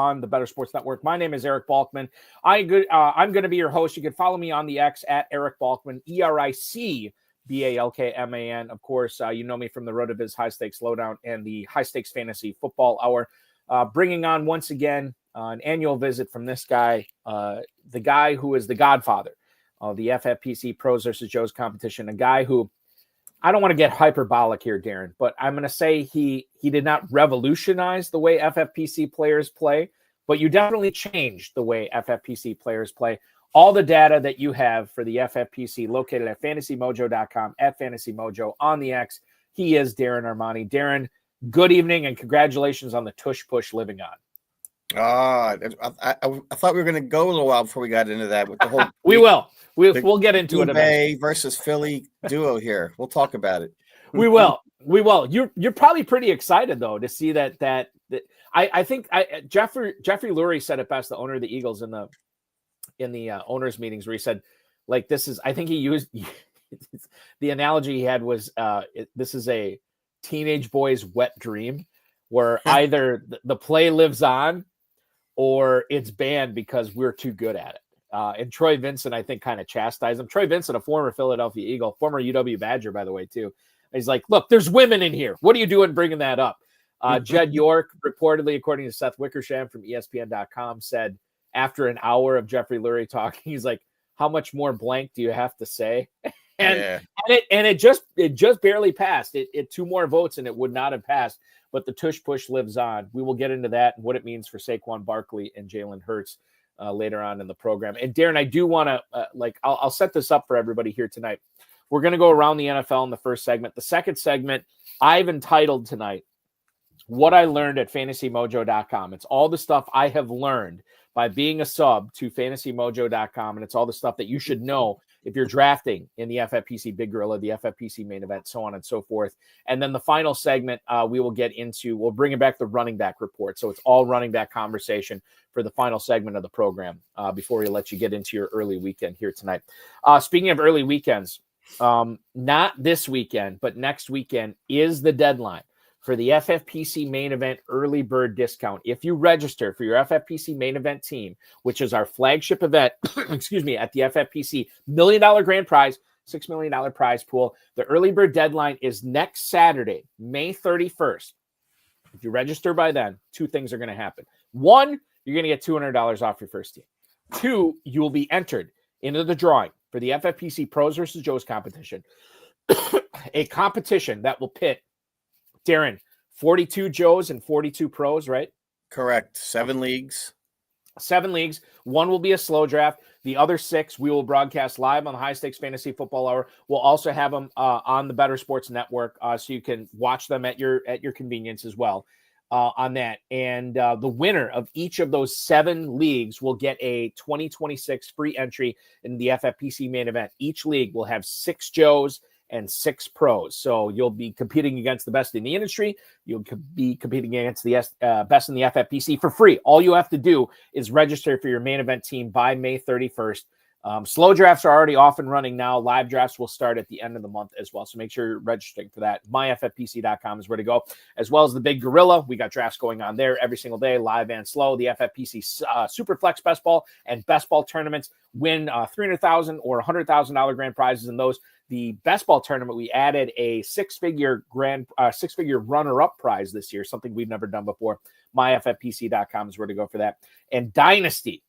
on the Better Sports Network. My name is Eric Balkman. I'm going to be your host. You can follow me on the X at Eric Balkman, EricBalkman. Of course, you know me from the RotoViz High Stakes Lowdown and the High Stakes Fantasy Football Hour. Bringing on once again an annual visit from this guy, the guy who is the godfather of the FFPC Pros versus Joes competition, a guy who, I don't want to get hyperbolic here, Darren, but I'm going to say he did not revolutionize the way FFPC players play, but you definitely changed the way FFPC players play. All the data that you have for the FFPC located at fantasymojo.com, at Fantasy Mojo, on the X. He is Darren Armani. Darren, good evening and congratulations on the tush push living on. I thought we were going to go a little while before we got into that with the whole. We'll get into it. Bay versus Philly duo here. We'll talk about it. We will. You're probably pretty excited though to see that. I think Jeffrey Lurie said it best, the owner of the Eagles in the owners meetings, where he said, like, this is, I think he used the analogy he had was this is a teenage boy's wet dream, where either the play lives on or it's banned because we're too good at it. And Troy Vincent, I think, kind of chastised him. Troy Vincent, a former Philadelphia Eagle, former UW Badger, by the way, too. He's like, look, there's women in here. What are you doing bringing that up? Jed York, reportedly, according to Seth Wickersham from ESPN.com, said after an hour of Jeffrey Lurie talking, he's like, how much more blank do you have to say? It just barely passed. It 2 more votes and it would not have passed. But the tush push lives on. We will get into that and what it means for Saquon Barkley and Jalen Hurts later on in the program. And Darren, I do want to I'll set this up for everybody here tonight. We're going to go around the NFL in the first segment. The second segment, I've entitled tonight, What I Learned at FantasyMojo.com. It's all the stuff I have learned by being a sub to FantasyMojo.com, and it's all the stuff that you should know if you're drafting in the FFPC Big Gorilla, the FFPC Main Event, so on and so forth. And then the final segment, we'll bring it back the running back report. So it's all running back conversation for the final segment of the program before we let you get into your early weekend here tonight. Speaking of early weekends, not this weekend, but next weekend is the deadline for the FFPC Main Event early bird discount. If you register for your FFPC Main Event team, which is our flagship event, at the FFPC $1 million grand prize, $6 million prize pool, the early bird deadline is next Saturday, May 31st. If you register by then, 2 things are going to happen. 1, you're going to get $200 off your first team. 2, you will be entered into the drawing for the FFPC Pros versus Joes competition, a competition that will pit, Darren, 42 Joes and 42 pros, right? Correct. 7 leagues. 7 leagues. 1 will be a slow draft. The other 6 we will broadcast live on the High Stakes Fantasy Football Hour. We'll also have them on the Better Sports Network, so you can watch them at your convenience as well on that. And the winner of each of those 7 leagues will get a 2026 free entry in the FFPC Main Event. Each league will have 6 Joes and 6 pros. So you'll be competing against the best in the industry. You'll be competing against the best in the FFPC for free. All you have to do is register for your main event team by May 31st. Slow drafts are already off and running now. Live drafts will start at the end of the month as well. So make sure you're registering for that. MyFFPC.com is where to go, as well as the Big Gorilla. We got drafts going on there every single day, live and slow. The FFPC Superflex Best Ball and Best Ball tournaments win $300,000 or $100,000 grand prizes in those. The Best Ball tournament, we added a six-figure runner-up prize this year, something we've never done before. MyFFPC.com is where to go for that. And Dynasty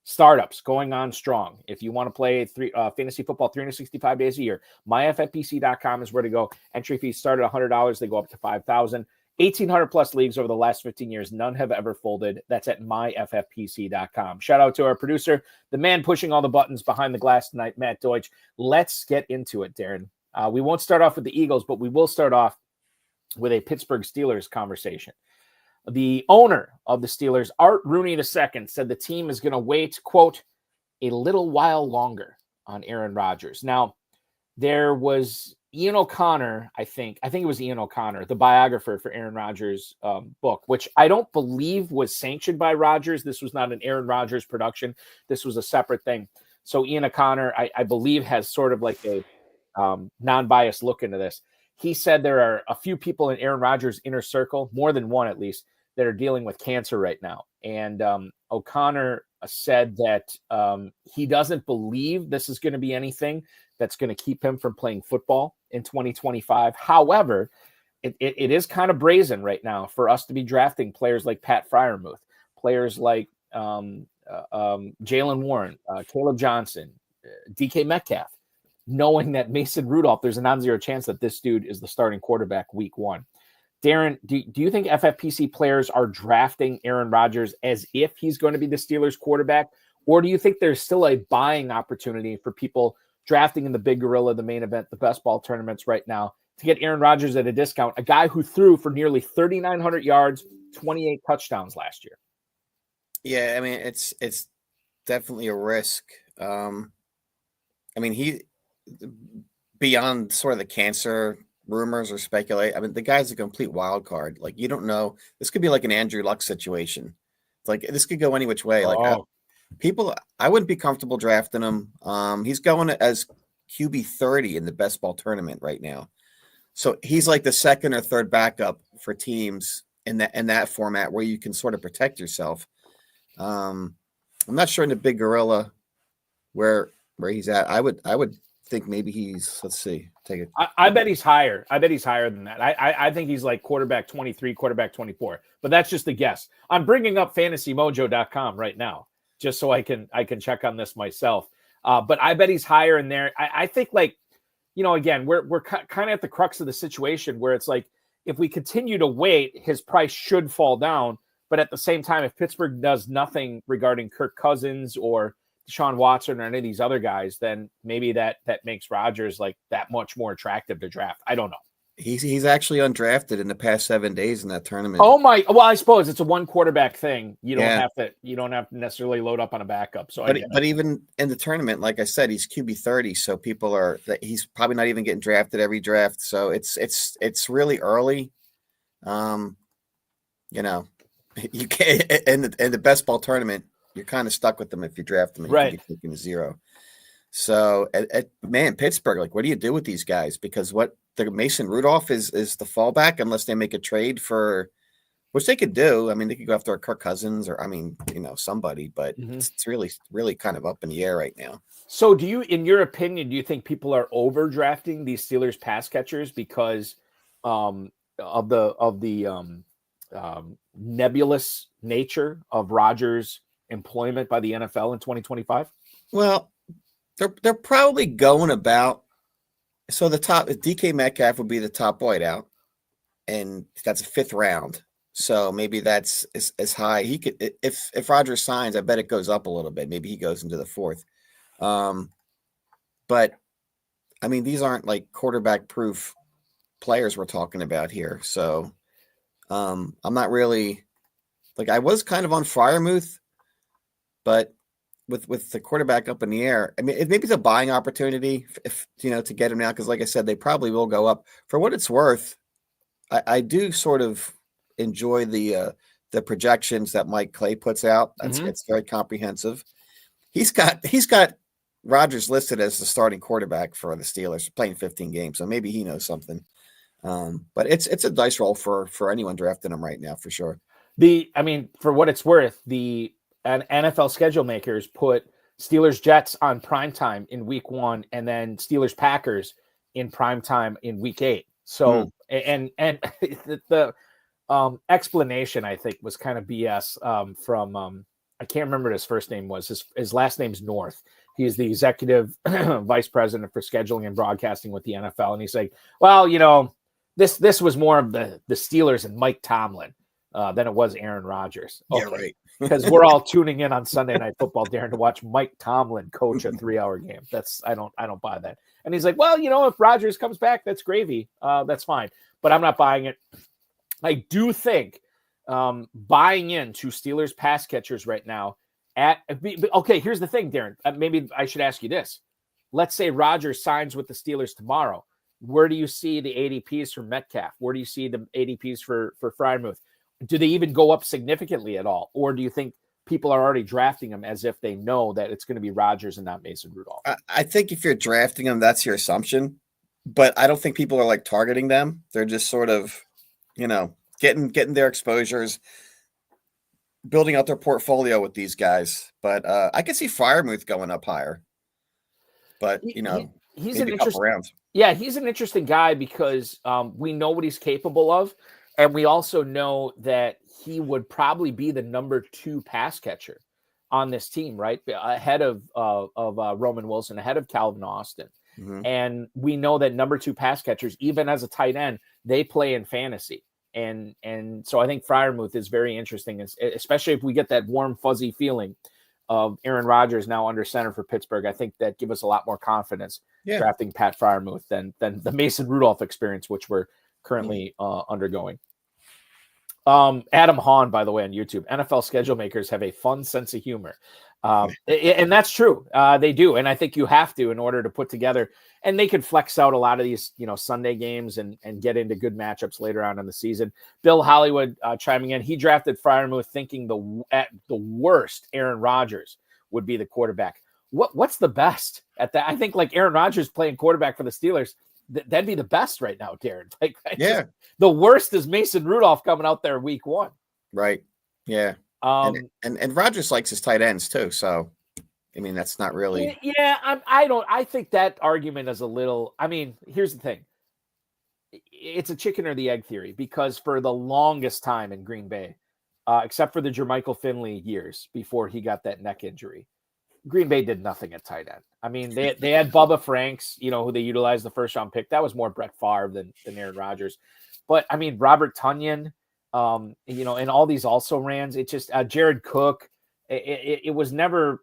startups going on strong. If you want to play fantasy football 365 days a year, MyFFPC.com is where to go. Entry fees start at $100. They go up to $5,000. 1,800 plus leagues over the last 15 years. None have ever folded. That's at myffpc.com. Shout out to our producer, the man pushing all the buttons behind the glass tonight, Matt Deutsch. Let's get into it, Darren. We won't start off with the Eagles, but we will start off with a Pittsburgh Steelers conversation. The owner of the Steelers, Art Rooney II, said the team is going to wait, quote, a little while longer on Aaron Rodgers. Now, there was Ian O'Connor, I think it was Ian O'Connor, the biographer for Aaron Rodgers' book, which I don't believe was sanctioned by Rodgers. This was not an Aaron Rodgers production. This was a separate thing. So Ian O'Connor, I believe, has sort of like a non-biased look into this. He said there are a few people in Aaron Rodgers' inner circle, more than one at least, that are dealing with cancer right now. And O'Connor said that he doesn't believe this is going to be anything that's going to keep him from playing football in 2025. However, it is kind of brazen right now for us to be drafting players like Pat Freiermuth, players like Jalen Warren, Kaleb Johnson, DK Metcalf, knowing that Mason Rudolph, there's a non-zero chance that this dude is the starting quarterback week one. Darren, do you think FFPC players are drafting Aaron Rodgers as if he's going to be the Steelers quarterback? Or do you think there's still a buying opportunity for people drafting in the Big Gorilla, the Main Event, the best ball tournaments right now to get Aaron Rodgers at a discount, a guy who threw for nearly 3,900 yards, 28 touchdowns last year? Yeah, I mean, it's definitely a risk. I mean, he, beyond sort of the cancer rumors or speculate, I mean, the guy's a complete wild card. Like, you don't know. This could be like an Andrew Luck situation. Like, this could go any which way. Like, I wouldn't be comfortable drafting him. He's going as QB 30 in the best ball tournament right now. So he's like the second or third backup for teams in that format where you can sort of protect yourself. I'm not sure in the Big Gorilla where he's at. I would think maybe he's, let's see, take it. I bet he's higher. I bet he's higher than that. I think he's like quarterback 23, quarterback 24, but that's just a guess. I'm bringing up fantasymojo.com right now, just so I can check on this myself. But I bet he's higher in there. I think, like, you know, again, we're kind of at the crux of the situation where it's like, if we continue to wait, his price should fall down. But at the same time, if Pittsburgh does nothing regarding Kirk Cousins or Deshaun Watson or any of these other guys, then maybe that makes Rodgers like that much more attractive to draft. I don't know. He's actually undrafted in the past 7 days in that tournament. Oh my! Well, I suppose it's a one quarterback thing. You don't have to necessarily load up on a backup. So, but even in the tournament, like I said, he's QB 30, so people are that he's probably not even getting drafted every draft. So it's really early. You know, you can't in the best ball tournament. You're kind of stuck with them if you draft them and right. You can be taking a zero. So, man, Pittsburgh, like, what do you do with these guys? Because what the Mason Rudolph is the fallback unless they make a trade for, which they could do. I mean, they could go after Kirk Cousins or, I mean, you know, somebody, but it's really, really kind of up in the air right now. So do you, in your opinion, do you think people are overdrafting these Steelers pass catchers because of the nebulous nature of Rodgers' employment by the NFL in 2025? Well, they're probably going about, so the top DK Metcalf would be the top wideout, and that's a 5th round. So maybe that's as high. He could, if Rodgers signs, I bet it goes up a little bit. Maybe he goes into the 4th. But I mean, these aren't like quarterback proof players we're talking about here. So I'm not really, like, I was kind of on Freiermuth, but with the quarterback up in the air, I mean, maybe it's a buying opportunity if you know, to get him now, because like I said, they probably will go up. For what it's worth, I do sort of enjoy the projections that Mike Clay puts out. It's very comprehensive. He's got Rodgers listed as the starting quarterback for the Steelers, playing 15 games, so maybe he knows something. But it's a dice roll for anyone drafting him right now, for sure. I mean, for what it's worth, and NFL schedule makers put Steelers Jets on primetime in week 1 and then Steelers Packers in primetime in week 8. So, and the explanation, I think, was kind of BS from, I can't remember what his first name was. His last name's North. He is the executive vice president for scheduling and broadcasting with the NFL. And he's like, well, you know, this was more of the Steelers and Mike Tomlin than it was Aaron Rodgers. Okay. Yeah, right. Because we're all tuning in on Sunday Night Football, Darren, to watch Mike Tomlin coach a 3-hour game. I don't buy that. And he's like, well, you know, if Rodgers comes back, that's gravy. That's fine. But I'm not buying it. I do think buying into Steelers pass catchers right now okay, here's the thing, Darren. Maybe I should ask you this. Let's say Rodgers signs with the Steelers tomorrow. Where do you see the ADPs for Metcalf? Where do you see the ADPs for Freiermuth? Do they even go up significantly at all? Or do you think people are already drafting them as if they know that it's going to be Rodgers and not Mason Rudolph? I think if you're drafting them, that's your assumption. But I don't think people are like targeting them. They're just sort of, you know, getting their exposures. building out their portfolio with these guys. But I could see Freiermuth going up higher. But, He's maybe an a couple interesting. rounds. Yeah, he's an interesting guy because we know what he's capable of, and we also know that he would probably be the number 2 pass catcher on this team, right? Ahead of Roman Wilson, ahead of Calvin Austin. Mm-hmm. And we know that number 2 pass catchers, even as a tight end, they play in fantasy. And so I think Freiermuth is very interesting, especially if we get that warm, fuzzy feeling of Aaron Rodgers now under center for Pittsburgh. I think that gives us a lot more confidence drafting Pat Freiermuth than the Mason Rudolph experience, which we're currently undergoing. Adam Hahn, by the way, on YouTube, NFL schedule makers have a fun sense of humor. And that's true. They do. And I think you have to in order to put together, and they can flex out a lot of these, Sunday games and get into good matchups later on in the season. Bill Hollywood chiming in. He drafted Freiermuth thinking at the worst, Aaron Rodgers would be the quarterback. What's the best at that? I think like Aaron Rodgers playing quarterback for the Steelers, that'd be the best right now, Darren. The worst is Mason Rudolph coming out there week 1. Right. Yeah. And Rodgers likes his tight ends too. So, I mean, that's not really. Yeah. I think that argument is a little, here's the thing. It's a chicken or the egg theory because for the longest time in Green Bay, except for the Jermichael Finley years before he got that neck injury, Green Bay did nothing at tight end. They had Bubba Franks, who they utilized the first round pick. That was more Brett Favre than Aaron Rodgers. But Robert Tonyan, and all these also rans. It just Jared Cook. It was never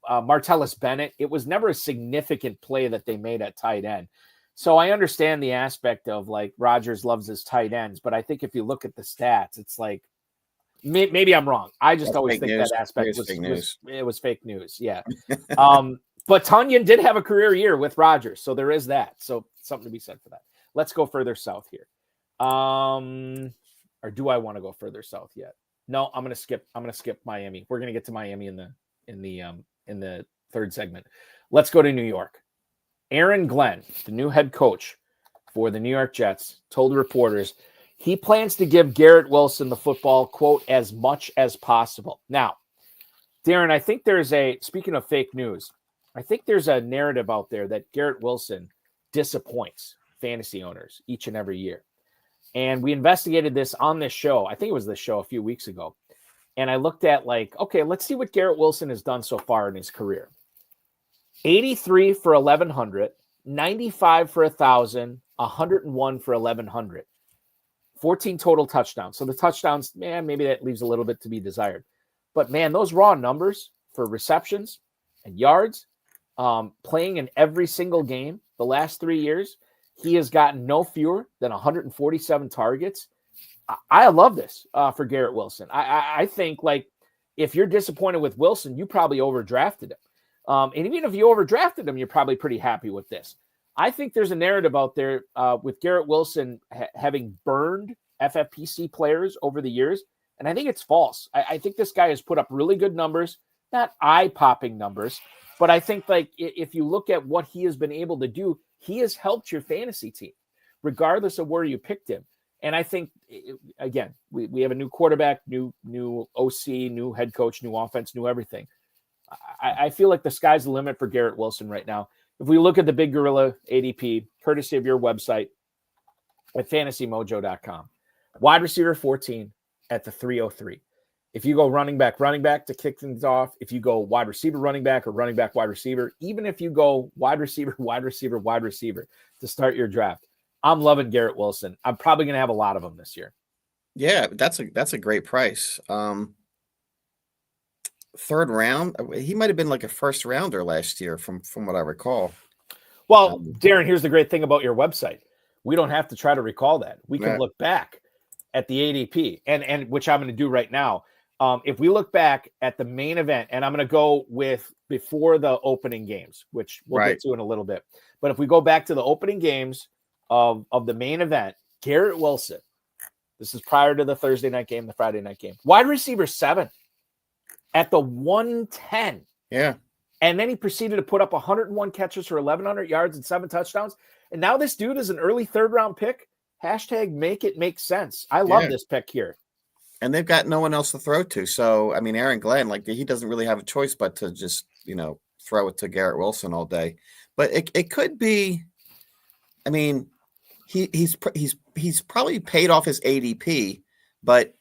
Martellus Bennett. It was never a significant play that they made at tight end. So I understand the aspect of like Rodgers loves his tight ends, but I think if you look at the stats, it's like maybe I'm wrong. I just always think that aspect was fake news. Yeah. But Tonyan did have a career year with Rodgers, so there is that. So something to be said for that. Let's go further south here. Or do I want to go further south yet? No, I'm going to skip Miami. We're going to get to Miami in the third segment. Let's go to New York. Aaron Glenn, the new head coach for the New York Jets, told reporters he plans to give Garrett Wilson the football, quote, as much as possible. Now, Darren, I think speaking of fake news, I think there's a narrative out there that Garrett Wilson disappoints fantasy owners each and every year. And we investigated this on this show. I think it was this show a few weeks ago. And I looked at okay, let's see what Garrett Wilson has done so far in his career. 83 for 1,100, 95 for 1,000, 101 for 1,100. 14 total touchdowns. So the touchdowns, maybe that leaves a little bit to be desired. But, those raw numbers for receptions and yards, playing in every single game the last 3 years, he has gotten no fewer than 147 targets. I love this for Garrett Wilson. I think, if you're disappointed with Wilson, you probably overdrafted him. And even if you overdrafted him, you're probably pretty happy with this. I think there's a narrative out there with Garrett Wilson having burned FFPC players over the years, and I think it's false. I think this guy has put up really good numbers, not eye-popping numbers, but I think if you look at what he has been able to do, he has helped your fantasy team, regardless of where you picked him. And I think, again, we have a new quarterback, new OC, new head coach, new offense, new everything. I feel like the sky's the limit for Garrett Wilson right now. If we look at the Big Gorilla ADP, courtesy of your website at fantasymojo.com, wide receiver 14 at the 303. If you go running back to kick things off, if you go wide receiver, running back, or running back, wide receiver, even if you go wide receiver to start your draft, I'm loving Garrett Wilson. I'm probably going to have a lot of them this year. Yeah, that's a great price. Third round, he might have been like a first rounder last year from what I recall. Well, Darren, here's the great thing about your website. We don't have to try to recall that. We can look back at the ADP, and which I'm going to do right now. If we look back at the main event, and I'm going to go with before the opening games, which we'll get to in a little bit. But if we go back to the opening games of the main event, Garrett Wilson, this is prior to the Thursday night game, the Friday night game, wide receiver 7 at the 110. Yeah. And then he proceeded to put up 101 catches for 1,100 yards and 7 touchdowns. And now this dude is an early third round pick. Hashtag make it make sense. I love this pick here. and they've got no one else to throw to. So, I mean, Aaron Glenn, like he doesn't really have a choice but to just, throw it to Garrett Wilson all day. But it could be, I mean, he's probably paid off his ADP, but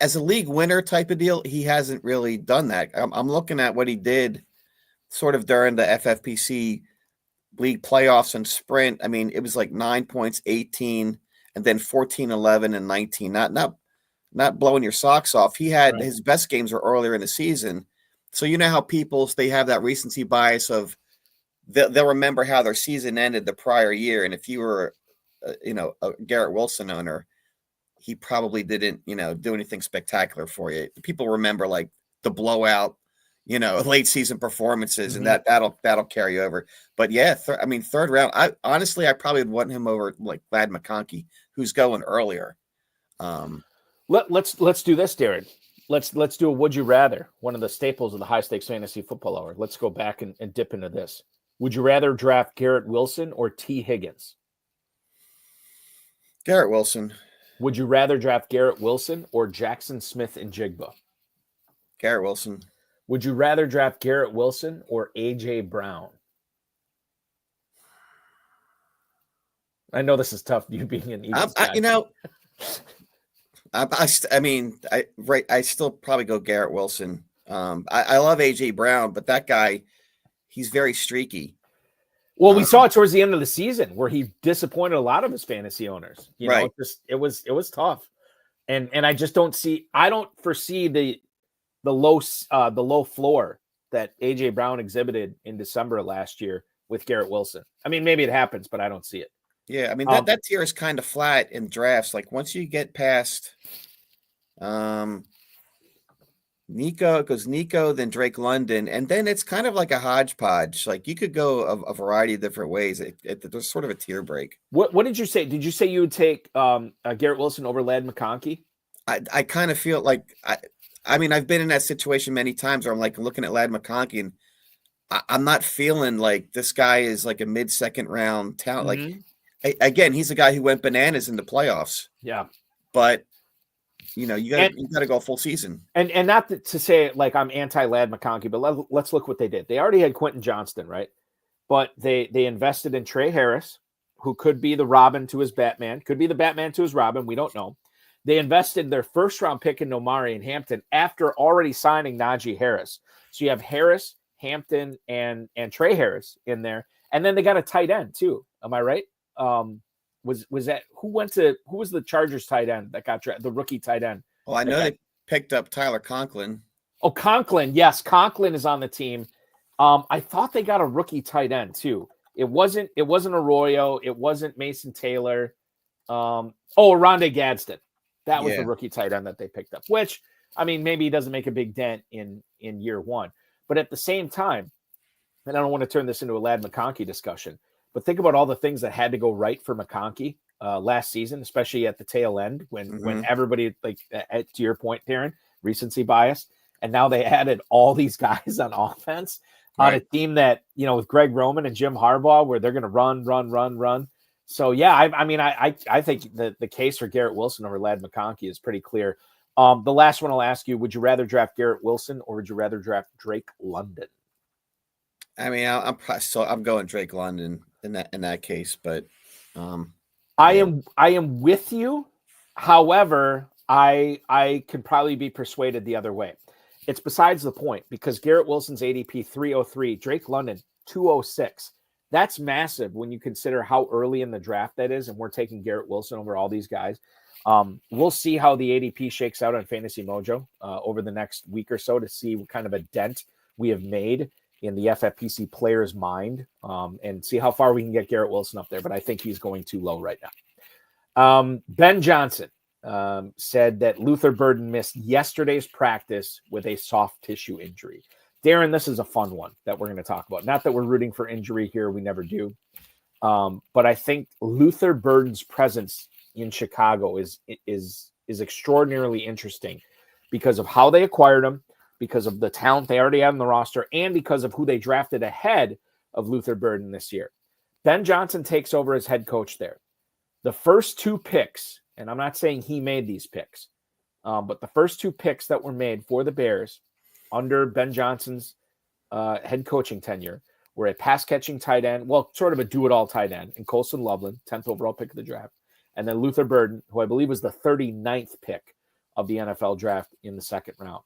as a league winner type of deal, he hasn't really done that. I'm looking at what he did sort of during the FFPC league playoffs and sprint. I mean, it was like 9 points, 18, and then 14, 11, and 19. Not blowing your socks off. He had his best games were earlier in the season. So you know how they have that recency bias of they'll remember how their season ended the prior year. And if you were, a Garrett Wilson owner, he probably didn't, do anything spectacular for you. People remember like the blowout, late season performances, and that'll carry over. But yeah, third round. I probably would want him over like Ladd McConkey, who's going earlier. Let's do this, Darren. Let's do a would you rather, one of the staples of the high stakes fantasy football hour. Let's go back and dip into this. Would you rather draft Garrett Wilson or T. Higgins? Garrett Wilson. Would you rather draft Garrett Wilson or Jackson Smith and Jigba? Garrett Wilson. Would you rather draft Garrett Wilson or A.J. Brown? I know this is tough, you being an Eagles guy. I still probably go Garrett Wilson. I love A.J. Brown, but that guy, he's very streaky. Well, we saw it towards the end of the season where he disappointed a lot of his fantasy owners. It was tough. And I just I don't foresee the low floor that A.J. Brown exhibited in December last year with Garrett Wilson. I mean, maybe it happens, but I don't see it. Yeah, I mean, that tier is kind of flat in drafts. Like once you get past Nico, then Drake London, and then it's kind of like a hodgepodge. Like you could go a variety of different ways. There's sort of a tier break. What did you say? Did you say you would take Garrett Wilson over Ladd McConkey? I kind of feel like I've been in that situation many times where I'm like looking at Ladd McConkey and I'm not feeling like this guy is like a mid-second round talent. Mm-hmm. Like again, he's a guy who went bananas in the playoffs. Yeah, but you got to go full season. And not to say like I'm anti Ladd McConkey, but let's look what they did. They already had Quentin Johnston, right? But they invested in Trey Harris, who could be the Robin to his Batman, could be the Batman to his Robin. We don't know. They invested their first round pick in Nomari and Hampton after already signing Najee Harris. So you have Harris, Hampton, and Trey Harris in there, and then they got a tight end too. Am I right? Was that who was the Chargers tight end that got the rookie tight end? Well, I know they picked up Tyler Conklin. Oh, Conklin. Yes. Conklin is on the team. I thought they got a rookie tight end too. It wasn't Arroyo. It wasn't Mason Taylor. Rondé Gadsden. That was the rookie tight end that they picked up, which, I mean, maybe he doesn't make a big dent in year one, but at the same time, and I don't want to turn this into a Ladd McConkey discussion, but think about all the things that had to go right for McConkey last season, especially at the tail end when everybody, like to your point, Darren, recency bias. And now they added all these guys on offense on a team that, with Greg Roman and Jim Harbaugh, where they're going to run. So, yeah, I think the case for Garrett Wilson over Ladd McConkey is pretty clear. The last one I'll ask you, would you rather draft Garrett Wilson or would you rather draft Drake London? I mean, I'm going Drake London in that case, but I am with you. However, I could probably be persuaded the other way. It's besides the point because Garrett Wilson's ADP 303, Drake London 206. That's massive when you consider how early in the draft that is, and we're taking Garrett Wilson over all these guys. We'll see how the ADP shakes out on Fantasy Mojo over the next week or so to see what kind of a dent we have made in the FFPC player's mind and see how far we can get Garrett Wilson up there. But I think he's going too low right now. Ben Johnson said that Luther Burden missed yesterday's practice with a soft tissue injury. Darren, this is a fun one that we're going to talk about. Not that we're rooting for injury here. We never do. But I think Luther Burden's presence in Chicago is extraordinarily interesting because of how they acquired him, because of the talent they already have in the roster, and because of who they drafted ahead of Luther Burden this year. Ben Johnson takes over as head coach there. The first two picks, and I'm not saying he made these picks, but the first 2 picks that were made for the Bears under Ben Johnson's head coaching tenure were a pass-catching tight end, well, sort of a do-it-all tight end, in Colston Loveland, 10th overall pick of the draft, and then Luther Burden, who I believe was the 39th pick of the NFL draft in the second round.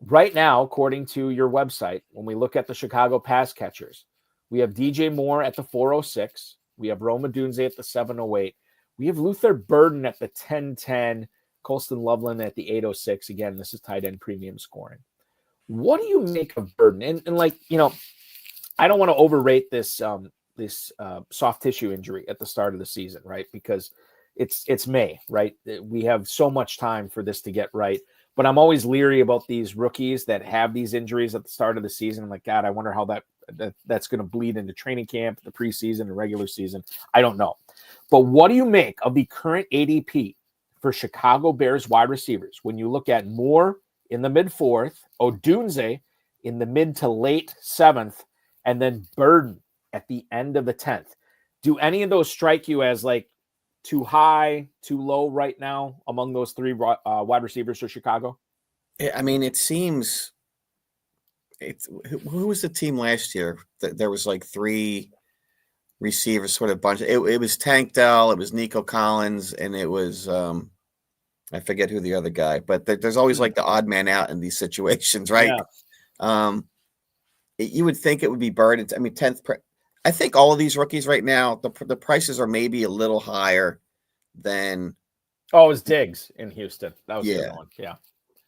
Right now, according to your website, when we look at the Chicago pass catchers, we have DJ Moore at the 406. We have Rome Odunze at the 708. We have Luther Burden at the 1010. Colston Loveland at the 806. Again, this is tight end premium scoring. What do you make of Burden? And like, you know, I don't want to overrate this soft tissue injury at the start of the season, right? Because it's May, right? We have so much time for this to get right. But I'm always leery about these rookies that have these injuries at the start of the season. I'm like, God, I wonder how that's going to bleed into training camp, the preseason, and regular season. I don't know. But what do you make of the current ADP for Chicago Bears wide receivers when you look at Moore in the mid-4th, Odunze in the mid to late 7th, and then Burden at the end of the 10th? Do any of those strike you as like too high, too low right now among those 3 wide receivers for Chicago? I mean, it seems who was the team last year? There was like 3 receivers sort of bunch. It was Tank Dell, it was Nico Collins, and it was I forget who the other guy, but there's always like the odd man out in these situations, right? Yeah. You would think it would be Burden. I mean, 10th. I think all of these rookies right now, the prices are maybe a little higher than. Oh, it was Diggs in Houston. That was the other one. Yeah.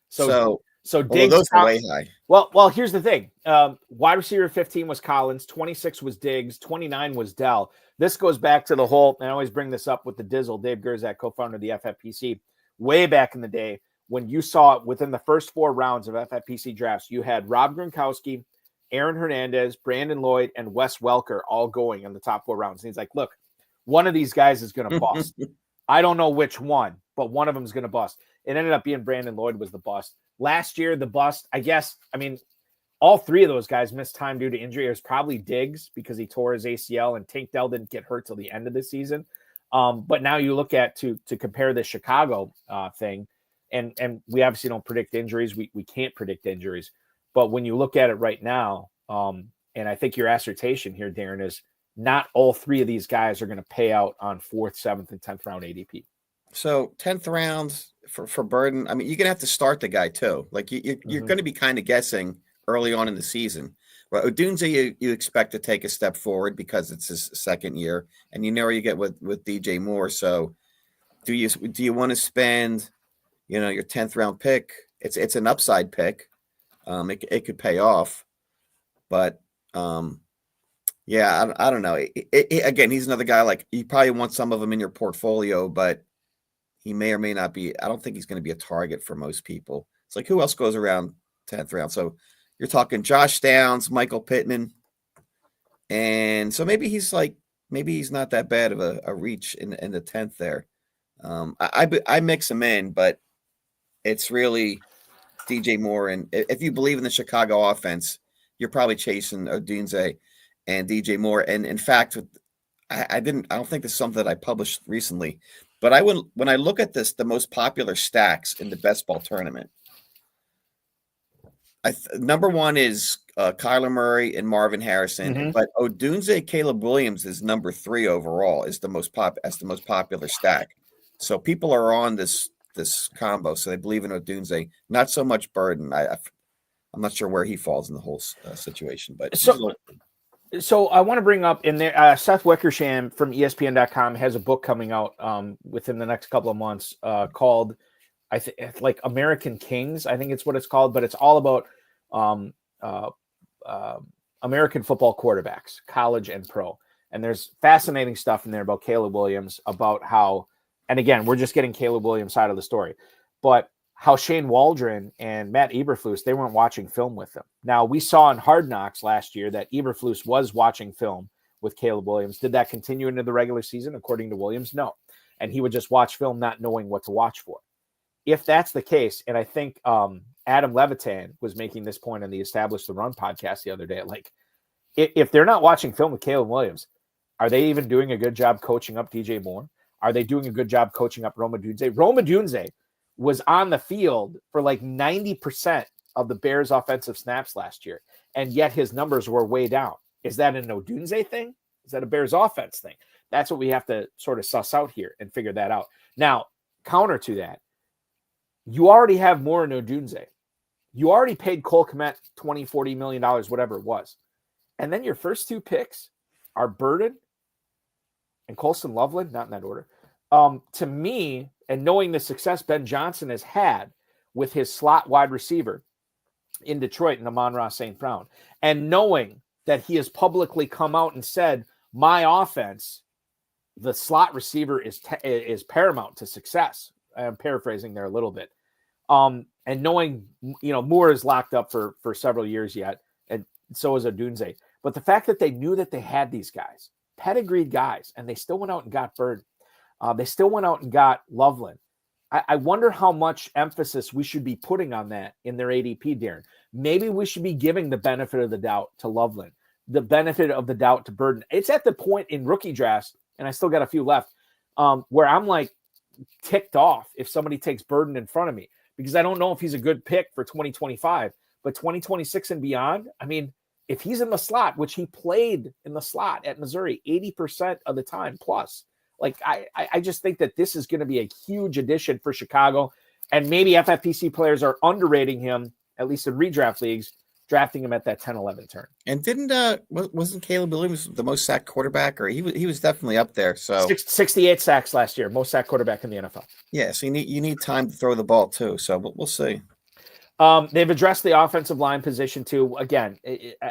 So Diggs, those are way high. Well, here's the thing. Wide receiver 15 was Collins, 26 was Diggs, 29 was Dell. This goes back to the whole, and I always bring this up with the Dizzle, Dave Gerzak, co-founder of the FFPC, way back in the day when you saw within the first 4 rounds of FFPC drafts, you had Rob Gronkowski, Aaron Hernandez, Brandon Lloyd, and Wes Welker all going in the top 4 rounds. And he's like, look, one of these guys is going to bust. I don't know which one, but one of them is going to bust. It ended up being Brandon Lloyd was the bust. Last year, the bust, I guess, I mean, all 3 of those guys missed time due to injury. It was probably Diggs because he tore his ACL, and Tank Dell didn't get hurt till the end of the season. But now you look at to compare the Chicago thing, and we obviously don't predict injuries. We can't predict injuries. But when you look at it right now, and I think your assertion here, Darren, is not all 3 of these guys are going to pay out on 4th, 7th, and 10th round ADP. So 10th round for Burden, I mean, you're going to have to start the guy too. Like you're going to be kind of guessing early on in the season. Well, Odunze, you expect to take a step forward because it's his second year, and you know where you get with DJ Moore. So do you want to spend, your 10th round pick? It's an upside pick. It could pay off, but yeah, I don't know. Again, he's another guy, like you probably want some of them in your portfolio, but he may or may not be. I don't think he's going to be a target for most people. It's like, who else goes around 10th round? So you're talking Josh Downs, Michael Pittman, and so maybe he's not that bad of a reach in the 10th there. I mix them in, but it's really DJ Moore, and if you believe in the Chicago offense, you're probably chasing Odunze and DJ Moore. And in fact, I don't think this is something that I published recently, but when I look at the most popular stacks in the best ball tournament, number 1 is Kyler Murray and Marvin Harrison, but Odunze, Kaleb Williams is number 3 overall, is the most popular stack. So people are on this combo, so they believe in Odunze, not so much Burden. I'm not sure where he falls in the whole situation, but so I want to bring up in there, Seth Wickersham from ESPN.com has a book coming out within the next couple of months called, I think, like American Kings. I think it's what it's called, but it's all about American football quarterbacks, college and pro. And there's fascinating stuff in there about Kaleb Williams, about how, and again, we're just getting Kaleb Williams' side of the story, but how Shane Waldron and Matt Eberflus, they weren't watching film with him. Now, we saw in Hard Knocks last year that Eberflus was watching film with Kaleb Williams. Did that continue into the regular season? According to Williams, no. And he would just watch film not knowing what to watch for. If that's the case, and I think Adam Levitan was making this point on the Establish the Run podcast the other day, like, if they're not watching film with Kaleb Williams, are they even doing a good job coaching up DJ Moore? Are they doing a good job coaching up Rome Odunze? Rome Odunze was on the field for like 90% of the Bears' offensive snaps last year, and yet his numbers were way down. Is that an Odunze thing? Is that a Bears offense thing? That's what we have to sort of suss out here and figure that out. Now, counter to that, you already have more in Odunze. You already paid Cole Kmet $20, $40 million, whatever it was. And then your first 2 picks are Burden and Colston Loveland, not in that order. To me, and knowing the success Ben Johnson has had with his slot wide receiver in Detroit and Amon-Ra St. Brown, and knowing that he has publicly come out and said, my offense, the slot receiver is paramount to success. I'm paraphrasing there a little bit. And knowing, Moore is locked up for several years yet, and so is Odunze. But the fact that they knew that they had these guys, pedigreed guys, and they still went out and got Bird. They still went out and got Loveland. I wonder how much emphasis we should be putting on that in their ADP, Darren. Maybe we should be giving the benefit of the doubt to Loveland, the benefit of the doubt to Burden. It's at the point in rookie drafts, and I still got a few left, where I'm like ticked off if somebody takes Burden in front of me, because I don't know if he's a good pick for 2025, but 2026 and beyond. I mean, if he's in the slot, which he played in the slot at Missouri 80% of the time plus, like I just think that this is going to be a huge addition for Chicago, and maybe FFPC players are underrating him, at least in redraft leagues, drafting him at that 10-11 turn. And wasn't Kaleb Williams the most sacked quarterback, or he was definitely up there? So 68 sacks last year, most sacked quarterback in the NFL. Yeah, so you need time to throw the ball too. So we'll see. They've addressed the offensive line position too. Again,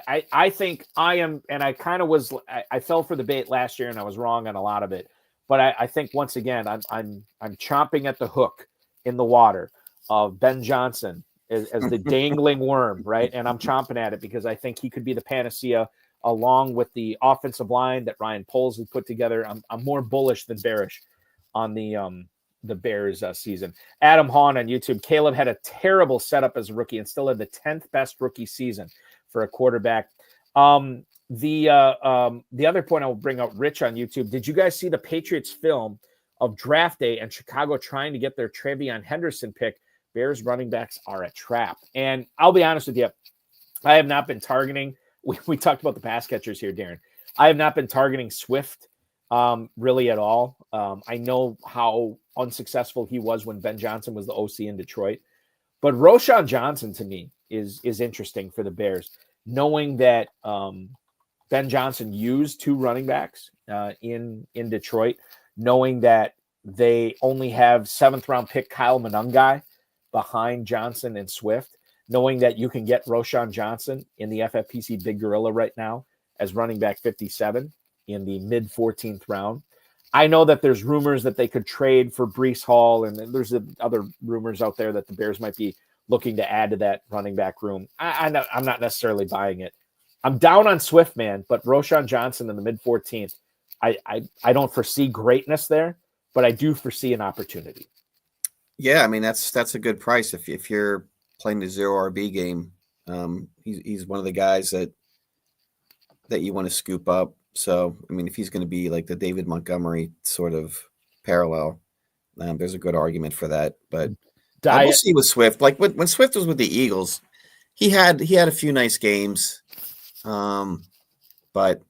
I think I am, and I kind of was. I fell for the bait last year, and I was wrong on a lot of it. But I think once again, I'm chomping at the hook in the water of Ben Johnson as the dangling worm, right? And I'm chomping at it because I think he could be the panacea, along with the offensive line that Ryan Poles has put together. I'm more bullish than bearish on the Bears season. Adam Hahn on YouTube. Kaleb had a terrible setup as a rookie and still had the 10th best rookie season for a quarterback. The other point I will bring out, Rich on YouTube. Did you guys see the Patriots film of draft day and Chicago trying to get their TreVeyon Henderson pick? Bears running backs are a trap. And I'll be honest with you, I have not been targeting. We talked about the pass catchers here, Darren. I have not been targeting Swift really at all. I know how unsuccessful he was when Ben Johnson was the OC in Detroit. But Roschon Johnson, to me, is interesting for the Bears, knowing that Ben Johnson used 2 running backs in Detroit, knowing that they only have 7th-round pick Kyle Monangai behind Johnson and Swift, knowing that you can get Roschon Johnson in the FFPC Big Gorilla right now as running back 57 in the mid-14th round. I know that there's rumors that they could trade for Breece Hall, and there's other rumors out there that the Bears might be looking to add to that running back room. I'm not necessarily buying it. I'm down on Swift, man, but Roschon Johnson in the mid-14th, I don't foresee greatness there, but I do foresee an opportunity. Yeah, I mean, that's a good price if you're playing the 0 RB game. He's one of the guys that you want to scoop up. So, I mean, if he's going to be like the David Montgomery sort of parallel, there's a good argument for that. But we'll see with Swift. Like when Swift was with the Eagles, he had a few nice games. But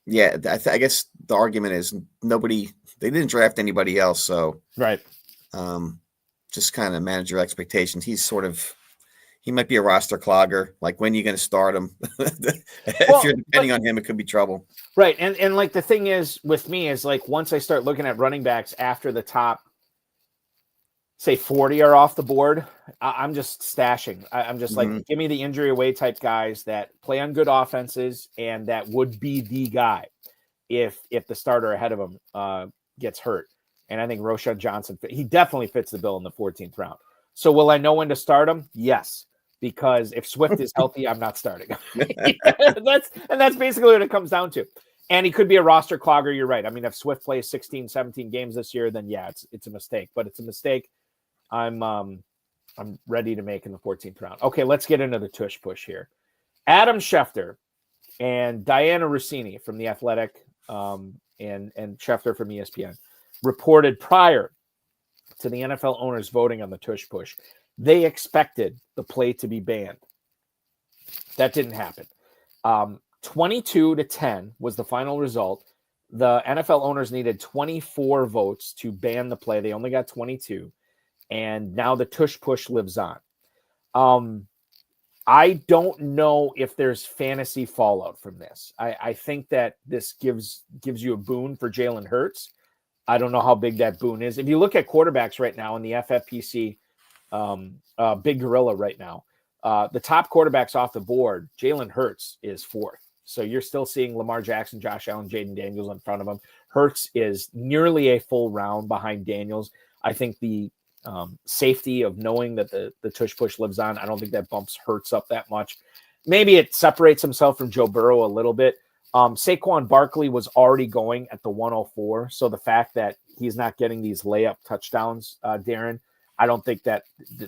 yeah, I guess the argument is they didn't draft anybody else. So, right. Just kind of manage your expectations. He might be a roster clogger. Like, when are you going to start him? If you're depending on him, it could be trouble. Right. And like the thing is with me is like, once I start looking at running backs after the top, say 40 are off the board, I'm just stashing. I'm just like, give me the injury away type guys that play on good offenses and that would be the guy if the starter ahead of him gets hurt. And I think Roschon Johnson, he definitely fits the bill in the 14th round. So will I know when to start him? Yes, because if Swift is healthy, I'm not starting. That's basically what it comes down to. And he could be a roster clogger. You're right. I mean, if Swift plays 16, 17 games this year, then yeah, it's a mistake. But it's a mistake I'm ready to make in the 14th round. Okay, let's get into the tush push here. Adam Schefter and Diana Rossini from The Athletic and Schefter from ESPN. reported prior to the NFL owners voting on the tush push, they expected the play to be banned. That didn't happen. 22-10 was the final result. The NFL owners needed 24 votes to ban the play. They only got 22. And now the tush push lives on. I don't know if there's fantasy fallout from this. I think that this gives you a boon for Jalen Hurts. I don't know how big that boon is. If you look at quarterbacks right now in the FFPC Big Gorilla right now, the top quarterbacks off the board, Jalen Hurts is fourth. So you're still seeing Lamar Jackson, Josh Allen, Jaden Daniels in front of him. Hurts is nearly a full round behind Daniels. I think the safety of knowing that the tush push lives on, I don't think that bumps Hurts up that much. Maybe it separates himself from Joe Burrow a little bit. Saquon Barkley was already going at the 104. So the fact that he's not getting these layup touchdowns, Darren, I don't think that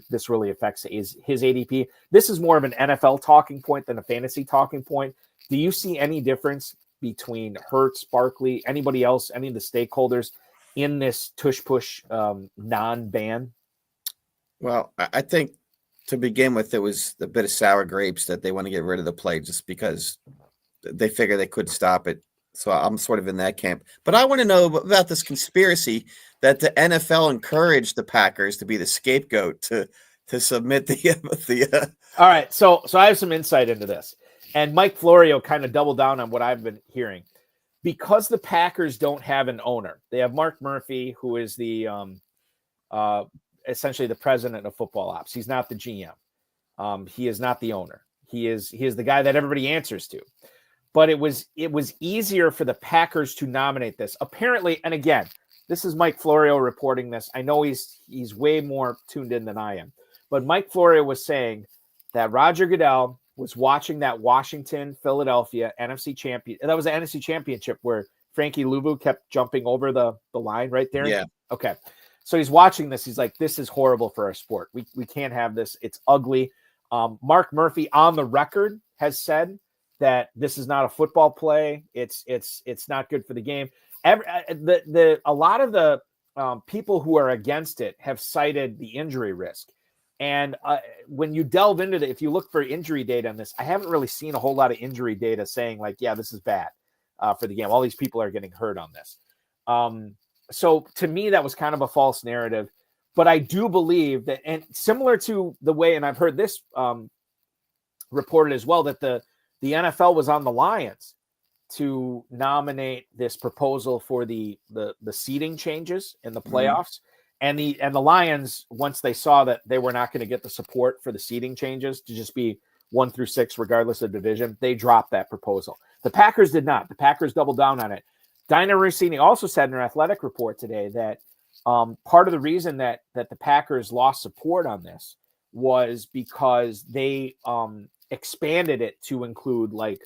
this really affects his ADP. This is more of an NFL talking point than a fantasy talking point. Do you see any difference between Hurts, Barkley, anybody else, any of the stakeholders in this tush push non-ban? Well, I think to begin with, it was a bit of sour grapes that they want to get rid of the play just because they figure they couldn't stop it. So I'm sort of in that camp. But I want to know about this conspiracy that the NFL encouraged the Packers to be the scapegoat to submit the All right, so I have some insight into this. And Mike Florio kind of doubled down on what I've been hearing. Because the Packers don't have an owner, they have Mark Murphy, who is the essentially the president of football ops. He's not the GM. He is not the owner. He is the guy that everybody answers to. But it was easier for the Packers to nominate this. Apparently, and again, this is Mike Florio reporting this. I know he's way more tuned in than I am. But Mike Florio was saying that Roger Goodell was watching that Washington-Philadelphia NFC champion. That was the NFC championship where Frankie Louvu kept jumping over the line right there. Yeah. Okay. So he's watching this. He's like, this is horrible for our sport. We can't have this. It's ugly. Mark Murphy on the record has said that this is not a football play. It's not good for the game. A lot of the people who are against it have cited the injury risk. And when you delve into it, if you look for injury data on this, I haven't really seen a whole lot of injury data saying like, yeah, this is bad for the game. All these people are getting hurt on this. So to me, that was kind of a false narrative. But I do believe that, and similar to the way, and I've heard this reported as well, that the NFL was on the Lions to nominate this proposal for the seating changes in the playoffs. And the Lions, once they saw that they were not going to get the support for the seating changes to just be 1 through 6, regardless of division, they dropped that proposal. The Packers did not. The Packers doubled down on it. Dinah Rossini also said in her athletic report today that part of the reason that the Packers lost support on this was because they expanded it to include like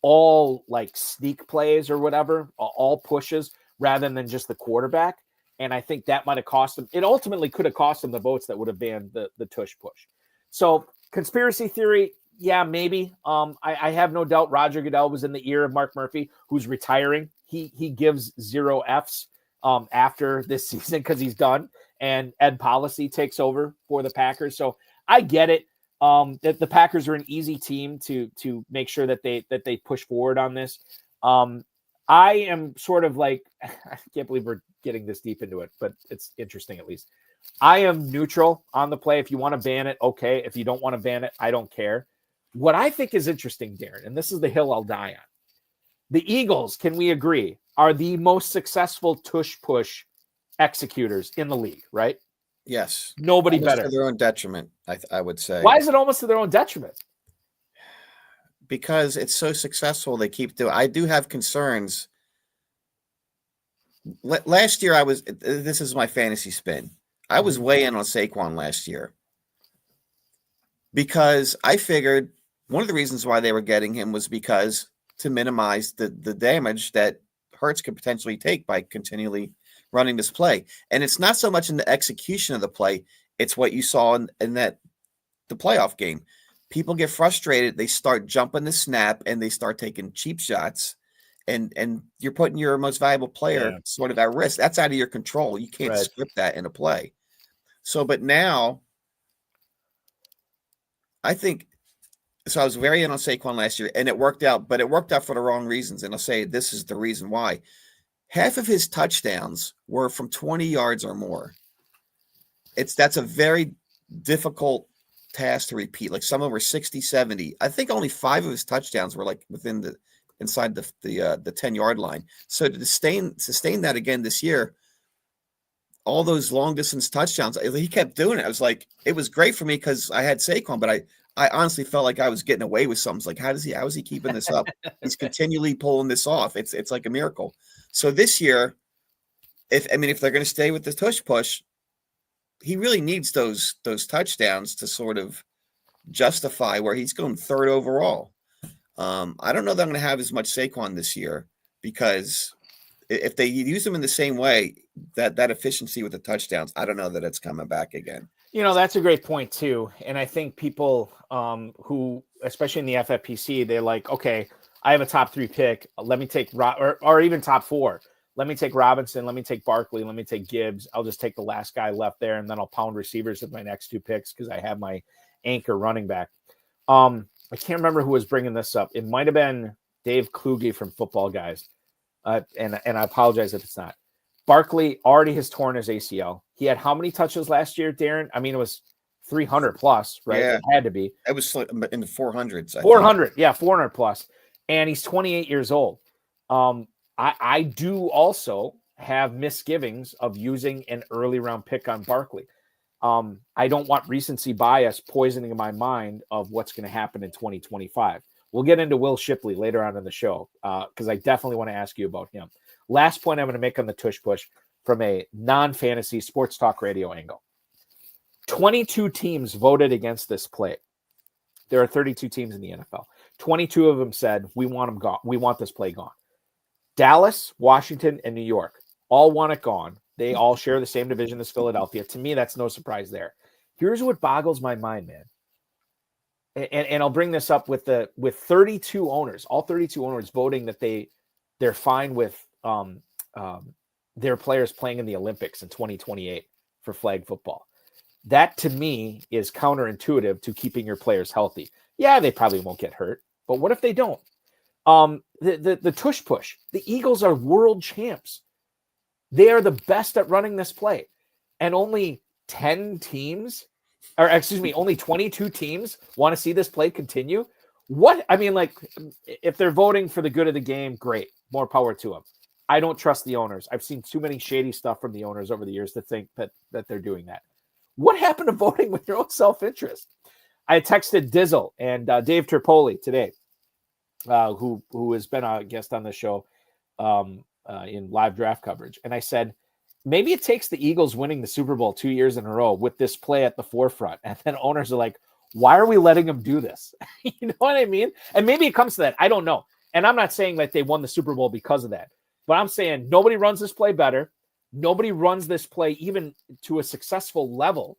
all like sneak plays or whatever, all pushes rather than just the quarterback. And I think that might have cost them. It ultimately could have cost them the votes that would have banned the tush push. So conspiracy theory, yeah, maybe. I have no doubt Roger Goodell was in the ear of Mark Murphy, who's retiring. He gives 0 Fs after this season because he's done, and Ed Policy takes over for the Packers. So I get it. That the Packers are an easy team to make sure that they push forward on this. I am sort of like, I can't believe we're getting this deep into it, but it's interesting at least. I am neutral on the play. If you want to ban it, okay. If you don't want to ban it, I don't care. What I think is interesting, Darren, and this is the hill I'll die on. The Eagles, can we agree, are the most successful tush push executors in the league, right? Yes. Nobody almost better. To their own detriment, I would say. Why is it almost to their own detriment? Because it's so successful, they keep doing. I do have concerns. Last year, this is my fantasy spin. I was way in on Saquon last year because I figured one of the reasons why they were getting him was because to minimize the damage that Hurts could potentially take by continually running this play. And it's not so much in the execution of the play. It's what you saw in the playoff game. People get frustrated. They start jumping the snap and they start taking cheap shots. and you're putting your most valuable player sort of at risk. That's out of your control. You can't script that in a play. So, but now I think so. I was very in on Saquon last year, and it worked out, but it worked out for the wrong reasons. And I'll say this is the reason why. Half of his touchdowns were from 20 yards or more. That's a very difficult task to repeat. Like some of them were 60, 70. I think only 5 of his touchdowns were like inside the 10-yard line. So to sustain that again this year, all those long distance touchdowns, he kept doing it. I was like, it was great for me because I had Saquon, but I honestly felt like I was getting away with something. It's like, how is he keeping this up? He's continually pulling this off. It's like a miracle. So this year, if they're going to stay with the tush push, he really needs those touchdowns to sort of justify where he's going 3rd overall. I don't know that I'm going to have as much Saquon this year because if they use him in the same way, that efficiency with the touchdowns, I don't know that it's coming back again. That's a great point too. And I think people who, especially in the FFPC, they're like, okay, I have a top 3 pick. Let me take or even top 4. Let me take Robinson. Let me take Barkley. Let me take Gibbs. I'll just take the last guy left there, and then I'll pound receivers with my next 2 picks because I have my anchor running back. I can't remember who was bringing this up. It might have been Dave Kluge from Football Guys, and I apologize if it's not. Barkley already has torn his ACL. He had how many touches last year, Darren? I mean, it was 300 plus, right? Yeah. It had to be. It was in the 400s. 400, yeah, 400 plus. And he's 28 years old. I do also have misgivings of using an early round pick on Barkley. I don't want recency bias poisoning my mind of what's going to happen in 2025. We'll get into Will Shipley later on in the show because I definitely want to ask you about him. Last point I'm going to make on the tush push from a non-fantasy sports talk radio angle. 22 teams voted against this play. There are 32 teams in the NFL. 22 of them said, we want them gone. We want this play gone. Dallas, Washington, and New York all want it gone. They all share the same division as Philadelphia. To me, that's no surprise there. Here's what boggles my mind, man. And I'll bring this up with 32 owners, all 32 owners voting that they're fine with their players playing in the Olympics in 2028 for flag football. That to me is counterintuitive to keeping your players healthy. Yeah, they probably won't get hurt, but what if they don't? The tush push. The Eagles are world champs. They are the best at running this play, and only 10 teams, or excuse me, only 22 teams want to see this play continue. What I mean, like, if they're voting for the good of the game, great, more power to them. I don't trust the owners. I've seen too many shady stuff from the owners over the years to think that they're doing that. What happened to voting with your own self-interest? I texted Dizzle and Dave Tripoli today, who has been a guest on the show in live draft coverage. And I said, maybe it takes the Eagles winning the Super Bowl 2 years in a row with this play at the forefront. And then owners are like, why are we letting them do this? You know what I mean? And maybe it comes to that. I don't know. And I'm not saying that they won the Super Bowl because of that. But I'm saying nobody runs this play better. Nobody runs this play even to a successful level.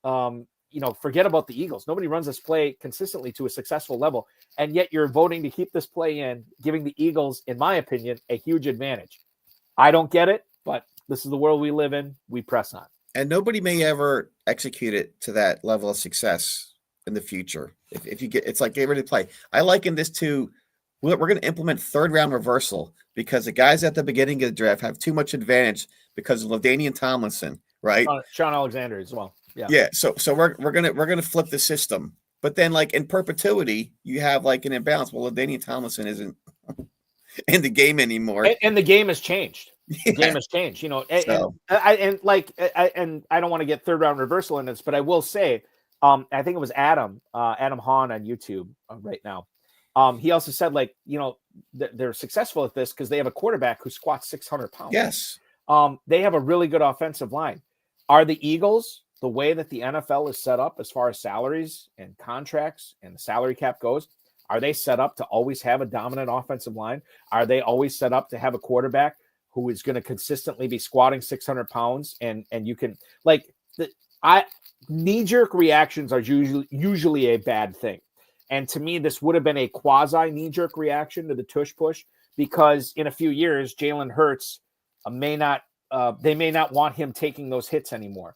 Forget about the Eagles. Nobody runs this play consistently to a successful level. And yet you're voting to keep this play in, giving the Eagles, in my opinion, a huge advantage. I don't get it, but this is the world we live in. We press on. And nobody may ever execute it to that level of success in the future. If you get, it's like get ready to play. I liken this to, we're going to implement 3rd round reversal because the guys at the beginning of the draft have too much advantage because of LaDainian Tomlinson, right? Sean Alexander as well. Yeah. So we're gonna flip the system, but then like in perpetuity, you have like an imbalance. Well, LaDainian Tomlinson isn't in the game anymore, and the game has changed. The game has changed. And I don't want to get 3rd round reversal in this, but I will say, I think it was Adam Hahn on YouTube right now. He also said, they're successful at this because they have a quarterback who squats 600 pounds. Yes. They have a really good offensive line. Are the Eagles, the way that the NFL is set up as far as salaries and contracts and the salary cap goes, are they set up to always have a dominant offensive line? Are they always set up to have a quarterback who is going to consistently be squatting 600 pounds? And you can knee-jerk reactions are usually a bad thing. And to me, this would have been a quasi knee-jerk reaction to the tush push because in a few years, Jalen Hurts they may not want him taking those hits anymore.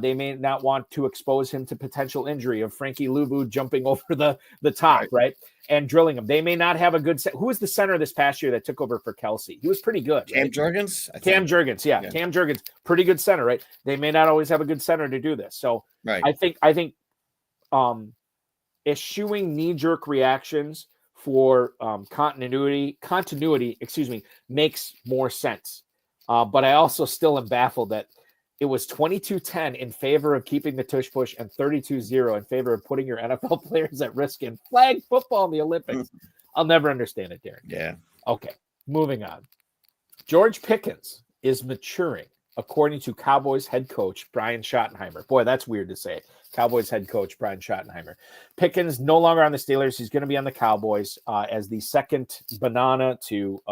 They may not want to expose him to potential injury of Frankie Luvu jumping over the top, right? And drilling him. They may not have a good who was the center this past year that took over for Kelsey? He was pretty good. Cam Jurgens? Cam Jurgens, yeah. Cam Jurgens, pretty good center, right? They may not always have a good center to do this. So I think eschewing knee-jerk reactions for continuity, makes more sense. But I also still am baffled that it was 22-10 in favor of keeping the tush push and 32-0 in favor of putting your NFL players at risk in flag football in the Olympics. I'll never understand it, Darren. Yeah. Okay, moving on. George Pickens is maturing, according to Cowboys head coach Brian Schottenheimer. Boy, that's weird to say. Cowboys head coach Brian Schottenheimer. Pickens no longer on the Steelers. He's going to be on the Cowboys as the second banana to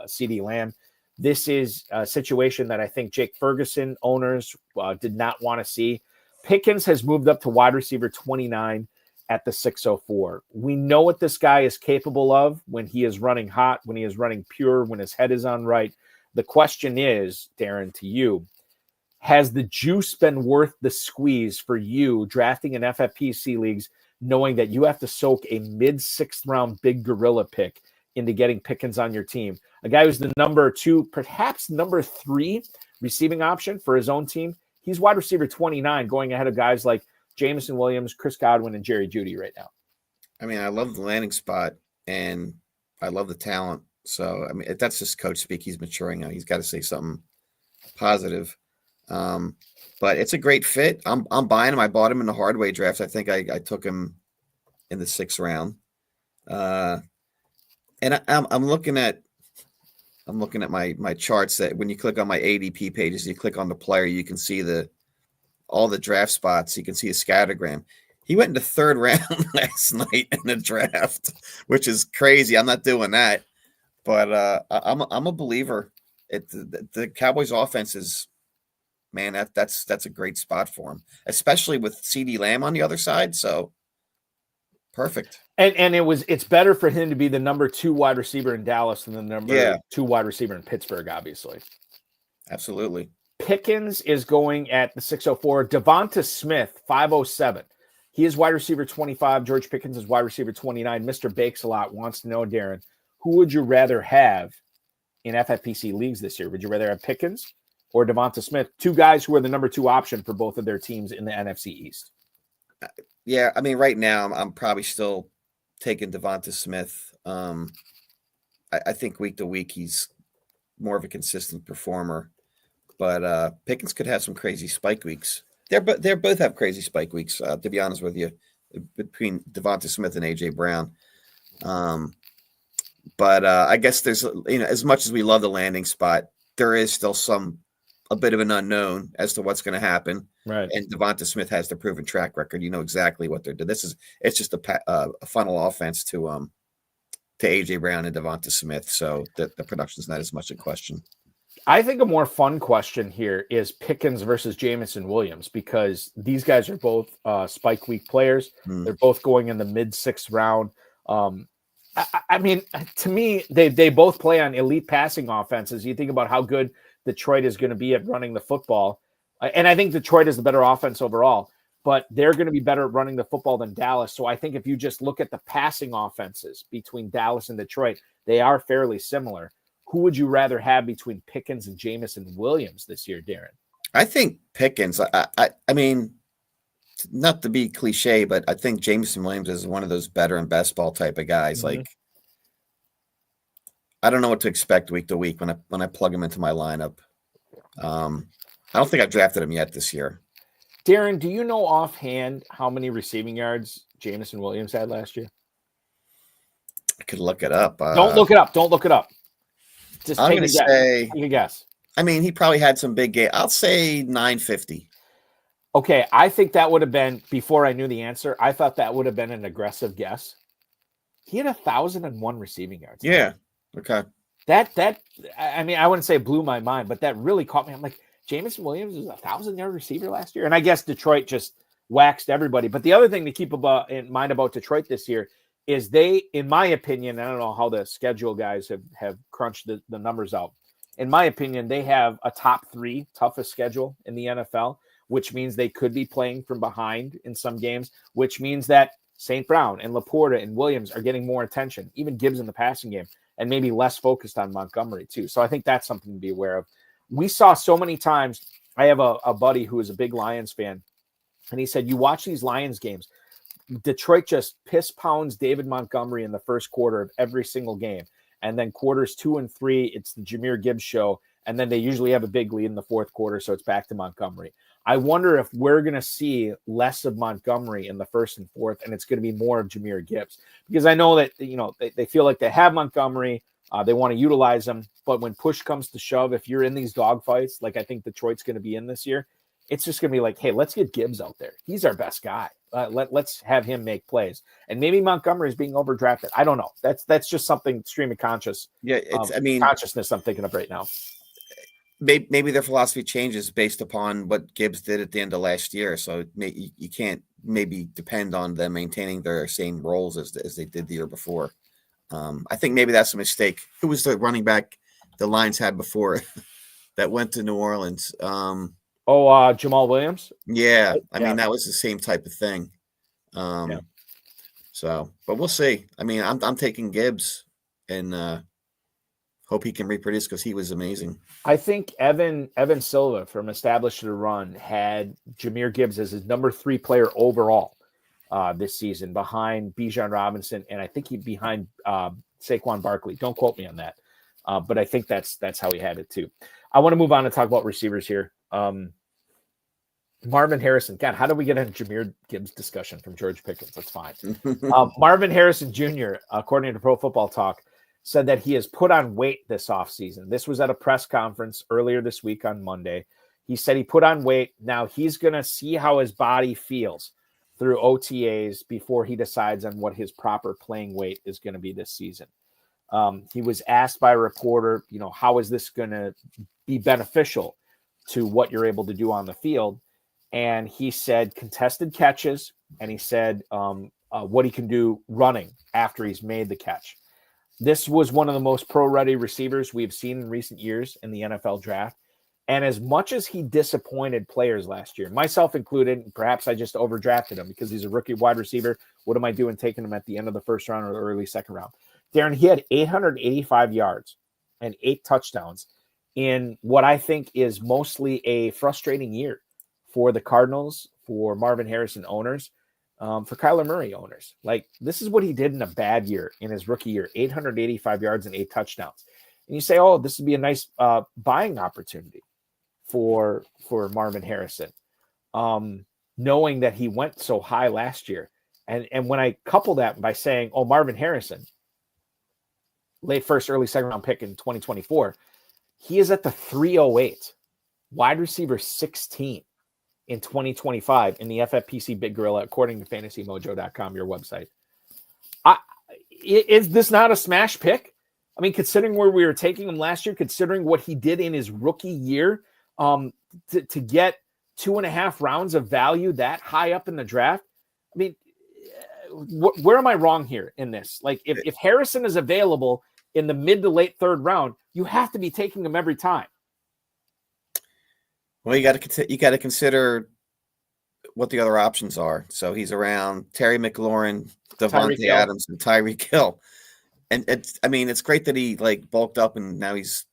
CeeDee Lamb. This is a situation that I think Jake Ferguson owners did not want to see. Pickens has moved up to wide receiver 29 at the 604. We know what this guy is capable of when he is running hot, when he is running pure, when his head is on right. The question is, Darren, to you, has the juice been worth the squeeze for you drafting in FFPC leagues, knowing that you have to soak a mid-sixth round big gorilla pick into getting Pickens on your team? A guy who's the number 2, perhaps number 3 receiving option for his own team. He's wide receiver 29, going ahead of guys like Jameson Williams, Chris Godwin, and Jerry Jeudy right now. I mean, I love the landing spot, and I love the talent. So, I mean, that's just coach speak. He's maturing. He's got to say something positive. But it's a great fit. I'm buying him. I bought him in the hardway draft. I think I took him in the 6th round. And I'm looking at my charts that when you click on my ADP pages, you click on the player, you can see all the draft spots. You can see a scattergram. He went into 3rd round last night in the draft, which is crazy. I'm not doing that, but I'm a believer. The Cowboys offense is, man, that's a great spot for him, especially with CeeDee Lamb on the other side. So perfect. And it's better for him to be the number 2 wide receiver in Dallas than the number 2 wide receiver in Pittsburgh, obviously. Absolutely. Pickens is going at the 604. Devonta Smith, 507. He is wide receiver 25. George Pickens is wide receiver 29. Mr. Bakes-A-Lot wants to know, Darren, who would you rather have in FFPC leagues this year? Would you rather have Pickens or Devonta Smith? 2 guys who are the number 2 option for both of their teams in the NFC East. Yeah, I mean, right now I'm probably still taking Devonta Smith. I think week to week he's more of a consistent performer, but Pickens could have some crazy spike weeks. They both have crazy spike weeks. To be honest with you, between Devonta Smith and AJ Brown. But I guess there's, as much as we love the landing spot, there is still a bit of an unknown as to what's going to happen. Right. And Devonta Smith has the proven track record. You know exactly what they're doing. It's just a funnel offense to AJ Brown and Devonta Smith. So the production's not as much a question. I think a more fun question here is Pickens versus Jameson Williams, because these guys are both spike week players. They're both going in the mid-6th round. I mean, to me, they both play on elite passing offenses. You think about how good Detroit is going to be at running the football. And I think Detroit is the better offense overall, but they're going to be better at running the football than Dallas. So I think if you just look at the passing offenses between Dallas and Detroit, they are fairly similar. Who would you rather have between Pickens and Jameson Williams this year, Darren? I think Pickens. I mean, not to be cliche, but I think Jameson Williams is one of those better and best ball type of guys. Mm-hmm. Like, I don't know what to expect week to week when I plug him into my lineup. I don't think I've drafted him yet this year. Darren, do you know offhand how many receiving yards Jameson Williams had last year? I could look it up. Don't look it up. Don't look it up. Just I'm going to say, take a guess. I mean, he probably had some big game. I'll say 950. Okay, I think that would have been, before I knew the answer, I thought that would have been an aggressive guess. He had 1,001 receiving yards. Yeah. Okay. That I mean, I wouldn't say blew my mind, but that really caught me. I'm like, Jameson Williams was 1,000-yard receiver last year. And I guess Detroit just waxed everybody. But the other thing to keep in mind about Detroit this year is they, in my opinion, I don't know how the schedule guys have crunched the numbers out. In my opinion, they have a top 3 toughest schedule in the NFL, which means they could be playing from behind in some games, which means that St. Brown and Laporta and Williams are getting more attention, even Gibbs in the passing game, and maybe less focused on Montgomery too. So I think that's something to be aware of. We saw so many times, I have a buddy who is a big Lions fan, and he said, you watch these Lions games, Detroit just piss pounds David Montgomery in the first quarter of every single game. And then quarters 2 and 3, it's the Jahmyr Gibbs show. And then they usually have a big lead in the fourth quarter. So it's back to Montgomery. I wonder if we're going to see less of Montgomery in the first and fourth, and it's going to be more of Jahmyr Gibbs, because I know that, they feel like they have Montgomery. They want to utilize him. But when push comes to shove, if you're in these dogfights, like I think Detroit's going to be in this year, it's just going to be like, hey, let's get Gibbs out there. He's our best guy. Let's have him make plays. And maybe Montgomery is being overdrafted. I don't know. That's just something stream of conscious. Yeah, consciousness I'm thinking of right now. Maybe their philosophy changes based upon what Gibbs did at the end of last year. So you can't maybe depend on them maintaining their same roles as they did the year before. I think maybe that's a mistake. Who was the running back the Lions had before that went to New Orleans? Jamal Williams. Yeah. I mean, that was the same type of thing. So, but we'll see. I mean, I'm taking Gibbs and hope he can reproduce because he was amazing. I think Evan Silva from Established to Run had Jahmyr Gibbs as his number 3 player overall this season, behind Bijan Robinson, and I think he behind Saquon Barkley. Don't quote me on that, but I think that's how he had it too. I want to move on and talk about receivers here. Marvin Harrison. God, how did we get a Jahmyr Gibbs discussion from George Pickens? That's fine. Marvin Harrison Jr., according to Pro Football Talk, said that he has put on weight this offseason. This was at a press conference earlier this week on Monday. He said he put on weight. Now he's going to see how his body feels through OTAs before he decides on what his proper playing weight is going to be this season. He was asked by a reporter, how is this going to be beneficial to what you're able to do on the field? And he said contested catches, and he said what he can do running after he's made the catch. This was one of the most pro-ready receivers we've seen in recent years in the NFL draft. And as much as he disappointed players last year, myself included, and perhaps I just overdrafted him because he's a rookie wide receiver. What am I doing taking him at the end of the first round or the early second round? Darren, he had 885 yards and 8 touchdowns in what I think is mostly a frustrating year for the Cardinals, for Marvin Harrison owners, for Kyler Murray owners. Like, this is what he did in a bad year in his rookie year, 885 yards and 8 touchdowns. And you say, oh, this would be a nice buying opportunity for Marvin Harrison, knowing that he went so high last year. And when I couple that by saying, oh, Marvin Harrison, late first, early second round pick in 2024, he is at the 308, wide receiver 16 in 2025 in the FFPC Big Gorilla, according to fantasymojo.com, your website. Is this not a smash pick? I mean, considering where we were taking him last year, considering what he did in his rookie year, to get 2.5 rounds of value that high up in the draft. I mean, where am I wrong here in this? Like, if Harrison is available in the mid to late third round, you have to be taking him every time. Well, you got to consider what the other options are. So he's around Terry McLaurin, Devontae Adams, and Tyreek Hill. And it's great that he bulked up and now he's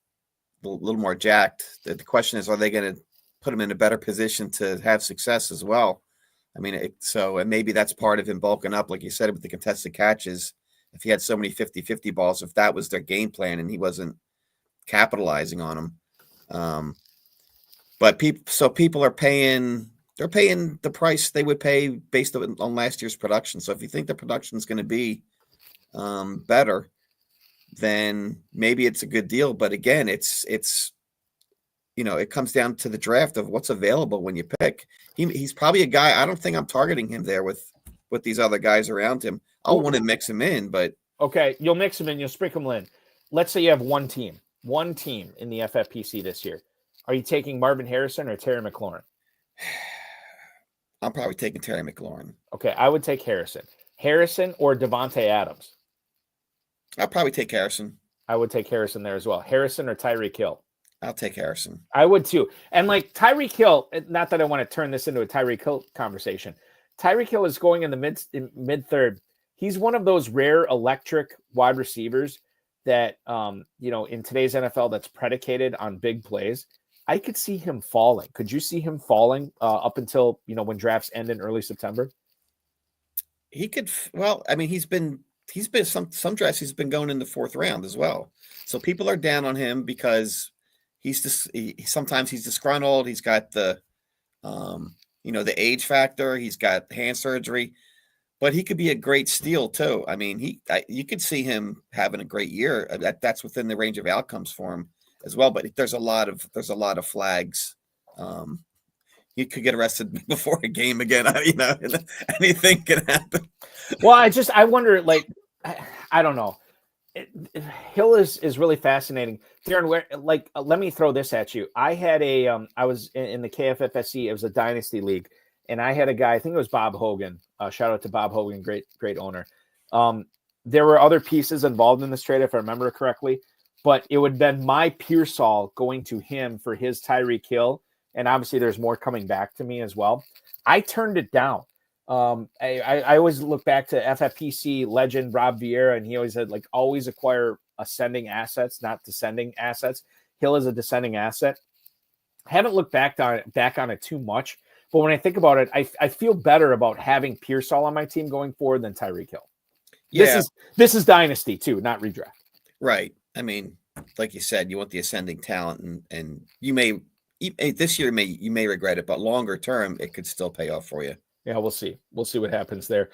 a little more jacked. The question is, are they going to put him in a better position to have success as well? I mean, and maybe that's part of him bulking up, like you said, with the contested catches. If he had so many 50-50 balls, if that was their game plan and he wasn't capitalizing on them. But people are paying the price they would pay based on last year's production. So if you think the production is going to be better, then maybe it's a good deal. But again, it's it comes down to the draft of what's available when you pick. He's probably a guy. I don't think I'm targeting him there with these other guys around him. I'll want to mix him in, but okay, you'll mix him in, you'll sprinkle him in. Let's say you have one team in the FFPC this year. Are you taking Marvin Harrison or Terry McLaurin? I'm probably taking Terry McLaurin. Okay, I would take Harrison. Harrison or Devontae Adams? I'll probably take Harrison. I would take Harrison there as well. Harrison or Tyreek Hill? I'll take Harrison. I would too. And like Tyreek Hill, not that I want to turn this into a Tyreek Hill conversation. Tyreek Hill is going in the mid third. He's one of those rare electric wide receivers that, in today's NFL that's predicated on big plays. I could see him falling. Could you see him falling up until, when drafts end in early September? He could. Well, I mean, he's been some drafts. He's been going in the 4th round as well. So people are down on him because sometimes he's disgruntled. He's got the age factor. He's got hand surgery, but he could be a great steal too. I mean, you could see him having a great year. That's within the range of outcomes for him as well. But there's a lot of flags. You could get arrested before a game again. Anything can happen. Well, I wonder, like, I don't know. Hill is really fascinating. Darren, let me throw this at you. I had I was in the KFFSC. It was a dynasty league, and I had a guy, I think it was Bob Hogan. Shout out to Bob Hogan, great owner. There were other pieces involved in this trade, if I remember correctly, but it would have been my Pearsall going to him for his Tyreek Hill, and obviously there's more coming back to me as well. I turned it down. I always look back to FFPC legend Rob Vieira, and he always said, like, always acquire ascending assets, not descending assets. Hill is a descending asset. I haven't looked back on it too much, but when I think about it, I feel better about having Pearsall on my team going forward than Tyreek Hill. Yeah. This is dynasty too, not redraft. Right. I mean, like you said, you want the ascending talent, and you may this year you may regret it, but longer term it could still pay off for you. Yeah, we'll see. We'll see what happens there.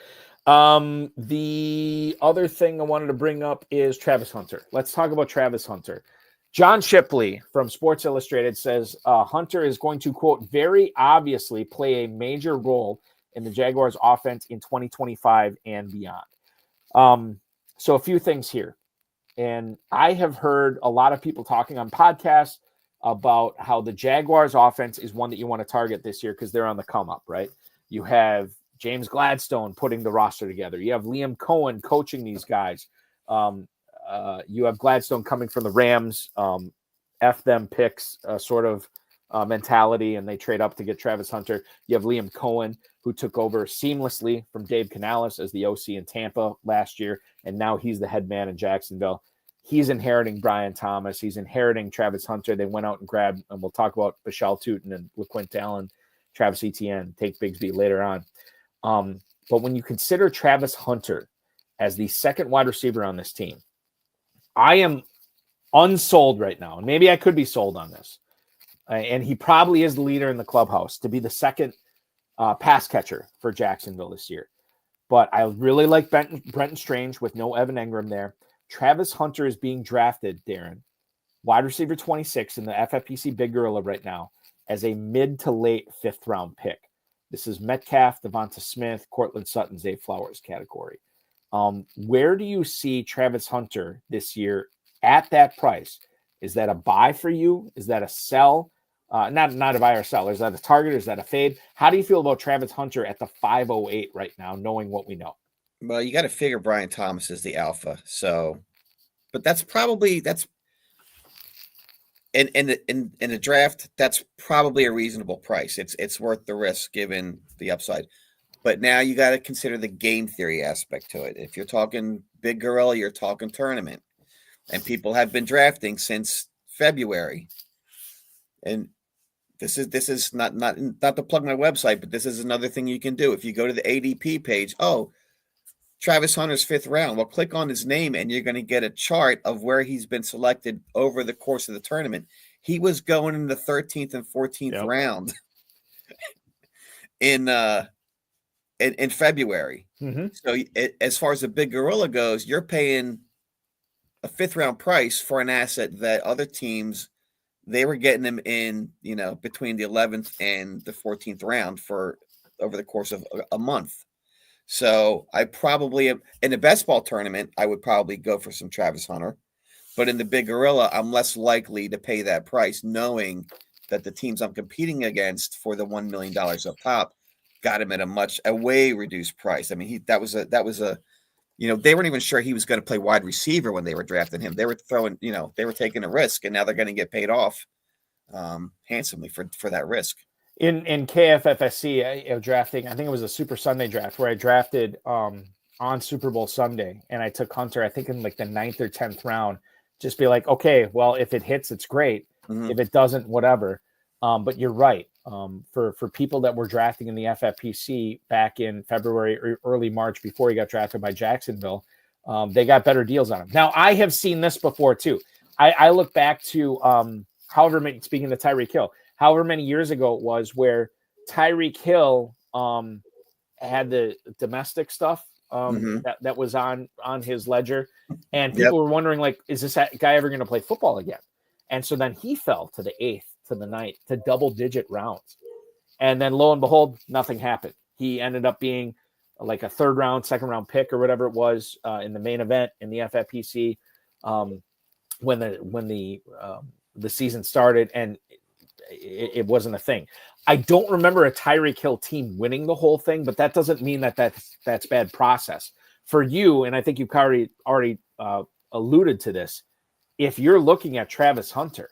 The other thing I wanted to bring up is Travis Hunter. Let's talk about Travis Hunter. John Shipley from Sports Illustrated says Hunter is going to, quote, very obviously play a major role in the Jaguars offense in 2025 and beyond. So a few things here. And I have heard a lot of people talking on podcasts about how the Jaguars offense is one that you want to target this year because they're on the come up, right? You have James Gladstone putting the roster together. You have Liam Cohen coaching these guys. You have Gladstone coming from the Rams, F them picks sort of mentality, and they trade up to get Travis Hunter. You have Liam Cohen, who took over seamlessly from Dave Canales as the OC in Tampa last year, and now he's the head man in Jacksonville. He's inheriting Brian Thomas. He's inheriting Travis Hunter. They went out and grabbed, and we'll talk about Bashal Tutin and LaQuint Allen, Travis Etienne, Take Bigsby later on. But when you consider Travis Hunter as the second wide receiver on this team, I am unsold right now. And maybe I could be sold on this. And he probably is the leader in the clubhouse to be the second pass catcher for Jacksonville this year. But I really like Brenton Strange with no Evan Engram there. Travis Hunter is being drafted, Darren, wide receiver 26 in the FFPC Big Gorilla right now, as a mid to late 5th round pick. This is Metcalf, Devonta Smith, Cortland Sutton, Zay Flowers category. Where do you see Travis Hunter this year at that price? Is that a buy for you? Is that a sell? Not a buy or sell. Is that a target? Is that a fade? How do you feel about Travis Hunter at the 508 right now, knowing what we know? Well, you got to figure Brian Thomas is the alpha. So, but that's in the draft, that's probably a reasonable price. It's worth the risk given the upside. But now you got to consider the game theory aspect to it. If you're talking Big Gorilla, you're talking tournament, and people have been drafting since February. And this is not to plug my website, but this is another thing you can do. If you go to the ADP page, Travis Hunter's 5th round. Well, click on his name and you're going to get a chart of where he's been selected over the course of the tournament. He was going in the 13th and 14th round in February. Mm-hmm. So as far as the Big Gorilla goes, you're paying a 5th round price for an asset that other teams, they were getting him in, between the 11th and the 14th round for over the course of a month. So I probably am in the best ball tournament. I would probably go for some Travis Hunter, but in the Big Gorilla, I'm less likely to pay that price, knowing that the teams I'm competing against for the $1 million up top got him at a way reduced price. I mean, that was a they weren't even sure he was going to play wide receiver when they were drafting him. They were they were taking a risk, and now they're going to get paid off handsomely for that risk. In KFFSC drafting, I think it was a Super Sunday draft where I drafted on Super Bowl Sunday, and I took Hunter, I think in like the 9th or 10th round. Just be like, okay, well, if it hits, it's great. Mm-hmm. If it doesn't, whatever. But you're right. For people that were drafting in the FFPC back in February or early March before he got drafted by Jacksonville, they got better deals on him. Now, I have seen this before too. I look back to speaking of Tyreek Hill, however many years ago it was where Tyreek Hill had the domestic stuff that was on his ledger, and people were wondering, like, is this guy ever going to play football again? And so then he fell to the 8th, to the 9th, to double-digit rounds. And then lo and behold, nothing happened. He ended up being like a 3rd round, 2nd round pick or whatever it was in the main event in the FFPC when the season started, and it wasn't a thing. I don't remember a Tyreek Hill team winning the whole thing, but that doesn't mean that's bad process for you. And I think you've already alluded to this. If you're looking at Travis Hunter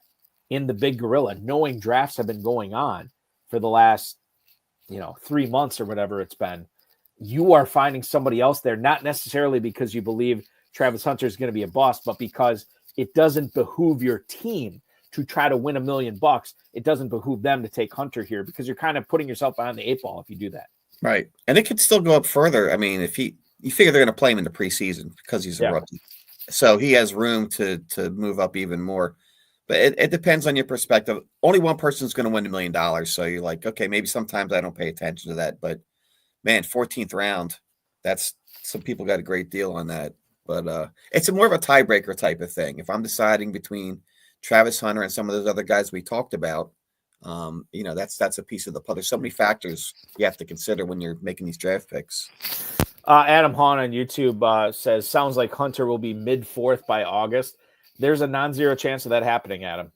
in the Big Gorilla, knowing drafts have been going on for the last, 3 months or whatever it's been, you are finding somebody else there, not necessarily because you believe Travis Hunter is going to be a bust, but because it doesn't behoove your team to try to win $1 million. It doesn't behoove them to take Hunter here because you're kind of putting yourself behind the 8 ball if you do that. Right. And it could still go up further. I mean, if you figure they're going to play him in the preseason because he's a rookie. So he has room to move up even more. But it depends on your perspective. Only one person's going to win $1 million. So you're like, okay, maybe sometimes I don't pay attention to that. But, man, 14th round, that's some people got a great deal on that. But it's more of a tiebreaker type of thing. If I'm deciding between Travis Hunter and some of those other guys we talked about, that's a piece of the puzzle. There's so many factors you have to consider when you're making these draft picks. Adam Hahn on YouTube says, sounds like Hunter will be mid-4th by August. There's a non-zero chance of that happening, Adam.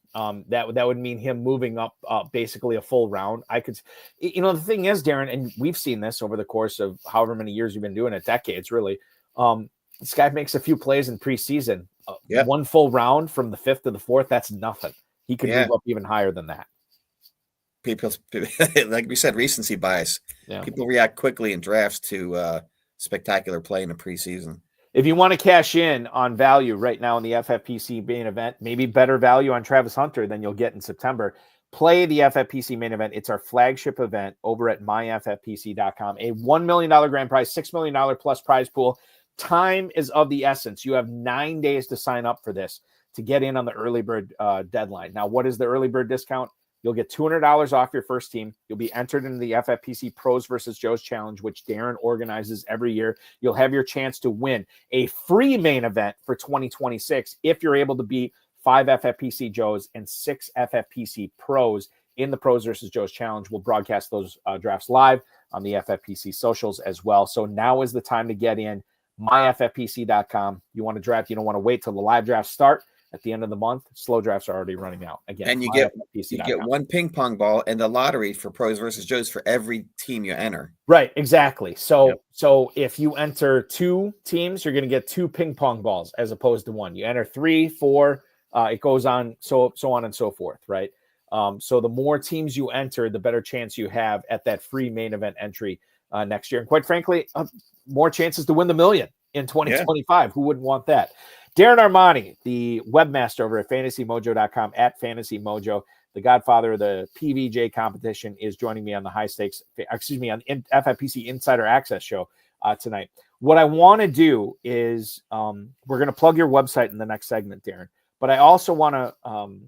That would mean him moving up basically a full round. The thing is, Darren, and we've seen this over the course of however many years you've been doing it, decades really. This guy makes a few plays in preseason. One full round from the 5th to the 4th, that's nothing. He could move up even higher than that. People, like we said, recency bias. Yeah. People react quickly in drafts to spectacular play in the preseason. If you want to cash in on value right now in the FFPC main event, maybe better value on Travis Hunter than you'll get in September, play the FFPC main event. It's our flagship event over at myffpc.com. A $1 million grand prize, $6 million plus prize pool. Time is of the essence. You have 9 days to sign up for this to get in on the early bird deadline. Now, what is the early bird discount? You'll get $200 off your first team. You'll be entered into the FFPC Pros versus Joes Challenge, which Darren organizes every year. You'll have your chance to win a free main event for 2026 if you're able to beat 5 FFPC Joes and 6 FFPC Pros in the Pros versus Joes Challenge. We'll broadcast those drafts live on the FFPC socials as well. So now is the time to get in. myffpc.com. You want to draft, you don't want to wait till the live drafts start at the end of the month. Slow drafts are already running out. Again, and you get one ping pong ball and the lottery for Pros versus Joes for every team you enter. Right, exactly. So if you enter 2 teams, you're going to get 2 ping pong balls as opposed to 1. You enter 3, 4, it goes on so on and so forth, right? So the more teams you enter, the better chance you have at that free main event entry next year. And quite frankly, more chances to win the $1 million in 2025. Yeah. Who wouldn't want that? Darren Armani, the webmaster over at fantasymojo.com, at Fantasy Mojo, the godfather of the PVJ competition, is joining me on the on FFPC Insider Access show tonight. What I want to do is we're going to plug your website in the next segment, Darren, but I also want to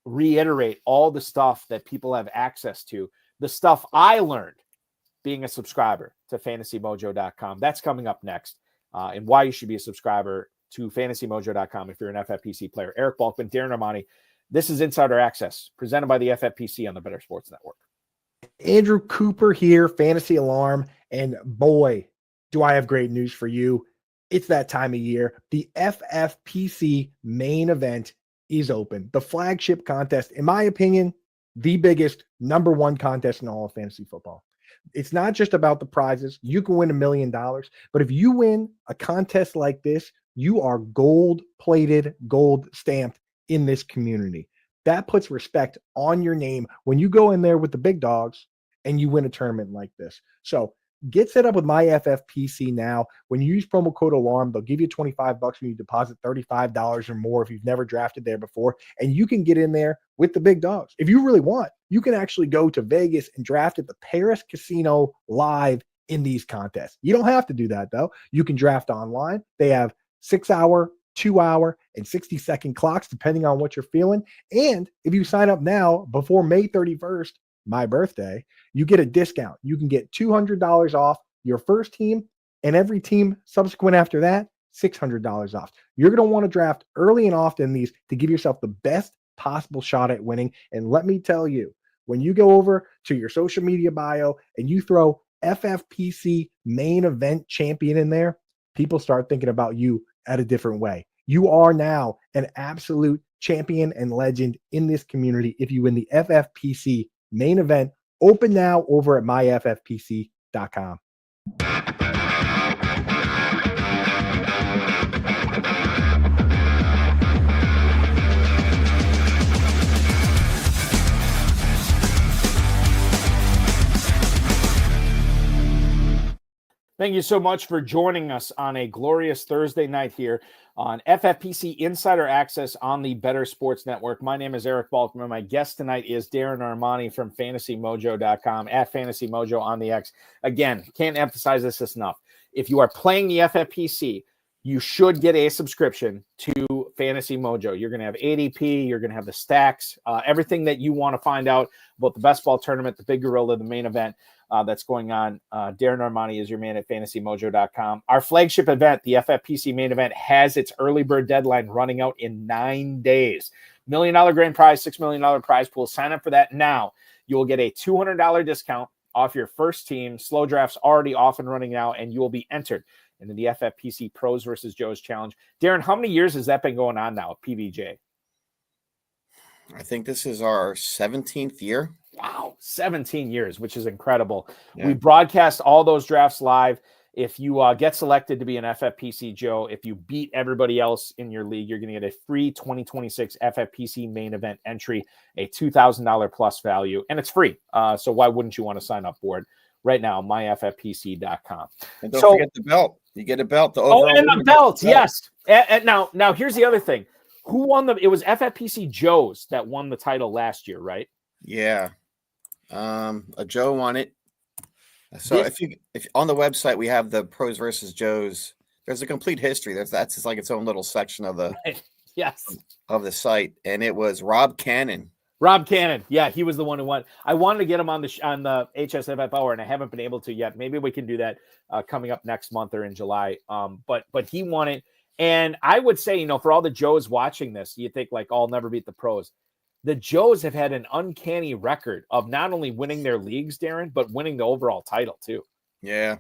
reiterate all the stuff that people have access to, the stuff I learned being a subscriber to fantasymojo.com. That's coming up next, and why you should be a subscriber to fantasymojo.com if you're an FFPC player. Eric Balkman, Darren Armani. This is Insider Access, presented by the FFPC on the Better Sports Network. Andrew Cooper here, Fantasy Alarm, and boy, do I have great news for you. It's that time of year. The FFPC main event is open. The flagship contest, in my opinion, the biggest, number one contest in all of fantasy football. It's not just about the prizes. You can win $1 million, but if you win a contest like this, you are gold-plated, gold stamped in this community. That puts respect on your name when you go in there with the big dogs and you win a tournament like this. So get set up with my FFPC now. When you use promo code ALARM, they'll give you $25 when you deposit $35 or more if you've never drafted there before. And you can get in there with the big dogs. If you really want, you can actually go to Vegas and draft at the Paris Casino live in these contests. You don't have to do that, though. You can draft online. They have 6-hour, 2-hour, and 60-second clocks, depending on what you're feeling. And if you sign up now before May 31st, my birthday, you get a discount. You can get $200 off your first team, and every team subsequent after that, $600 off. You're going to want to draft early and often in these to give yourself the best possible shot at winning. And let me tell you, when you go over to your social media bio and you throw FFPC Main Event Champion in there, people start thinking about you at a different way. You are now an absolute champion and legend in this community if you win the FFPC Main Event. Open now over at myffpc.com. Thank you so much for joining us on a glorious Thursday night here on FFPC Insider Access on the Better Sports Network. My name is Eric Balkman. My guest tonight is Darren Armani from FantasyMojo.com, at Fantasy Mojo on the X. Again, can't emphasize this enough. If you are playing the FFPC, you should get a subscription to Fantasy Mojo. You're going to have ADP, you're going to have the stacks, everything that you want to find out about the best ball tournament, the big gorilla, the main event that's going on. Darren Armani is your man at FantasyMojo.com. Our flagship event, the FFPC Main Event, has its early bird deadline running out in 9 days. $1 million grand prize, $6 million prize pool. Sign up for that now. You will get a $200 discount off your first team. Slow drafts already off and running now, and you will be entered into the FFPC Pros versus Joes Challenge. Darren, how many years has that been going on now at PVJ? I think this is our 17th year. Wow, 17 years, which is incredible. Yeah. We broadcast all those drafts live. If you get selected to be an FFPC Joe, if you beat everybody else in your league, you're going to get a free 2026 FFPC Main Event entry, a $2,000 plus value, and it's free. So why wouldn't you want to sign up for it right now? myffpc.com. And don't forget the belt. You get a belt. And the belt, yes. And now here's the other thing. Who won it was FFPC Joes that won the title last year, right? Yeah. A Joe won it. So if on the website we have the Pros versus Joes, there's a complete history. That's just like its own little section of the of the site, and it was Rob Cannon. Rob Cannon, yeah, he was the one who won. I wanted to get him on the HSFF hour, and I haven't been able to yet. Maybe we can do that coming up next month or in July. But he won it, and I would say, for all the Joes watching this, you think like, I'll never beat the Pros. The Joes have had an uncanny record of not only winning their leagues, Darren, but winning the overall title too. Yeah.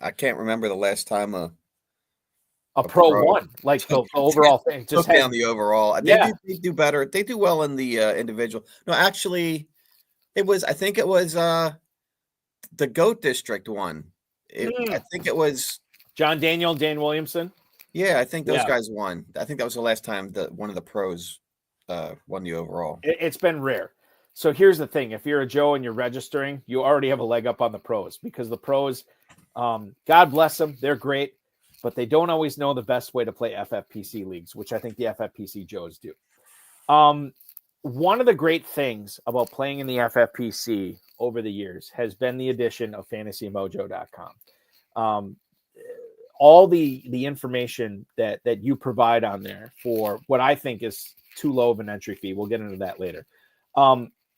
I can't remember the last time a pro won, like the overall thing. Just down the overall. They do better. They do well in the individual. No, actually, I think it was the GOAT District one. I think it was John Daniel, Dan Williamson. Yeah, I think those guys won. I think that was the last time that one of the pros won the overall. It's been rare. So here's the thing. If you're a Joe and you're registering, you already have a leg up on the pros, because the pros, God bless them, they're great, but they don't always know the best way to play FFPC leagues, which I think the FFPC Joes do. One of the great things about playing in the FFPC over the years has been the addition of FantasyMojo.com. All the information that you provide on there for what I think is too low of an entry fee. We'll get into that later.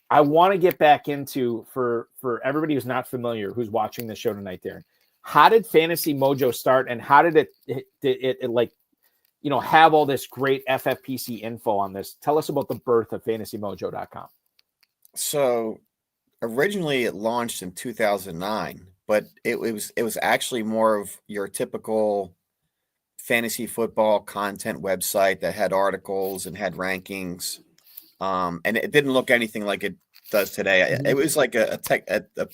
I want to get back into, for everybody who's not familiar, who's watching the show tonight, Darren, how did Fantasy Mojo start, and how did it like, have all this great FFPC info on this? Tell us about the birth of FantasyMojo.com. So originally it launched in 2009, but it was actually more of your typical fantasy football content website that had articles and had rankings. And it didn't look anything like it does today. It was like a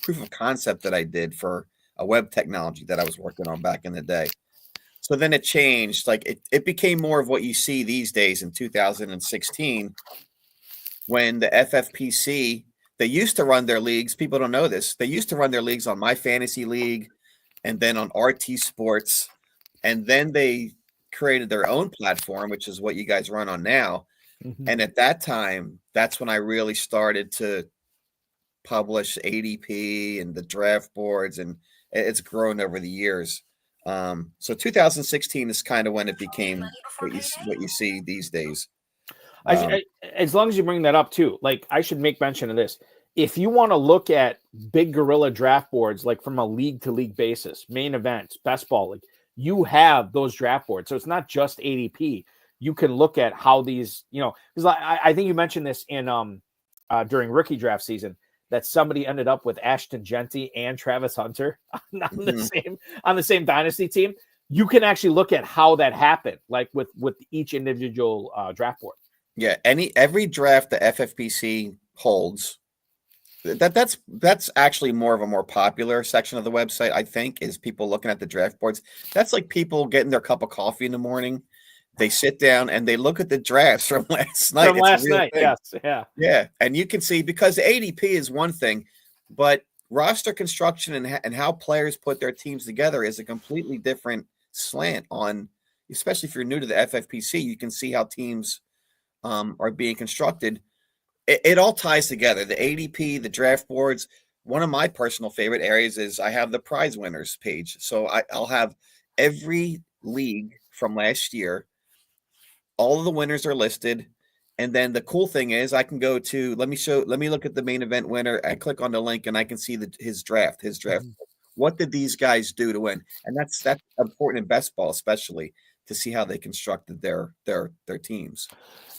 proof of concept that I did for a web technology that I was working on back in the day. So then it changed. Like it became more of what you see these days in 2016 when the FFPC, they used to run their leagues. People don't know this. They used to run their leagues on My Fantasy League and then on RT Sports. And then they created their own platform, which is what you guys run on now. Mm-hmm. And at that time, that's when I really started to publish ADP and the draft boards, and it's grown over the years. So 2016 is kind of when it became what you see these days. As long as you bring that up too, like I should make mention of this. If you want to look at big gorilla draft boards, like from a league to league basis, main events, best ball, like you have those draft boards. So it's not just ADP. You can look at how these, because I think you mentioned this in during rookie draft season that somebody ended up with Ashton Genty and Travis Hunter on the same dynasty team. You can actually look at how that happened, like with each individual draft board. Yeah, every draft the FFPC holds, that's actually more of a more popular section of the website, I think, is people looking at the draft boards. That's like people getting their cup of coffee in the morning. They sit down and they look at the drafts from last night. Yes, yeah. Yeah, and you can see, because ADP is one thing, but roster construction and how players put their teams together is a completely different slant on, especially if you're new to the FFPC, you can see how teams are being constructed. It all ties together. The ADP, the draft boards. One of my personal favorite areas is I have the prize winners page. So I'll have every league from last year. All of the winners are listed. And then the cool thing is I can go to, let me look at the main event winner. I click on the link and I can see his draft. Mm-hmm. What did these guys do to win? And that's important in best ball, especially to see how they constructed their teams.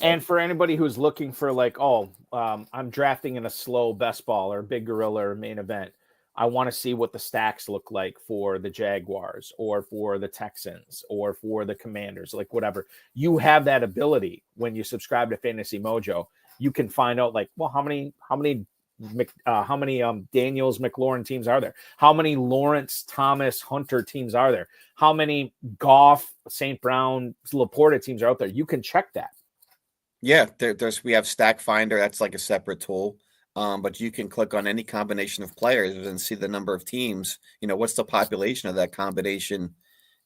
And for anybody who's looking for I'm drafting in a slow best ball or big gorilla or main event, I want to see what the stacks look like for the Jaguars or for the Texans or for the Commanders, like whatever. You have that ability when you subscribe to Fantasy Mojo. You can find out how many Daniels McLaurin teams are there? How many Lawrence Thomas Hunter teams are there? How many Goff, St. Brown, Laporta teams are out there? You can check that. Yeah, we have Stack Finder. That's like a separate tool. But you can click on any combination of players and see the number of teams. What's the population of that combination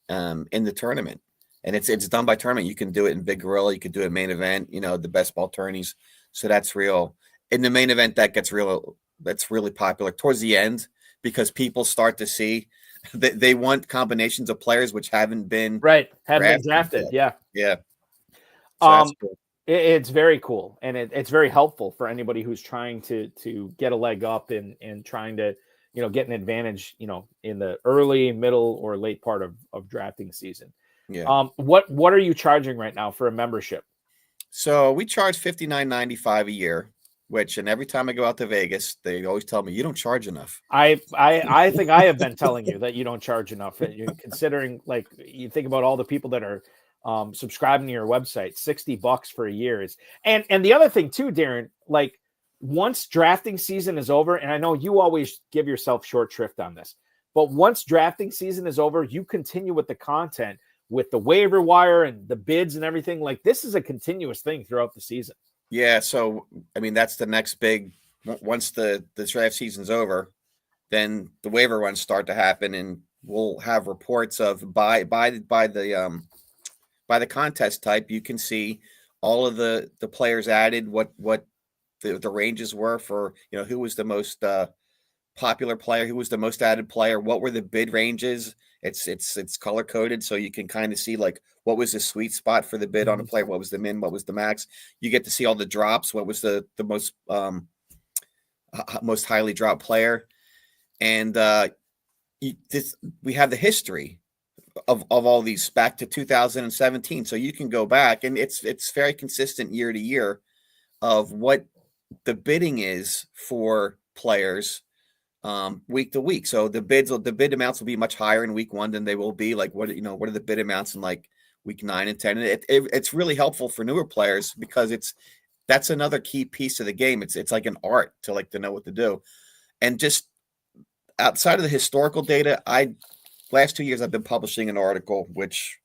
in the tournament? And it's done by tournament. You can do it in Big Gorilla. You can do it in main event. The best ball tourneys. So that's real. In the main event, that's really popular towards the end because people start to see that they want combinations of players which haven't been drafted. Yet. Yeah. So that's cool. It's very cool, and it's very helpful for anybody who's trying to get a leg up and trying to get an advantage in the early, middle, or late part of drafting season. Yeah. What are you charging right now for a membership? So we charge $59.95 a year. And every time I go out to Vegas, they always tell me you don't charge enough. I think I have been telling you that you don't charge enough. Considering you think about all the people that are subscribing to your website, $60 for a year is, and the other thing too, Darren, once drafting season is over, and I know you always give yourself short shrift on this, but once drafting season is over, you continue with the content with the waiver wire and the bids and everything. This is a continuous thing throughout the season. Yeah, so that's the next big. Once the draft season's over, then the waiver runs start to happen, and we'll have reports of by the contest type. You can see all of the players added, what the ranges were for who was the most popular player, who was the most added player, what were the bid ranges. It's color coded, so you can kind of see what was the sweet spot for the bid on a player, what was the min, what was the max. You get to see all the drops, what was the most highly dropped player, and we have the history of all these back to 2017, so you can go back, and it's very consistent year to year of what the bidding is for players. Week to week. So the bid amounts will be much higher in week 1 than they will be what are the bid amounts in week 9 and 10. And it's really helpful for newer players because that's another key piece of the game. It's like an art to know what to do. And just outside of the historical data, last 2 years I've been publishing an article, which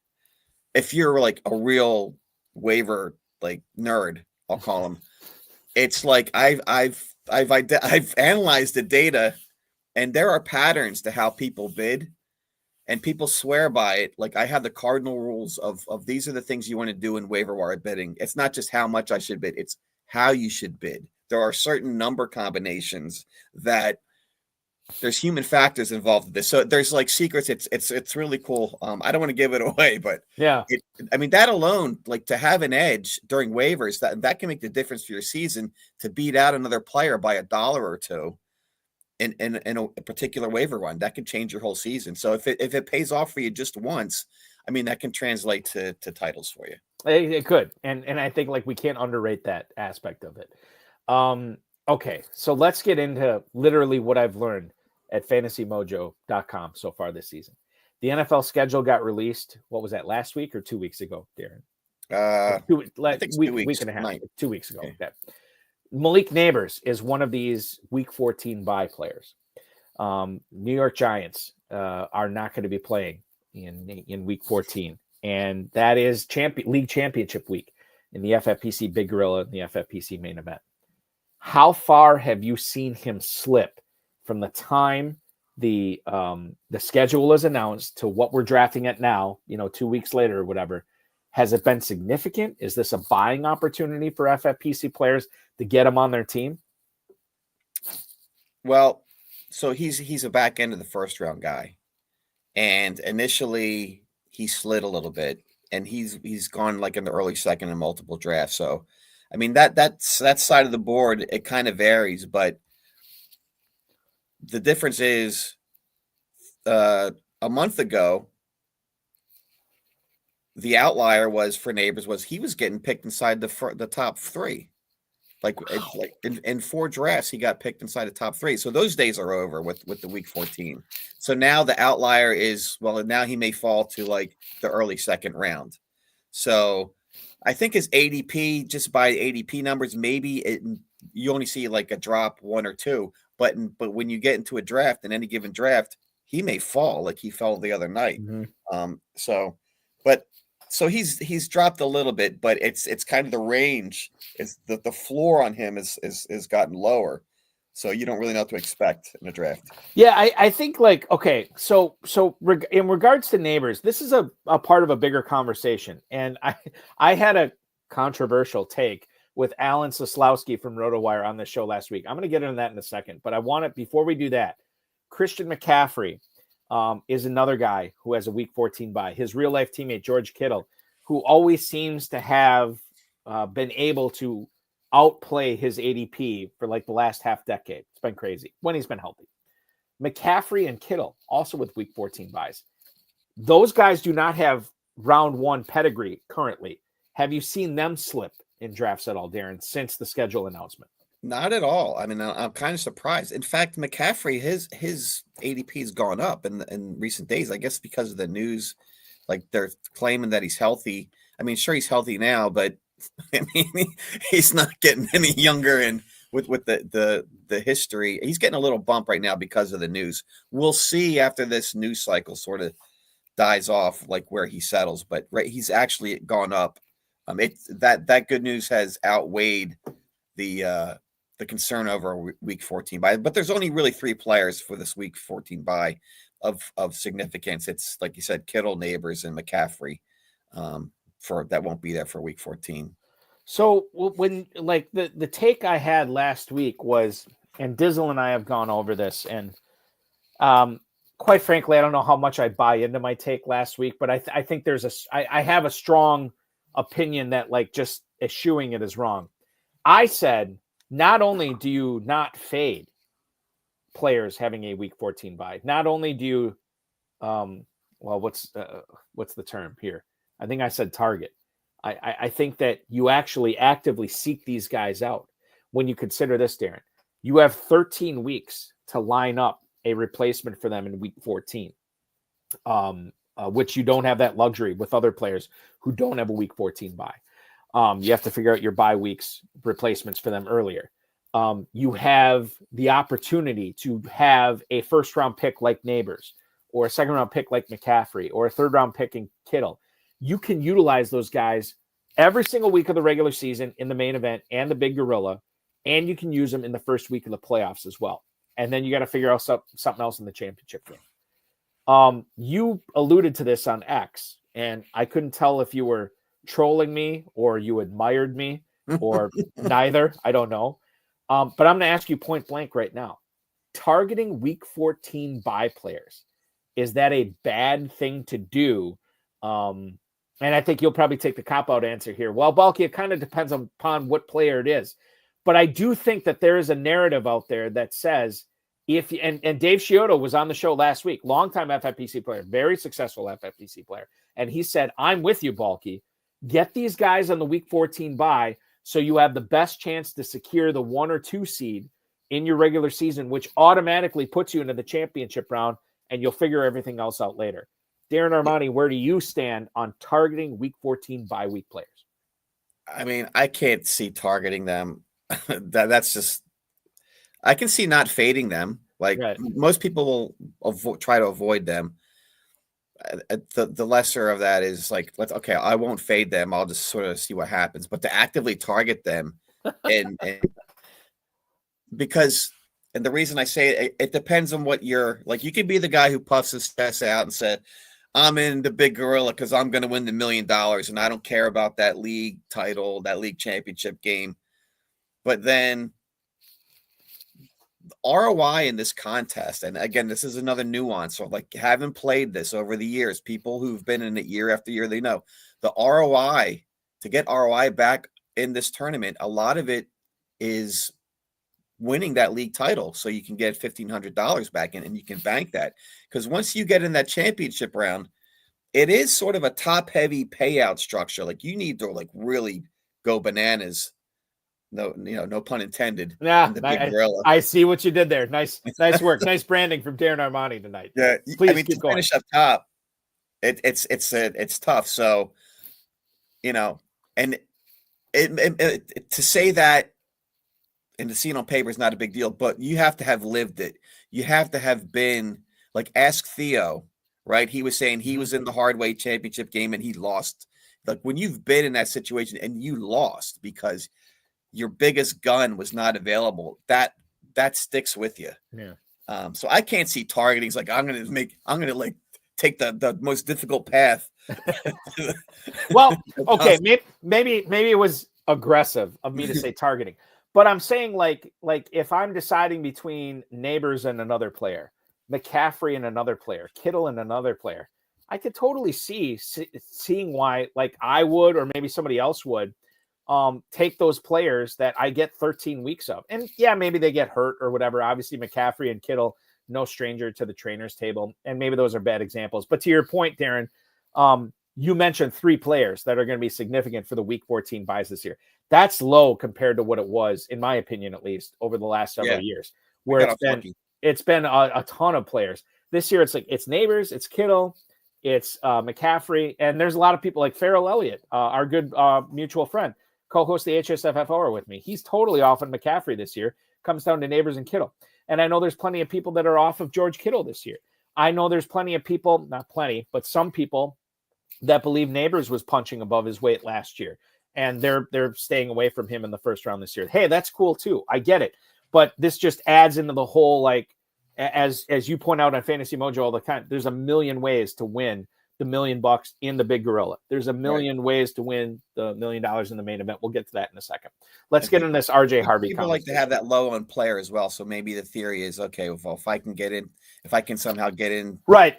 if you're like a real waiver like nerd, I'll call him, it's like I've analyzed the data, and there are patterns to how people bid, and people swear by it. Like I have the cardinal rules of these are the things you want to do in waiver wire bidding. It's not just how much I should bid, it's how you should bid. There are certain number combinations that there's human factors involved in this. So there's like secrets. It's really cool. I don't want to give it away, but yeah, that alone, like to have an edge during waivers, that can make the difference for your season to beat out another player by $1 or $2 in a particular waiver one. That can change your whole season. So if it pays off for you just once, I mean, that can translate to titles for you. It could. And I think like we can't underrate that aspect of it. Okay, so let's get into literally what I've learned at fantasymojo.com so far this season. The NFL schedule got released. What was that, last week or 2 weeks ago, Darren? I think week and a half, 2 weeks ago. Okay. Malik Neighbors is one of these week 14 bye players. New York Giants are not going to be playing in week 14. And that is league championship week in the FFPC Big Gorilla and the FFPC Main Event. How far have you seen him slip from the time the schedule is announced to what we're drafting at now, 2 weeks later or whatever? Has it been significant? Is this a buying opportunity for FFPC players to get them on their team? Well, so he's a back end of the first round guy. And initially he slid a little bit, and he's gone like in the early second in multiple drafts. So I mean, that side of the board, it kind of varies, but the difference is a month ago, the outlier was for Neighbors was he was getting picked inside the top 3. Like in 4 drafts, he got picked inside the top 3. So those days are over with the week 14. So now the outlier is, well, now he may fall to like the early second round. So I think his ADP, just by ADP numbers, maybe you only see like a drop 1 or 2. But when you get into a draft, in any given draft, he may fall like he fell the other night. Mm-hmm. So he's dropped a little bit, but it's kind of the range. It's the floor on him is gotten lower. So you don't really know what to expect in a draft. Yeah, I think like, okay, so in regards to Neighbors, this is a part of a bigger conversation. And I had a controversial take with Alan Soslowski from RotoWire on the show last week. I'm going to get into that in a second, but I want to, before we do that, Christian McCaffrey is another guy who has a week 14 bye. His real life teammate, George Kittle, who always seems to have been able to outplay his ADP for like the last half decade. It's been crazy when he's been healthy. McCaffrey and Kittle also with week 14 buys. Those guys do not have round 1 pedigree currently. Have you seen them slip in drafts at all, Darren, since the schedule announcement? Not at all. I mean, I'm kind of surprised. In fact, McCaffrey, his ADP has gone up in recent days, I guess because of the news. Like they're claiming that he's healthy. I mean, sure, he's healthy now, but I mean, he's not getting any younger. And with the history, he's getting a little bump right now because of the news. We'll see after this news cycle sort of dies off, like where he settles. But he's actually gone up. That good news has outweighed the concern over week 14 bye. But there's only really 3 players for this week 14 bye of significance. It's like you said, Kittle, Neighbors, and McCaffrey. For that won't be there for week 14. So when like the take I had last week was, and Dizzle and I have gone over this, and quite frankly, I don't know how much I buy into my take last week, but I think I have a strong opinion that like just eschewing it is wrong. I said, not only do you not fade players having a week 14 bye, not only do you, what's the term here? I think I said target. I think that you actually actively seek these guys out. When you consider this, Darren, you have 13 weeks to line up a replacement for them in week 14, which you don't have that luxury with other players who don't have a week 14 bye. You have to figure out your bye weeks replacements for them earlier. You have the opportunity to have a first round pick like Neighbors, or a second round pick like McCaffrey, or a third round pick in Kittle. You can utilize those guys every single week of the regular season in the main event and the big gorilla, and you can use them in the first week of the playoffs as well. And then you got to figure out something else in the championship game. You alluded to this on X, and I couldn't tell if you were trolling me or you admired me or neither. I don't know. But I'm going to ask you point blank right now. Targeting week 14 bye players, is that a bad thing to do? And I think you'll probably take the cop-out answer here. Well, Balky, it kind of depends upon what player it is. But I do think that there is a narrative out there that says, and Dave Chiodo was on the show last week, longtime FFPC player, very successful FFPC player. And he said, I'm with you, Balky. Get these guys on the week 14 bye so you have the best chance to secure the 1 or 2 seed in your regular season, which automatically puts you into the championship round, and you'll figure everything else out later. Darren Armani, where do you stand on targeting week 14 bye week players? I mean, I can't see targeting them. That's just, I can see not fading them. Like right. Most people will try to avoid them. The lesser of that is like, okay, I won't fade them. I'll just sort of see what happens. But to actively target them, and because, and the reason I say it depends on what you're like. You could be the guy who puffs his chest out and said, I'm in the big gorilla because I'm going to win the $1 million, and I don't care about that league title, that league championship game. But then ROI in this contest, and again, this is another nuance. So, like, having played this over the years, people who've been in it year after year, they know the ROI, to get ROI back in this tournament, a lot of it is winning that league title so you can get $1,500 back in and you can bank that. Because once you get in that championship round, it is sort of a top-heavy payout structure. Like, you need to like really go bananas. No pun intended. Yeah, I see what you did there. Nice work. Nice branding from Darren Armani tonight. Yeah, please I mean, keep to going. Finish up top, it's tough. So, and it to say that and to see it on paper is not a big deal, but you have to have lived it. You have to have been like, ask Theo, right? He was saying he was in the hardway championship game and he lost. Like, when you've been in that situation and you lost because your biggest gun was not available, that sticks with you. Yeah. So I can't see targeting. It's like, I'm going to like take the most difficult path. Well, okay. Maybe it was aggressive of me to say targeting, but I'm saying like if I'm deciding between Neighbors and another player, McCaffrey and another player, Kittle and another player, I could totally seeing why, like, I would, or maybe somebody else would, take those players that I get 13 weeks of. And yeah, maybe they get hurt or whatever. Obviously McCaffrey and Kittle, no stranger to the trainer's table. And maybe those are bad examples, but to your point, Darren, you mentioned 3 players that are going to be significant for the week 14 buys this year. That's low compared to what it was, in my opinion, at least over the last several years, where it's been a ton of players. This year, it's Neighbors, it's Kittle, it's McCaffrey, and there's a lot of people like Farrell Elliott, our good mutual friend, co-host the HSFFR with me. He's totally off on McCaffrey this year. Comes down to Neighbors and Kittle. And I know there's plenty of people that are off of George Kittle this year. I know there's plenty of people, not plenty, but some people that believe Neighbors was punching above his weight last year. And they're staying away from him in the first round this year. Hey, that's cool too. I get it. But this just adds into the whole, like, as you point out on Fantasy Mojo all the time, there's a million ways to win the $1 million in the big gorilla. There's a million ways to win the $1 million in the main event. We'll get to that in a second. Let's get into this RJ Harvey. People like to have that low on player as well. So maybe the theory is, okay, well, if I can somehow get in, right?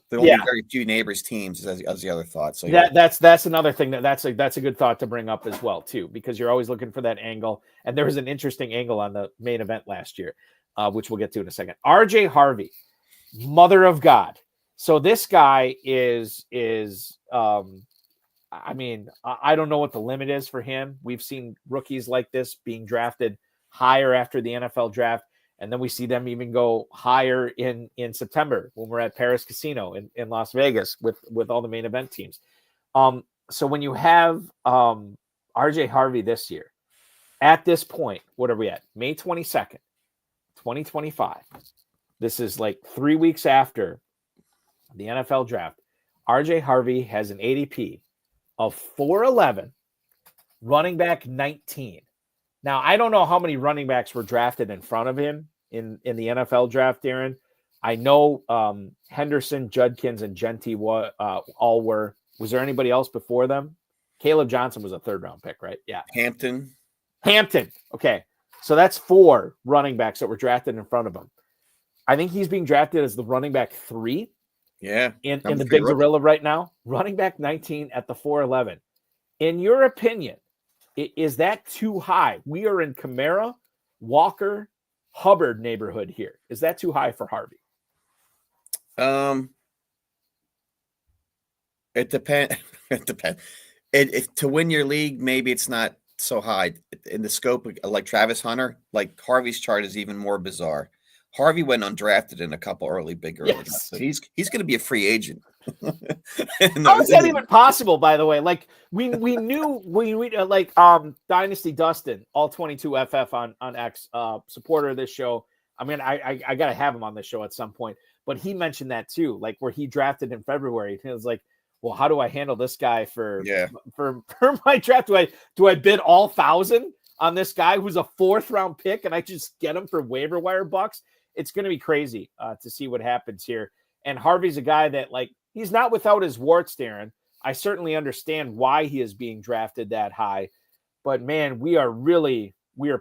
There will be very few Neighbors teams as the other thought. So that's another thing that's a good thought to bring up as well too, because you're always looking for that angle. And there was an interesting angle on the main event last year, which we'll get to in a second. RJ Harvey, mother of God. So this guy is I mean, I don't know what the limit is for him. We've seen rookies like this being drafted higher after the NFL draft. And then we see them even go higher in September when we're at Paris Casino in Las Vegas with all the main event teams. So when you have RJ Harvey this year, at this point, what are we at? May 22nd, 2025. This is like 3 weeks after the NFL draft. RJ Harvey has an ADP of 411, running back 19. Now, I don't know how many running backs were drafted in front of him in the NFL draft, Darren. I know Henderson, Judkins, and Genty all were. Was there anybody else before them? Kaleb Johnson was a third-round pick, right? Yeah. Hampton. Okay. So that's 4 running backs that were drafted in front of him. I think he's being drafted as the running back 3. Yeah. In the Big Gorilla right now. Running back 19 at the 411. In your opinion, is that too high? We are in Kamara, Walker, Hubbard neighborhood here. Is that too high for Harvey? It depends. It depends. To win your league, maybe it's not so high. In the scope of like Travis Hunter, like Harvey's chart is even more bizarre. Harvey went undrafted in a couple early big early. Yes. So he's going to be a free agent. How is that even possible, by the way? Like we knew like Dynasty Dustin, all 22 FF on X, supporter of this show. I mean, I gotta have him on this show at some point, but he mentioned that too, like where he drafted in February. And he was like, well, how do I handle this guy for my draft? Do I bid all 1,000 on this guy who's a 4th round pick and I just get him for waiver wire bucks? It's going to be crazy to see what happens here. And Harvey's a guy that, like, he's not without his warts, Darren. I certainly understand why he is being drafted that high. But, man, we are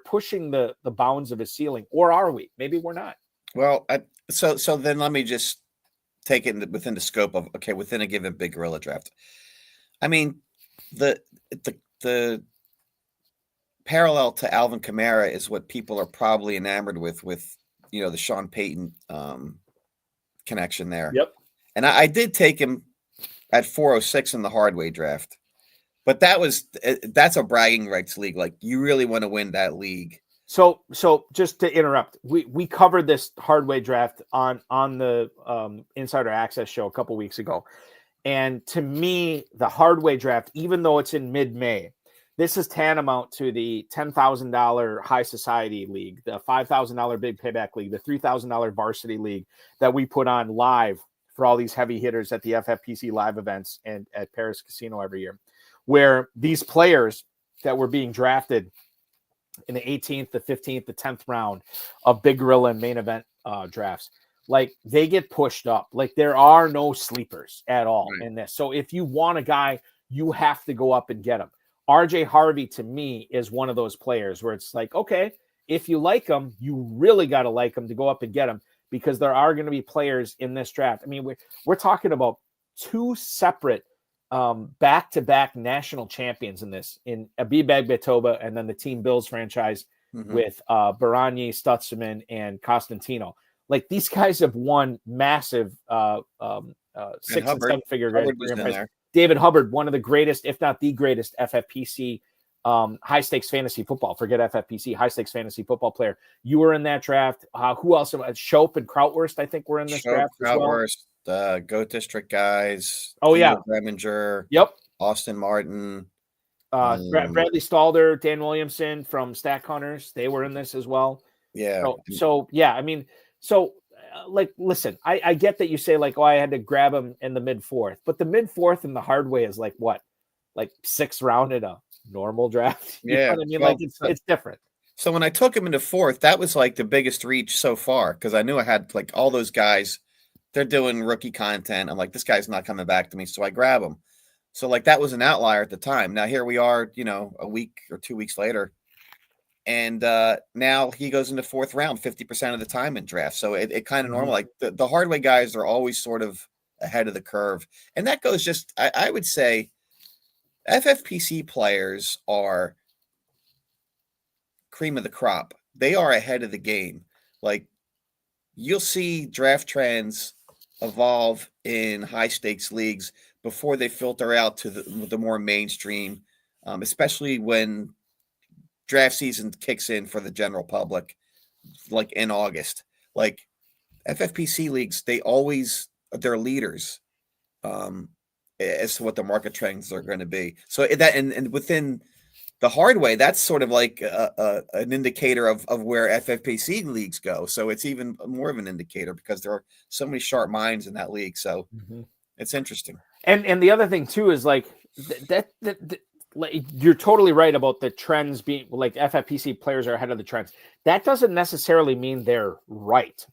pushing the bounds of his ceiling. Or are we? Maybe we're not. Well, so then let me just take it within the scope of, okay, within a given big gorilla draft. I mean, the parallel to Alvin Kamara is what people are probably enamored with the Sean Payton connection there. Yep. And I did take him at 406 in the hardway draft, but that's a bragging rights league. Like, you really want to win that league. So just to interrupt, we covered this hardway draft on the Insider Access show a couple weeks ago. And to me, the hardway draft, even though it's in mid-May, this is tantamount to the $10,000 high society league, the $5,000 big payback league, the $3,000 varsity league that we put on live for all these heavy hitters at the FFPC live events and at Paris Casino every year, where these players that were being drafted in the 18th, the 15th, the 10th round of Big Gorilla and main event drafts, like, they get pushed up. Like, there are no sleepers at all in this. So if you want a guy, you have to go up and get him. RJ Harvey, to me, is one of those players where it's like, okay, if you like him, you really got to like him to go up and get him, because there are going to be players in this draft. I mean, we're talking about 2 separate back-to-back national champions in Abib Agbetoba and then the Team Bills franchise with Barani, Stutzman, and Costantino. Like, these guys have won massive 6- and 7-figure grand prize. David Hubbard, one of the greatest, if not the greatest, FFPC high-stakes fantasy football. Forget FFPC, high-stakes fantasy football player. You were in that draft. Who else? Shope and Krautwurst, I think, were in this draft as well. Krautwurst, Goat District guys. Oh, yeah. Reminger. Yep. Austin Martin. Bradley Stalder, Dan Williamson from Stack Hunters. They were in this as well. Yeah. So yeah, I mean, like, listen, I get that you say, like, oh, I had to grab him in the mid-4th, but the mid-4th in the hard way is like what? Like 6th round in a normal draft? You know what I mean? Well, like, it's different. So when I took him into 4th, that was like the biggest reach so far, because I knew I had, like, all those guys, they're doing rookie content. I'm like, this guy's not coming back to me, so I grab him. So, like, that was an outlier at the time. Now here we are, a week or 2 weeks later. And now he goes into 4th round 50% of the time in drafts. So it kind of normal. Like, the hard way guys are always sort of ahead of the curve. And that goes just, I would say, FFPC players are cream of the crop. They are ahead of the game. Like, you'll see draft trends evolve in high stakes leagues before they filter out to the more mainstream, especially when draft season kicks in for the general public, like in August. Like, FFPC leagues, they're leaders as to what the market trends are going to be. So that, and within the hard way, that's sort of like an indicator of where FFPC leagues go. So it's even more of an indicator because there are so many sharp minds in that league. So it's interesting. And the other thing too is like that you're totally right about the trends being like FFPC players are ahead of the trends. That doesn't necessarily mean they're right?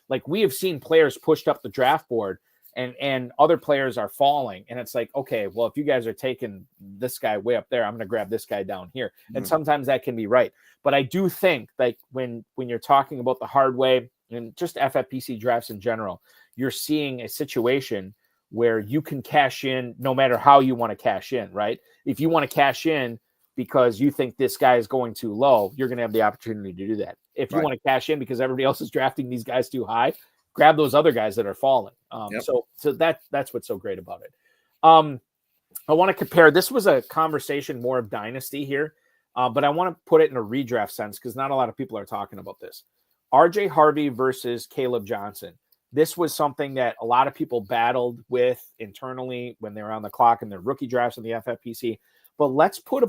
Like we have seen players pushed up the draft board and other players are falling. And it's like, okay, well, if you guys are taking this guy way up there, I'm going to grab this guy down here. And sometimes that can be right. But I do think like when you're talking about the hard way and just FFPC drafts in general, you're seeing a situation where you can cash in no matter how you want to cash in, right? If you want to cash in because you think this guy is going too low, you're going to have the opportunity to do that. If you want to cash in because everybody else is drafting these guys too high, grab those other guys that are falling. So that's what's so great about it. I want to compare. This was a conversation more of dynasty here, but I want to put it in a redraft sense because not a lot of people are talking about this. RJ Harvey versus Kaleb Johnson. This was something that a lot of people battled with internally when they were on the clock in their rookie drafts in the FFPC. But let's put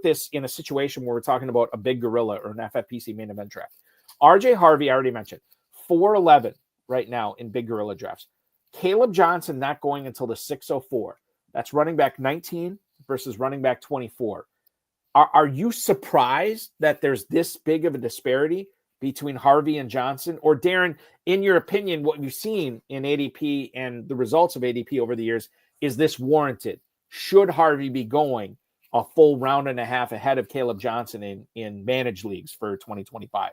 this in a situation where we're talking about a big gorilla or an FFPC main event draft. RJ Harvey, I already mentioned, 4'11" right now in big gorilla drafts. Kaleb Johnson not going until the 604. That's running back 19 versus running back 24. Are you surprised that there's this big of a disparity between Harvey and Johnson? Or Darren, in your opinion, what you've seen in ADP and the results of ADP over the years, is this warranted? Should Harvey be going a full round and a half ahead of Kaleb Johnson in managed leagues for 2025?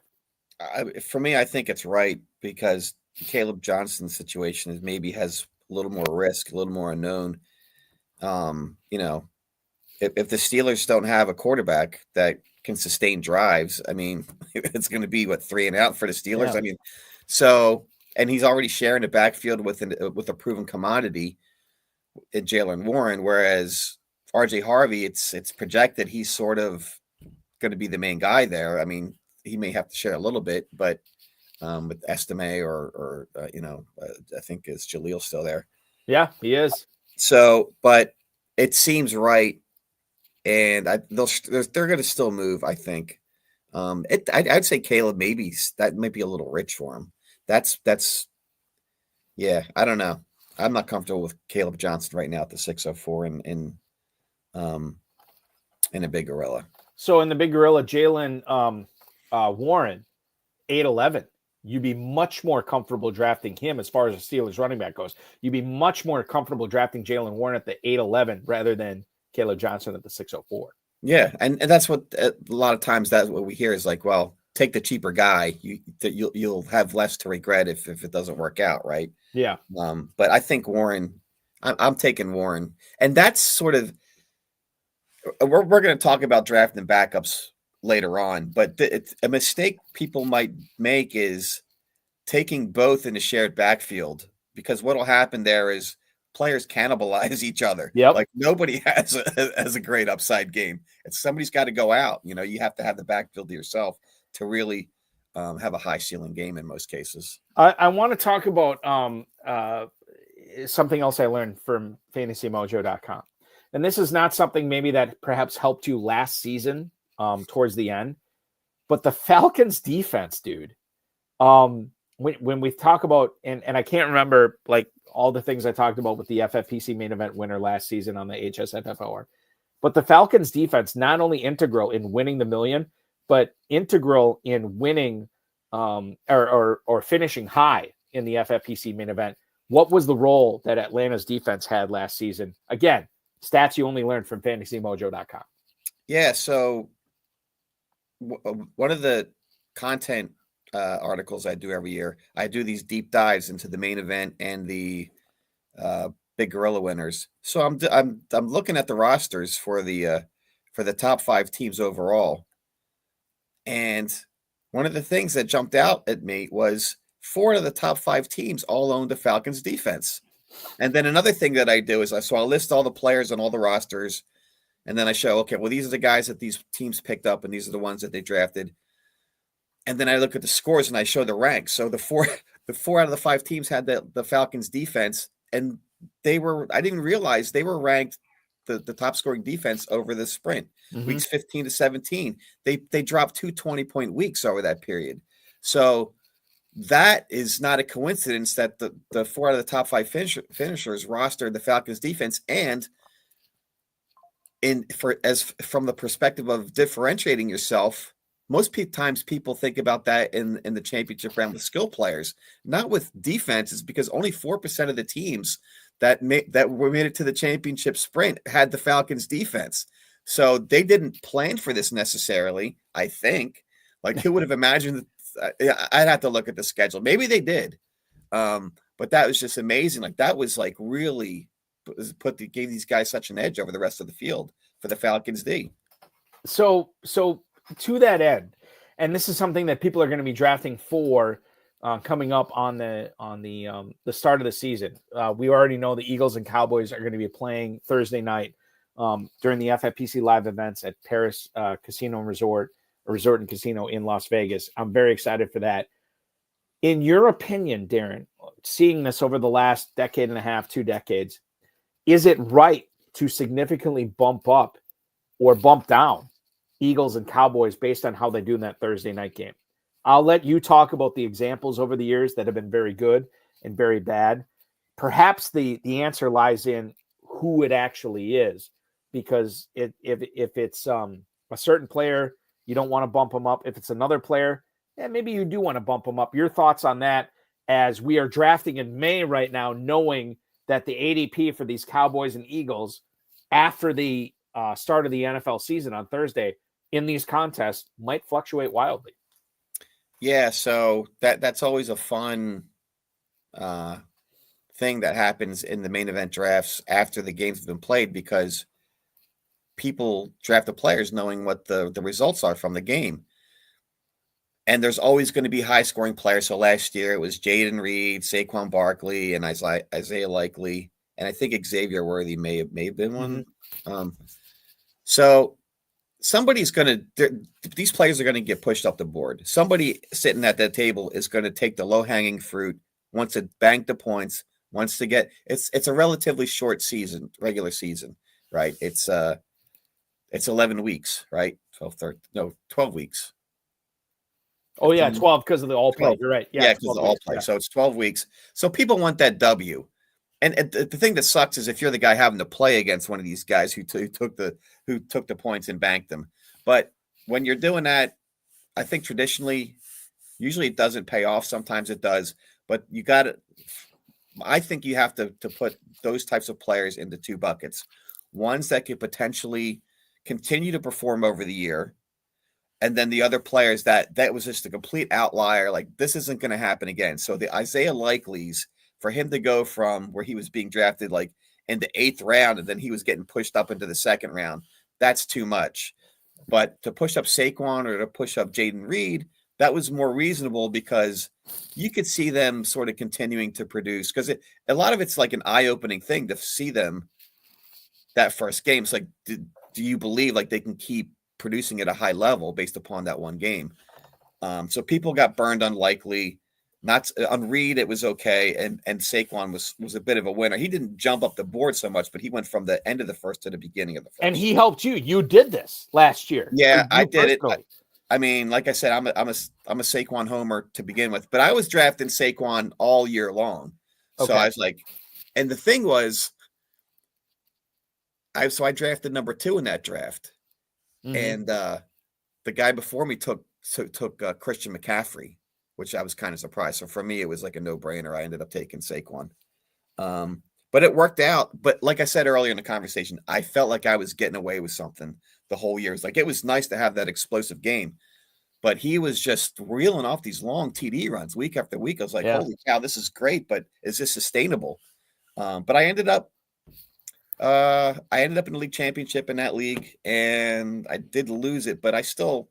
For me, I think it's right because Kaleb Johnson's situation maybe has a little more risk, a little more unknown. If the Steelers don't have a quarterback that can sustain drives, I mean, it's going to be 3 and out for the Steelers. Yeah. And he's already sharing the backfield with a proven commodity in Jaylen Warren, whereas RJ Harvey, it's projected he's sort of going to be the main guy there. I mean, he may have to share a little bit, but with Estime or I think is Jaleel still there? Yeah, he is. So, but it seems right, and they're going to still move. I think. I'd say Kaleb maybe that might be a little rich for him. That's yeah. I don't know. I'm not comfortable with Kaleb Johnson right now at the 604 in a big gorilla. So in the big gorilla, Jaylen Warren, 8'11". You'd be much more comfortable drafting him as far as the Steelers running back goes. You'd be much more comfortable drafting Jaylen Warren at the 8'11" rather than Kaleb Johnson at the 604. Yeah, and that's what a lot of times that's what we hear is like, well, take the cheaper guy. You'll have less to regret if it doesn't work out, right? Yeah. But I think Warren, I'm taking Warren, and that's sort of we're going to talk about drafting backups later on, but it's a mistake people might make is taking both in a shared backfield, because what'll happen there is players cannibalize each other. Yep. Like nobody has a great upside game. Somebody's got to go out. You have to have the backfield to yourself to really have a high ceiling game in most cases. I want to talk about something else I learned from FantasyMojo.com. And this is not something maybe that perhaps helped you last season towards the end, but the Falcons defense, dude. When we talk about, and I can't remember like all the things I talked about with the FFPC main event winner last season on the HSFFOR, but the Falcons defense, not only integral in winning the million, but integral in winning or finishing high in the FFPC main event. What was the role that Atlanta's defense had last season? Again, stats you only learned from FantasyMojo.com. Yeah, so one of the content articles I do every year, I do these deep dives into the main event and the big gorilla winners. So I'm looking at the rosters for the top 5 teams overall, and one of the things that jumped out at me was 4 of the top 5 teams all owned the Falcons defense. And then another thing that I do is I'll list all the players on all the rosters, and then I show, okay, well, these are the guys that these teams picked up, and these are the ones that they drafted. And then I look at the scores and I show the ranks. So the four out of the 5 teams had the Falcons defense, and I didn't realize they were ranked the top scoring defense over the sprint. Weeks 15 to 17. They dropped 2 20-point weeks over that period. So that is not a coincidence that the 4 out of the top 5 finishers rostered the Falcons defense. And from the perspective of differentiating yourself, most times people think about that in the championship round with skill players, not with defenses, because only 4% of the teams that made it to the championship sprint had the Falcons defense. So they didn't plan for this necessarily, I think. Like, who would have imagined that? I'd have to look at the schedule. Maybe they did. But that was just amazing. Like, that was like really gave these guys such an edge over the rest of the field for the Falcons D. So to that end, and this is something that people are going to be drafting for coming up on the start of the season. We already know the Eagles and Cowboys are going to be playing Thursday night during the FFPC live events at Paris Casino and Resort and Casino in Las Vegas. I'm very excited for that. In your opinion, Darren, seeing this over the last decade and a half, 2 decades, is it right to significantly bump up or bump down Eagles and Cowboys based on how they do in that Thursday night game? I'll let you talk about the examples over the years that have been very good and very bad. Perhaps the answer lies in who it actually is, because if it's a certain player, you don't want to bump them up. If it's another player, maybe you do want to bump them up. Your thoughts on that, as we are drafting in May right now, knowing that the ADP for these Cowboys and Eagles after the start of the NFL season on Thursday in these contests might fluctuate wildly. Yeah, so that's always a fun thing that happens in the main event drafts after the games have been played, because people draft the players knowing what the results are from the game. And there's always going to be high-scoring players. So last year it was Jayden Reed, Saquon Barkley, and Isaiah Likely, and I think Xavier Worthy may have been one. So somebody's going to – these players are going to get pushed up the board. Somebody sitting at that table is going to take the low-hanging fruit, wants to bank the points, wants to get – it's a relatively short season, regular season, right? It's 11 weeks, right? 12 weeks. Oh, yeah, 12 because of the all play. You're right. Yeah, because of the all play. Yeah. So it's 12 weeks. So people want that W. And the thing that sucks is if you're the guy having to play against one of these guys who took the points and banked them. But when you're doing that, I think traditionally, usually it doesn't pay off. Sometimes it does. But you got to – I think you have to put those types of players into 2 buckets. Ones that could potentially continue to perform over the year, and then the other players that was just a complete outlier. Like, this isn't going to happen again. So the Isaiah Likely's, for him to go from where he was being drafted like in the 8th round, and then he was getting pushed up into the 2nd round, that's too much. But to push up Saquon or to push up Jayden Reed, that was more reasonable, because you could see them sort of continuing to produce, because a lot of it's like an eye-opening thing to see them that first game. It's like, do you believe like they can keep producing at a high level based upon that one game? So people got burned unlikely. Not on Reed, it was okay, and Saquon was a bit of a winner. He didn't jump up the board so much, but he went from the end of the first to the beginning of the first. And he helped you. You did this last year. Yeah, I did it. I mean, like I said, I'm a Saquon homer to begin with, but I was drafting Saquon all year long. So I was like, and the thing was, I drafted number 2 in that draft. And the guy before me took Christian McCaffrey, which I was kind of surprised. So for me, it was like a no-brainer. I ended up taking Saquon. But it worked out. But like I said earlier in the conversation, I felt like I was getting away with something the whole year. It's like, it was nice to have that explosive game, but he was just reeling off these long TD runs week after week. I was like, holy cow, this is great, but is this sustainable? But I ended up in the league championship in that league, and I did lose it, but it's still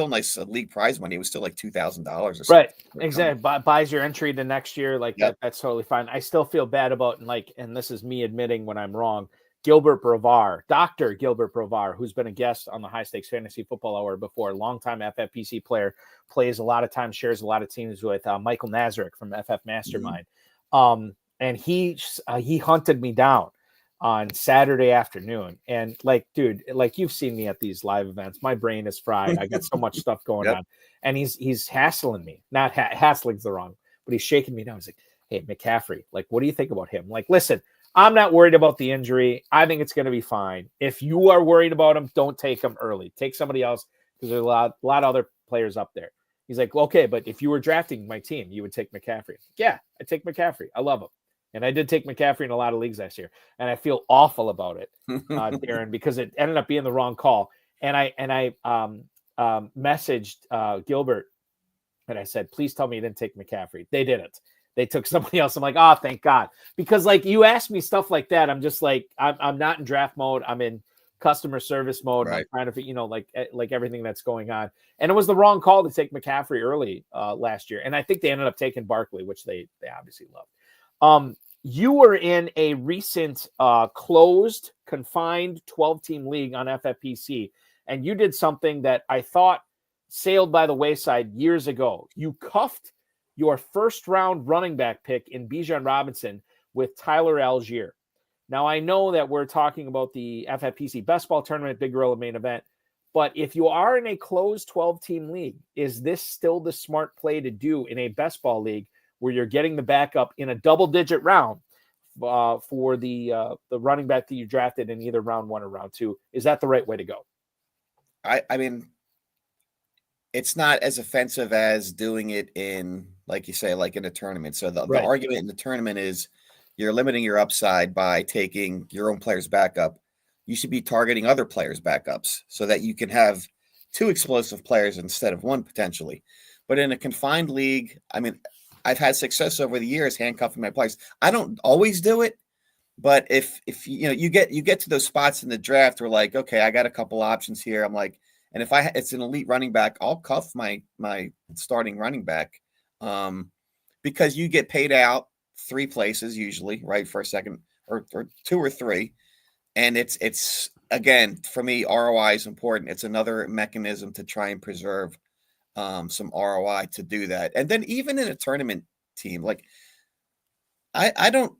nice league prize money. It was still like $2,000 or something. Right. Exactly. Buys your entry the next year. Like that's totally fine. I still feel bad about, and this is me admitting when I'm wrong, Dr. Gilbert Brovar, who's been a guest on the High Stakes Fantasy Football Hour before, longtime FFPC player, plays a lot of times, shares a lot of teams with Michael Nazarick from FF Mastermind. And he hunted me down on Saturday afternoon. And like, dude, like you've seen me at these live events, my brain is fried. I got so much stuff going on. And he's hassling me. Not hassling's the wrong, but he's shaking me down. He's like, hey, McCaffrey, like, what do you think about him? Like, listen, I'm not worried about the injury. I think it's going to be fine. If you are worried about him, don't take him early. Take somebody else, because there's a lot of other players up there. He's like, well, okay, but if you were drafting my team, you would take McCaffrey. Yeah, I take McCaffrey. I love him. And I did take McCaffrey in a lot of leagues last year. And I feel awful about it, Darren, because it ended up being the wrong call. And I messaged Gilbert, and I said, please tell me you didn't take McCaffrey. They didn't. They took somebody else. I'm like, oh, thank God. Because like you ask me stuff like that, I'm just like, I'm not in draft mode. I'm in customer service mode. Right. I'm trying to, like everything that's going on. And it was the wrong call to take McCaffrey early last year. And I think they ended up taking Barkley, which they obviously loved. You were in a recent closed, confined 12-team league on FFPC, and you did something that I thought sailed by the wayside years ago. You cuffed your first-round running back pick in Bijan Robinson with Tyler Algier. Now, I know that we're talking about the FFPC Best Ball Tournament, Big Gorilla Main Event, but if you are in a closed 12-team league, is this still the smart play to do in a best ball league where you're getting the backup in a double-digit round for the running back that you drafted in either round 1 or round 2? Is that the right way to go? I mean, it's not as offensive as doing it in, like you say, like in a tournament. So the argument in the tournament is you're limiting your upside by taking your own player's backup. You should be targeting other players' backups so that you can have 2 explosive players instead of 1 potentially. But in a confined league, I mean, I've had success over the years handcuffing my players. I don't always do it, but if you get to those spots in the draft where like, okay, I got a couple options here. I'm like, and if it's an elite running back, I'll cuff my starting running back because you get paid out 3 places usually, right, for a second or 2 or 3, and it's again for me, ROI is important. It's another mechanism to try and preserve some ROI to do that. And then even in a tournament team, like I don't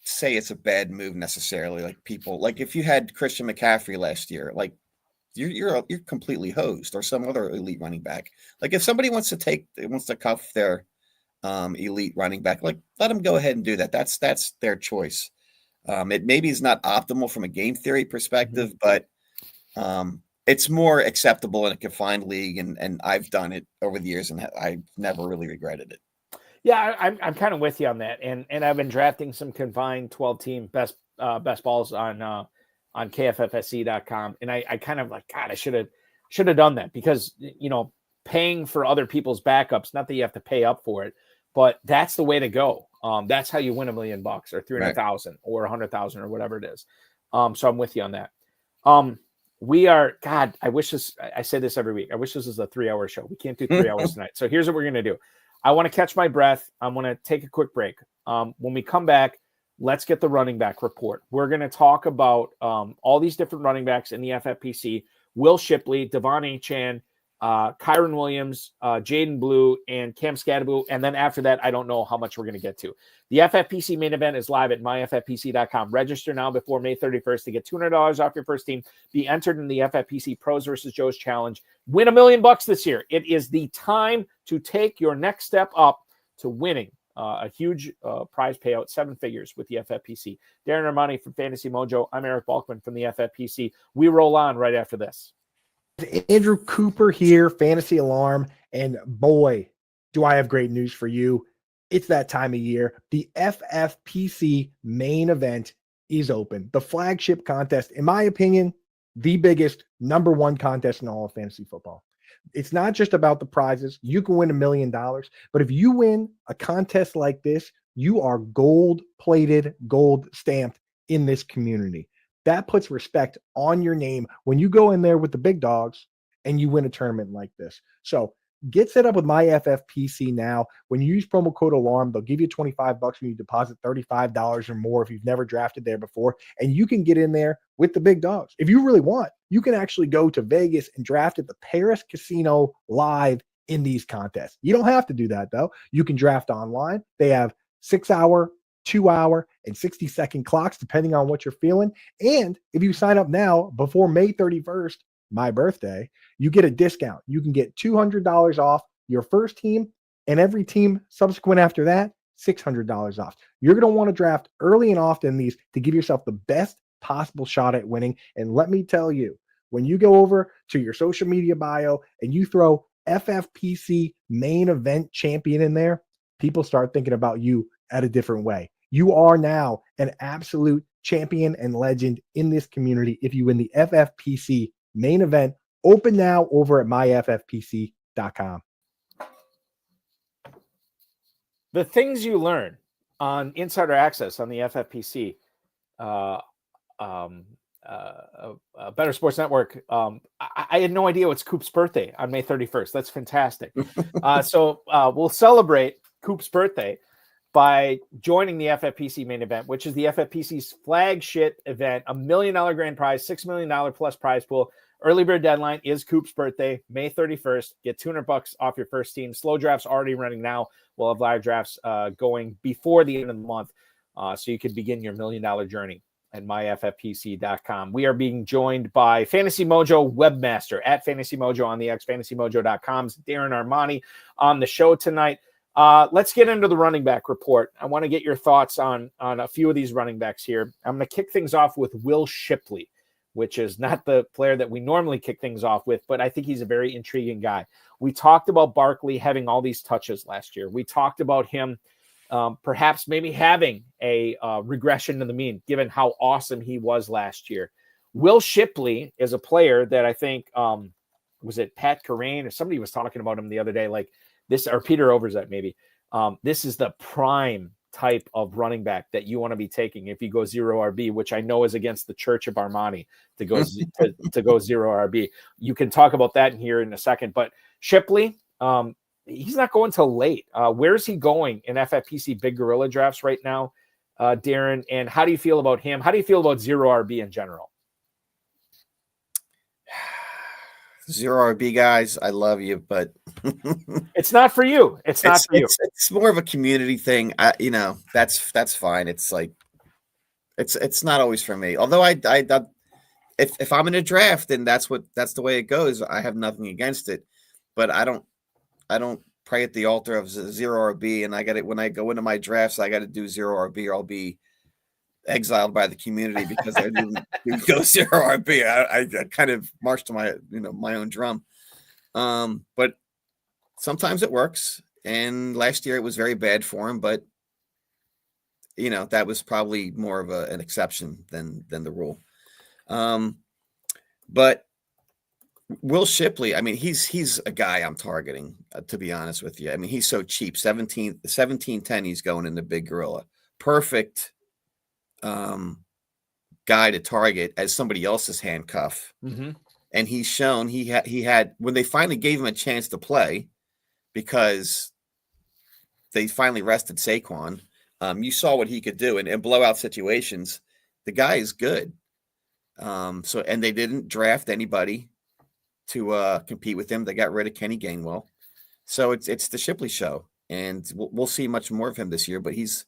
say it's a bad move necessarily. Like people, like if you had Christian McCaffrey last year, like you're completely hosed, or some other elite running back. Like if somebody wants to cuff their elite running back, like let them go ahead and do that. That's their choice. It maybe is not optimal from a game theory perspective, but it's more acceptable in a confined league, and I've done it over the years, and I never really regretted it. Yeah, I'm kind of with you on that, and I've been drafting some confined 12-team best balls on KFFSC.com, and I kind of like, God, I should have done that, because paying for other people's backups, not that you have to pay up for it, but that's the way to go. That's how you win $1 million or 300,000 or 100,000 or whatever it is. So I'm with you on that. We are, God, I say this every week. I wish this was a 3-hour show. We can't do 3 hours tonight. So here's what we're going to do. I want to catch my breath. I'm going to take a quick break. When we come back, let's get the running back report. We're going to talk about all these different running backs in the FFPC: Will Shipley, Devon Achane, Kyron Williams, Jaydon Blue, and Cam Skattebo. And then after that, I don't know how much we're going to get to. The FFPC main event is live at myffpc.com. Register now before May 31st to get $200 off your first team. Be entered in the FFPC Pros versus Joes Challenge. Win $1 million this year. It is the time to take your next step up to winning a huge prize payout, 7 figures with the FFPC. Darren Armani from Fantasy Mojo. I'm Eric Balkman from the FFPC. We roll on right after this. Andrew Cooper here, Fantasy Alarm, and boy, do I have great news for you. It's that time of year. The FFPC main event is open. The flagship contest, in my opinion, the biggest #1 contest in all of fantasy football. It's not just about the prizes. You can win $1 million, but if you win a contest like this, you are gold-plated, gold-stamped in this community. That puts respect on your name when you go in there with the big dogs and you win a tournament like this. So get set up with my FFPC now. When you use promo code ALARM, they'll give you $25 when you deposit $35 or more if you've never drafted there before. And you can get in there with the big dogs. If you really want, you can actually go to Vegas and draft at the Paris Casino live in these contests. You don't have to do that, though. You can draft online. They have 6-hour 2-hour and 60-second clocks, depending on what you're feeling. And if you sign up now before May 31st, my birthday, you get a discount. You can get $200 off your first team, and every team subsequent after that, $600 off. You're going to want to draft early and often in these to give yourself the best possible shot at winning. And let me tell you, when you go over to your social media bio and you throw FFPC Main Event Champion in there, people start thinking about you at a different way. You are now an absolute champion and legend in this community if you win the FFPC Main Event. Open now over at myffpc.com. The things you learn on Insider Access on the FFPC, Better Sports Network. I had no idea it's Coop's birthday on May 31st. That's fantastic. So we'll celebrate Coop's birthday by joining the FFPC Main Event, which is the FFPC's flagship event, $1 million grand prize, $6 million plus prize pool. Early bird deadline is Coop's birthday, May 31st. Get $200 off your first team. Slow drafts already running now. We'll have live drafts going before the end of the month, so you can begin your $1 million journey at myffpc.com. We are being joined by Fantasy Mojo webmaster at Fantasy Mojo on the X, fantasymojo.com's Darren Armani on the show tonight. Let's get into the running back report. I want to get your thoughts on a few of these running backs here. I'm going to kick things off with Will Shipley, which is not the player that we normally kick things off with, but I think he's a very intriguing guy. We talked about Barkley having all these touches last year. We talked about him perhaps maybe having a regression to the mean, given how awesome he was last year. Will Shipley is a player that I think, was it Pat Kerrane or somebody was talking about him the other day, like this, or Peter Overzet maybe. This is the prime type of running back that you want to be taking if you go zero RB, which I know is against the Church of Armani to go to go zero RB. You can talk about that in here in a second, but Shipley, he's not going till late. Where's he going in FFPC Big Gorilla drafts right now, Darren? And how do you feel about him? How do you feel about zero RB in general? Zero RB guys, I love you, but it's not for you. It's not for you. It's more of a community thing. That's fine. It's like it's not always for me. Although if I'm in a draft and that's the way it goes, I have nothing against it. But I don't pray at the altar of zero RB, and I got it when I go into my drafts. I got to do zero RB, or I'll be exiled by the community because I didn't go zero RB. I kind of march to my own drum. But sometimes it works. And last year it was very bad for him, but that was probably more of an exception than the rule. But Will Shipley, I mean, he's a guy I'm targeting, to be honest with you. I mean, he's so cheap. 1710 he's going in the Big Gorilla. Perfect guy to target as somebody else's handcuff. Mm-hmm. And he's shown he had when they finally gave him a chance to play, because they finally rested Saquon. You saw what he could do in blowout situations. The guy is good. And they didn't draft anybody to compete with him. They got rid of Kenny Gainwell. So it's the Shipley show, and we'll see much more of him this year, but he's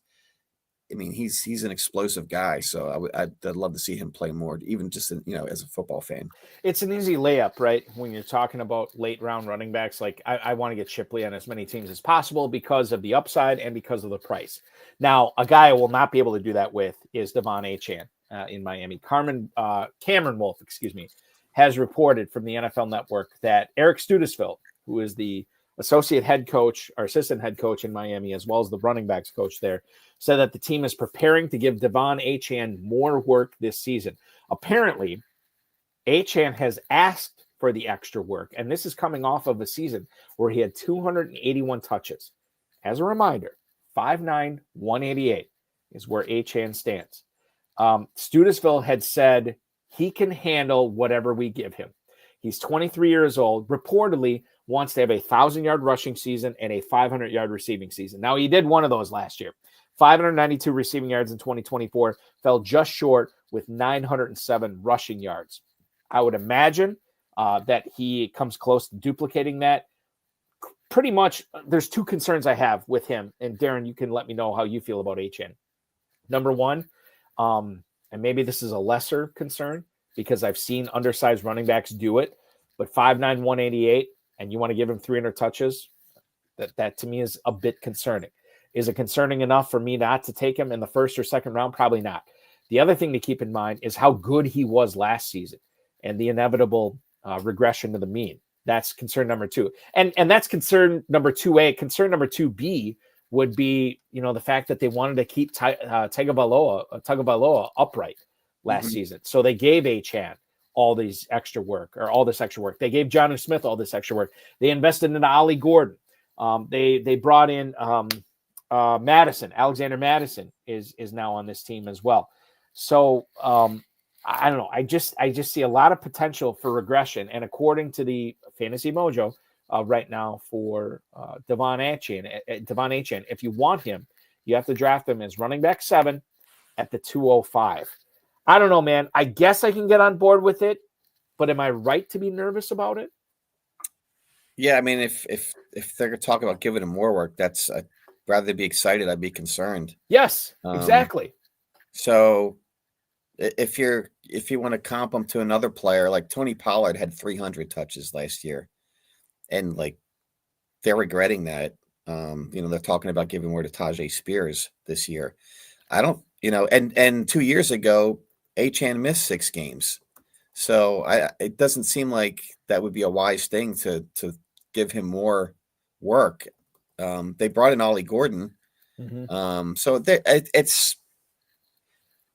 an explosive guy. So I'd love to see him play more, even just as a football fan. It's an easy layup, right? When you're talking about late round running backs, like I want to get Shipley on as many teams as possible because of the upside and because of the price. Now, a guy I will not be able to do that with is Devon Achane in Miami. Cameron Wolf, has reported from the NFL Network that Eric Studesville, who is the assistant head coach in Miami, as well as the running backs coach there, said that the team is preparing to give Devon Achane more work this season. Apparently, Achane has asked for the extra work, and this is coming off of a season where he had 281 touches. As a reminder, 5'9", 188 is where Achane stands. Studesville had said he can handle whatever we give him. He's 23 years old, reportedly wants to have a 1,000-yard rushing season and a 500-yard receiving season. Now, he did one of those last year. 592 receiving yards in 2024, fell just short with 907 rushing yards. I would imagine that he comes close to duplicating that. Pretty much, there's two concerns I have with him. And Darren, you can let me know how you feel about Achane. Number one, and maybe this is a lesser concern because I've seen undersized running backs do it, but 5'9", 188, and you want to give him 300 touches, that to me is a bit concerning. Is it concerning enough for me not to take him in the first or second round? Probably not. The other thing to keep in mind is how good he was last season and the inevitable regression to the mean. That's concern number two. And that's concern number 2A. Concern number 2B would be, the fact that they wanted to keep Tagovailoa upright last season. So they gave Achane all this extra work. They gave Jonnu Smith all this extra work. They invested into Ollie Gordon. They brought in Madison. Alexander Madison is now on this team as well. So I don't know. I just see a lot of potential for regression. And according to the Fantasy Mojo right now for Devon Achane, if you want him, you have to draft him as running back 7 at the 205. I don't know, man. I guess I can get on board with it, but am I right to be nervous about it? Yeah, I mean, if they're talking about giving him more work, that's rather than be excited, I'd be concerned. Yes, exactly. So if you want to comp him to another player, like Tony Pollard had 300 touches last year, and like they're regretting that. They're talking about giving more to Tajay Spears this year. I don't, and 2 years ago, Achane missed 6 games. So it doesn't seem like that would be a wise thing to give him more work. They brought in Ollie Gordon. So it's,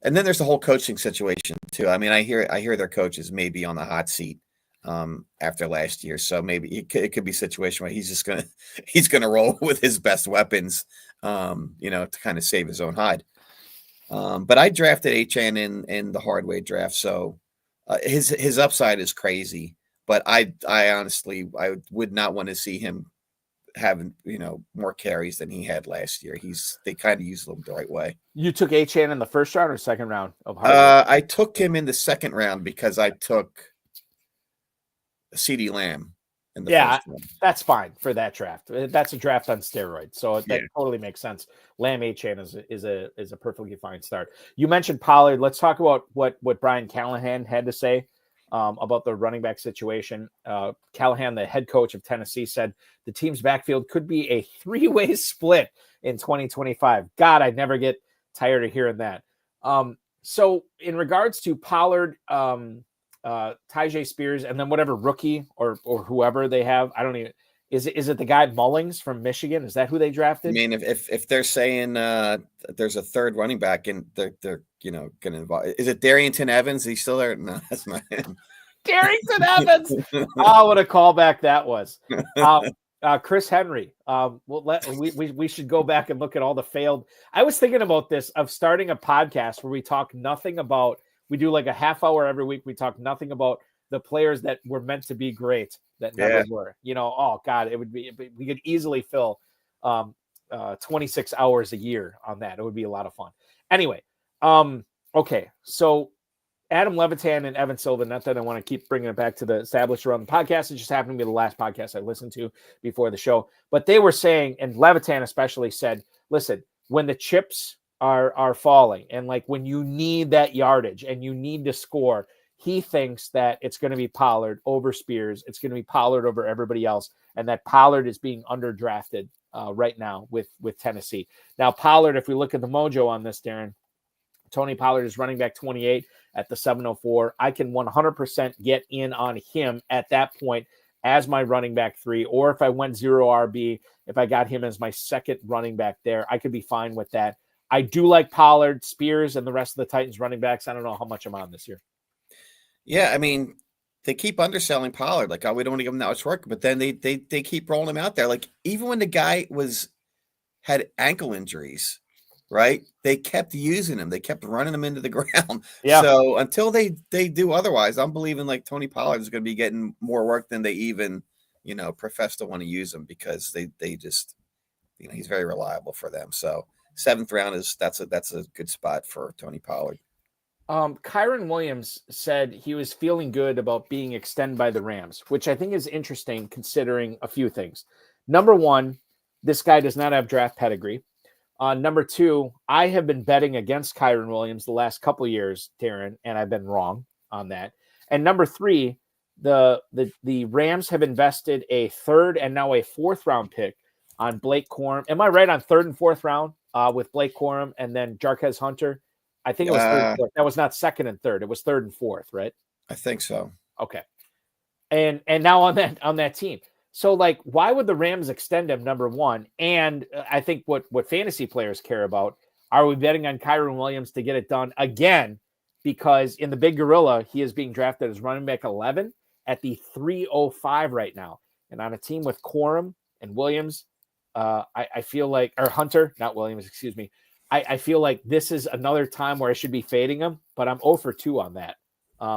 and then there's the whole coaching situation too. I mean, I hear their coaches may be on the hot seat after last year. So maybe it could be a situation where he's going to roll with his best weapons, to kind of save his own hide. But I drafted Achane in the hard way draft. So his upside is crazy, but I honestly, I would not want to see him having, more carries than he had last year. They kind of used him the right way. You took Achane in the first round or second round of I took him in the second round because I took CeeDee Lamb in the first round. That's fine for that draft. That's a draft on steroids, so that totally makes sense. Lamb Achane is a perfectly fine start. You mentioned Pollard. Let's talk about what Brian Callahan had to say about the running back situation. Callahan, the head coach of Tennessee, said the team's backfield could be a 3-way split in 2025. God, I'd never get tired of hearing that. So in regards to Pollard, Tajay Spears, and then whatever rookie or whoever they have, I don't even. Is it the guy Mullings from Michigan? Is that who they drafted? I mean, if they're saying there's a third running back and they're going to involve, is it Darrington Evans? Is he still there? No, that's not him. Darrington Evans. Oh, what a callback that was. Chris Henry. We should go back and look at all the failed. I was thinking about this of starting a podcast where we talk nothing about. We do like a half hour every week. We talk nothing about the players that were meant to be great that never were. Oh God, we could easily fill 26 hours a year on that. It would be a lot of fun. Anyway, okay, so Adam Levitan and Evan Silva, not that I want to keep bringing it back to the established run podcast. It just happened to be the last podcast I listened to before the show. But they were saying, and Levitan especially said, listen, when the chips are falling and like when you need that yardage and you need to score, he thinks that it's going to be Pollard over Spears. It's going to be Pollard over everybody else. And that Pollard is being underdrafted right now with Tennessee. Now, Pollard, if we look at the mojo on this, Darren, Tony Pollard is running back 28 at the 704. I can 100% get in on him at that point as my running back 3, or if I went 0 RB, if I got him as my second running back there, I could be fine with that. I do like Pollard, Spears, and the rest of the Titans running backs. I don't know how much I'm on this year. Yeah, I mean, they keep underselling Pollard. Like, oh, we don't want to give him that much work, but then they keep rolling him out there. Like, even when the guy had ankle injuries, right? They kept using him. They kept running him into the ground. Yeah. So until they do otherwise, I'm believing like Tony Pollard is going to be getting more work than they even, profess to want to use him because they just, he's very reliable for them. So 7th round that's a good spot for Tony Pollard. Kyron Williams said he was feeling good about being extended by the Rams, which I think is interesting considering a few things. Number one, this guy does not have draft pedigree. Number 2, I have been betting against Kyren Williams the last couple of years, Darren, and I've been wrong on that. And number 3, the Rams have invested a 3rd and now a 4th round pick on Blake Corum. Am I right on 3rd and 4th round with Blake Corum and then Jarquez Hunter? I think it was 3rd and 4th. That was not 2nd and 3rd. It was 3rd and 4th, right? I think so. Okay. And now on that team. So, like, why would the Rams extend him, number 1? And I think what fantasy players care about, are we betting on Kyren Williams to get it done again? Because in the Big Gorilla, he is being drafted as running back 11 at the 305 right now. And on a team with Corum and Williams, I feel like, or Hunter, not Williams, excuse me. I feel like this is another time where I should be fading him, but I'm 0 for 2 on that.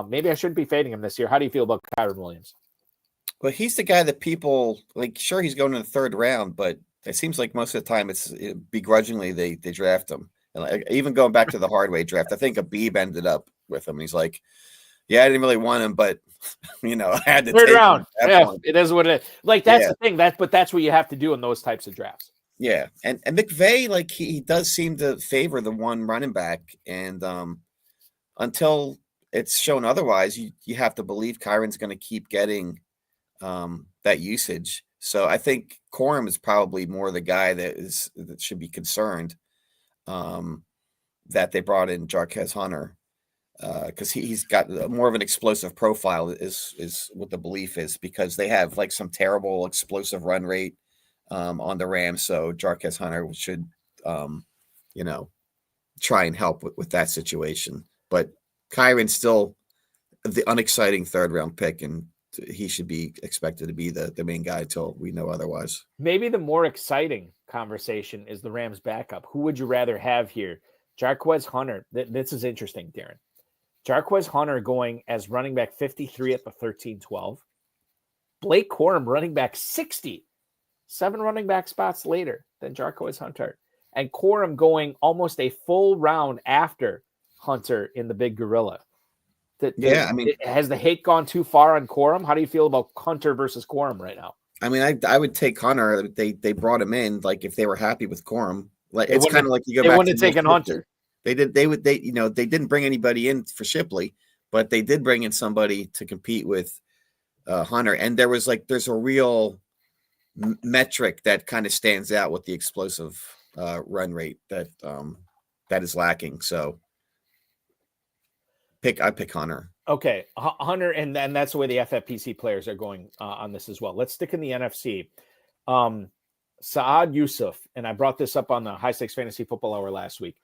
Maybe I shouldn't be fading him this year. How do you feel about Kyren Williams? Well, he's the guy that people like. Sure, he's going in the 3rd round, but it seems like most of the time it's begrudgingly they draft him. And like, even going back to the Hardway draft, I think Abib ended up with him. He's like, "Yeah, I didn't really want him, but I had to." 3rd take round, him yeah, point. it is what it is. Like that's the thing. But that's what you have to do in those types of drafts. Yeah, and McVay, like he does seem to favor the one running back, and until it's shown otherwise, you have to believe Kyron's going to keep getting that usage. So I think Corum is probably more the guy that should be concerned that they brought in Jarquez Hunter because he's got more of an explosive profile is what the belief is, because they have like some terrible explosive run rate on the Rams. So Jarquez Hunter should try and help with that situation. But Kyron's still the unexciting 3rd round pick, and he should be expected to be the main guy until we know otherwise. Maybe the more exciting conversation is the Rams backup. Who would you rather have here? Jarquez Hunter. This is interesting, Darren. Jarquez Hunter going as running back 53 at the 13-12. Blake Corum running back 60, 7 running back spots later than Jarquez Hunter. And Corum going almost a full round after Hunter in the Big Gorilla. Has the hate gone too far on Corum? How do you feel about Hunter versus Corum right now? I mean, I would take Hunter. They brought him in like if they were happy with Corum. Like it's kind of like you go back. They wouldn't have taken Hunter. They didn't bring anybody in for Shipley, but they did bring in somebody to compete with Hunter. And there's a real metric that kind of stands out with the explosive run rate that is lacking. So I pick Hunter. Okay, Hunter, and that's the way the FFPC players are going on this as well. Let's stick in the NFC. Saad Yousuf, and I brought this up on the High Stakes Fantasy Football Hour last week,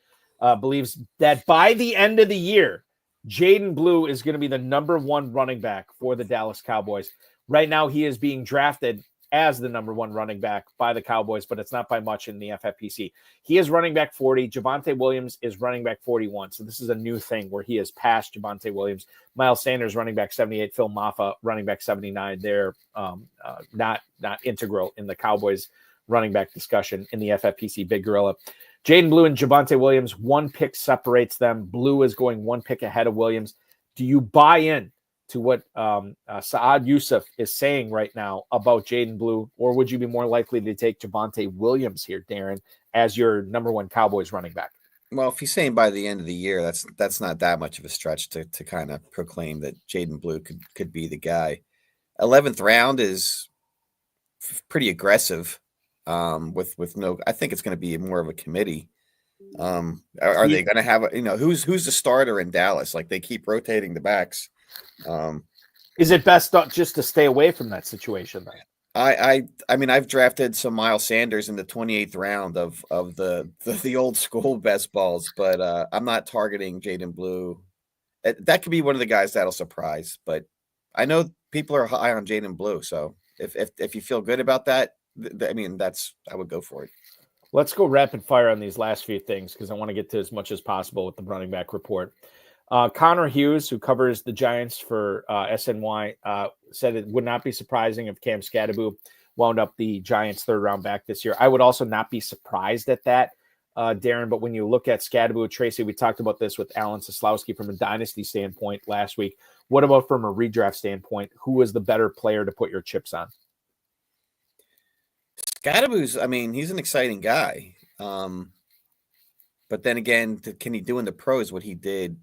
believes that by the end of the year, Jaydon Blue is going to be the number 1 running back for the Dallas Cowboys. Right now, he is being drafted as the number 1 running back by the Cowboys, but it's not by much in the FFPC. He is running back 40. Javonte Williams is running back 41. So this is a new thing where he has passed Javonte Williams. Miles Sanders running back 78. Phil Maffa running back 79. They're not integral in the Cowboys running back discussion in the FFPC Big Gorilla. Jaydon Blue and Javonte Williams, 1 pick separates them. Blue is going 1 pick ahead of Williams. Do you buy in to what Saad Yousuf is saying right now about Jaydon Blue, or would you be more likely to take Javonte Williams here, Darren, as your number 1 Cowboys running back? Well, if he's saying by the end of the year, that's not that much of a stretch to kind of proclaim that Jaydon Blue could be the guy. 11th round is pretty aggressive. With no, I think it's going to be more of a committee. Are they going to have who's the starter in Dallas? Like they keep rotating the backs. Is it best just to stay away from that situation then? I mean, I've drafted some Miles Sanders in the 28th round of the old school best balls, but I'm not targeting Jaydon Blue. That could be one of the guys that'll surprise, but I know people are high on Jaydon Blue. So if you feel good about that, I mean, I would go for it. Let's go rapid fire on these last few things because I want to get to as much as possible with the running back report. Connor Hughes, who covers the Giants for SNY, said it would not be surprising if Cam Skattebo wound up the Giants' 3rd round back this year. I would also not be surprised at that, Darren. But when you look at Skattebo, Tracy, we talked about this with Alan Soslowski from a dynasty standpoint last week. What about from a redraft standpoint? Who is the better player to put your chips on? Skattebo's, I mean, he's an exciting guy. But then again, can he do in the pros what he did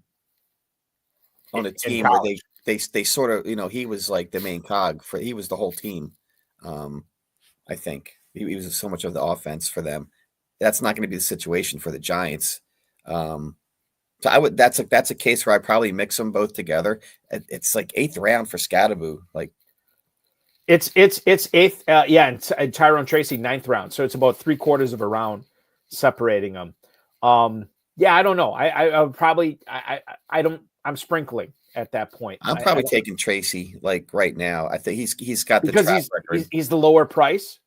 on a team where they sort of, he was like the main cog he was the whole team. I think he was so much of the offense for them. That's not going to be the situation for the Giants. So that's a case where I probably mix them both together. It's like 8th round for Skattebo. Like it's 8th. And Tyrone Tracy 9th round. So it's about 3/4 of a round separating them. I don't know. I would probably, I'm sprinkling at that point. I'm probably taking Tracy like right now. I think he's got the track record. He's the lower price.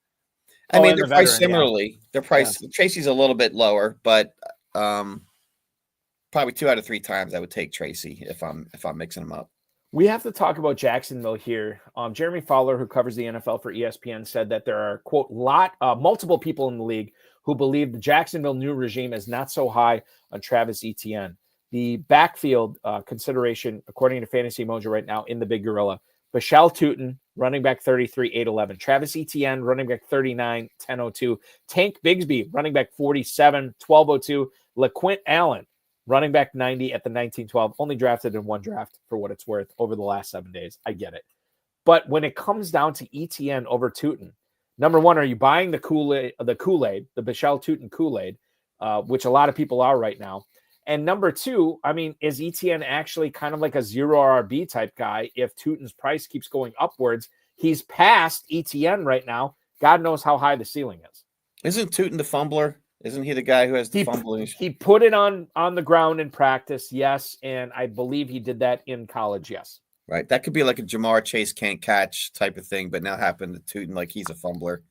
I mean, they're priced similarly. Yeah. They're priced. Yeah. Tracy's a little bit lower, but probably 2 out of 3 times I would take Tracy if I'm mixing them up. We have to talk about Jacksonville here. Jeremy Fowler, who covers the NFL for ESPN, said that there are, quote, multiple people in the league who believe the Jacksonville new regime is not so high on Travis Etienne. The backfield consideration, according to Fantasy Mojo right now, in the Big Gorilla, Bashal Tutin, running back 33, 811. Travis Etienne, running back 39, 1002. Tank Bigsby, running back 47, 1202. LaQuint Allen, running back 90 at the 1912. Only drafted in one draft for what it's worth over the last 7 days. I get it. But when it comes down to Etienne over Tutin, number one, are you buying the Kool-Aid, the Bashal Tutin Kool-Aid, which a lot of people are right now? And number two, I mean, is Etienne actually kind of like a zero RB type guy? If Tutin's price keeps going upwards, he's past Etienne right now. God knows how high the ceiling is. Isn't Tutin the fumbler? Isn't he the guy who has the fumbling? He put it on the ground in practice, yes, and I believe he did that in college, yes. Right, that could be like a Jamar Chase can't catch type of thing, but now happened to Tutin like he's a fumbler.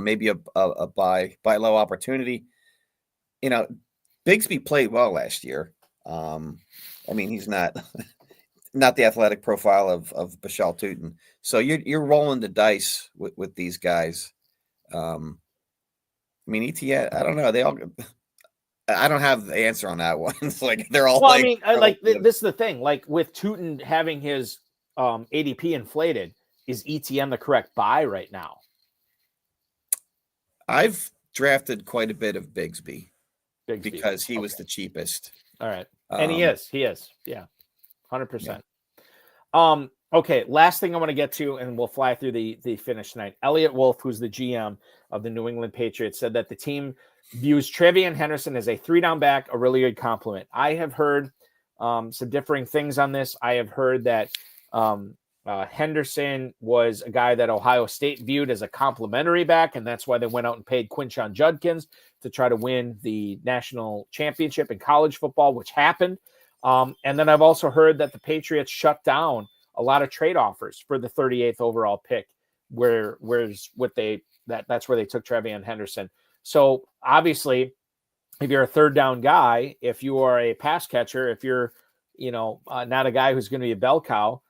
Maybe a buy low opportunity. Bigsby played well last year. I mean, he's not the athletic profile of Bashal Tutin. So you're rolling the dice with these guys. I mean, Etienne, I don't know. I don't have the answer on that one. It's like they're all. Well, this is the thing. Like with Tutin having his ADP inflated, is Etienne the correct buy right now? I've drafted quite a bit of Bigsby. Because he was the cheapest. All right. And he is. Yeah. 100%. Yeah. Okay. Last thing I want to get to, and we'll fly through the finish tonight. Eliot Wolf, who's the GM of the New England Patriots, said that the team views TreVeyon Henderson as a 3-down back, a really good compliment. I have heard some differing things on this. I have heard that Henderson was a guy that Ohio State viewed as a complimentary back, and that's why they went out and paid Quinshon Judkins to try to win the national championship in college football, which happened. And then I've also heard that the Patriots shut down a lot of trade offers for the 38th overall pick, that's where they took TreVeyon Henderson. So obviously, if you're a 3rd down guy, if you are a pass catcher, if you're not a guy who's going to be a bell cow,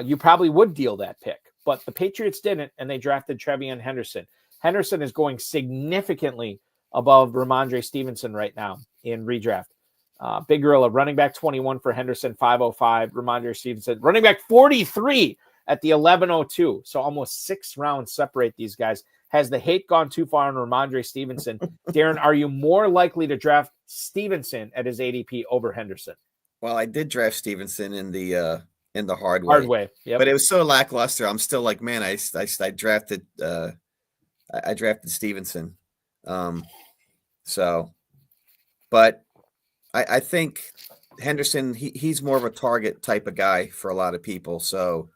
you probably would deal that pick. But the Patriots didn't, and they drafted TreVeyon Henderson. Henderson is going significantly above Ramondre Stevenson right now in redraft. Big Gorilla, running back 21 for Henderson, 505. Ramondre Stevenson, running back 43 at the 1102. So almost 6 rounds separate these guys. Has the hate gone too far on Ramondre Stevenson? Darren, are you more likely to draft Stevenson at his ADP over Henderson? Well, I did draft Stevenson in the hard way. Yep. But it was so lackluster. I'm still like, man, I drafted Stevenson. But I think Henderson, he's more of a target type of guy for a lot of people. So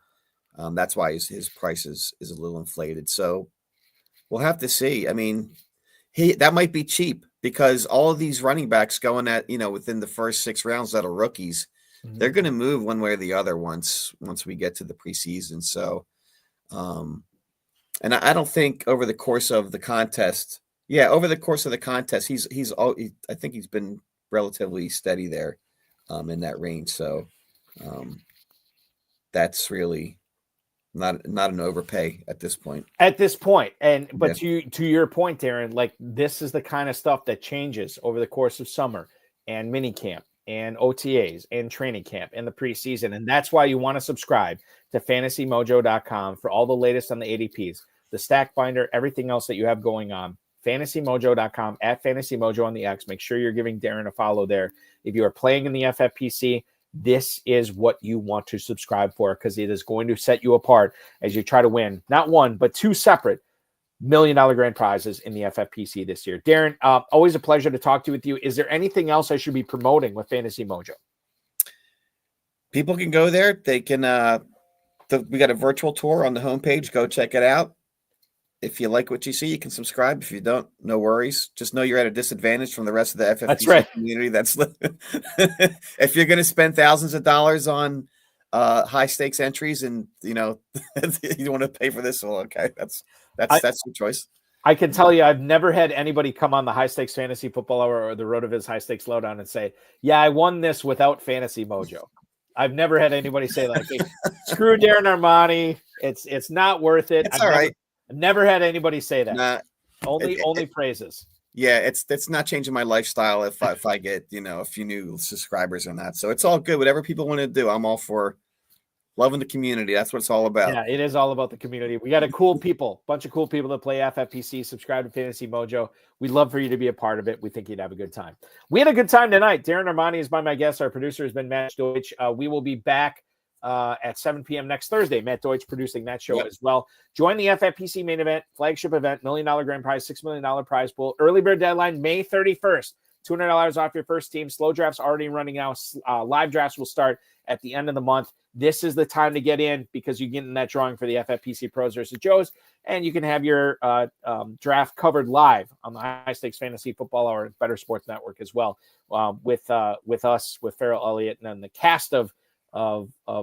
that's why his price is a little inflated. So we'll have to see. I mean, that might be cheap because all of these running backs going at, within the first 6 rounds that are rookies, they're going to move one way or the other once we get to the preseason. So, and I don't think over the course of the contest, I think he's been relatively steady there in that range. So that's really not an overpay at this point. But to your point, Darren, like this is the kind of stuff that changes over the course of summer and mini camp and OTAs and training camp and the preseason. And that's why you want to subscribe to fantasymojo.com for all the latest on the ADPs, the stack binder, everything else that you have going on fantasymojo.com, at Fantasy Mojo on the X. Make sure you're giving Darren a follow there. If you are playing in the FFPC, this is what you want to subscribe for, because it is going to set you apart as you try to win not one, but two separate $1 million grand prizes in the FFPC this year. Darren, always a pleasure to talk to you with you. Is there anything else I should be promoting with Fantasy Mojo? People can go there. They can, we got a virtual tour on the homepage. Go check it out. If you like what you see, you can subscribe. If you don't, no worries. Just know you're at a disadvantage from the rest of the FFPC community. That's if you're going to spend thousands of dollars on high stakes entries, and you don't want to pay for this. Well, okay, that's your choice. I can tell you, I've never had anybody come on the High Stakes Fantasy Football Hour or the RotoViz High Stakes Lowdown and say, "Yeah, I won this without Fantasy Mojo." I've never had anybody say like, "Hey, screw Darren Armani. It's not worth it." It's all right. I've never had anybody say that. Nah, only praises. Yeah, it's not changing my lifestyle if I get a few new subscribers or not. So it's all good. Whatever people want to do, I'm all for loving the community. That's what it's all about. Yeah, it is all about the community. We got bunch of cool people that play FFPC. Subscribe to Fantasy Mojo. We'd love for you to be a part of it. We think you'd have a good time. We had a good time tonight. Darren Armani is my guest. Our producer has been Matt Deutsch. We will be back at 7 p.m. next Thursday. Matt Deutsch producing that show as well. Join the FFPC main event, flagship event, $1 million grand prize, $6 million prize pool. Early bird deadline, May 31st. $200 off your first team. Slow drafts already running out. Live drafts will start at the end of the month. This is the time to get in, because you get in that drawing for the FFPC Pros versus Joes, and you can have your draft covered live on the High Stakes Fantasy Football Hour and Better Sports Network as well, with us, with Farrell Elliott, and then the cast of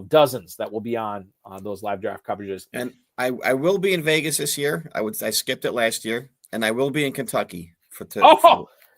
dozens that will be on those live draft coverages. And I will be in Vegas this year. I skipped it last year, and I will be in Kentucky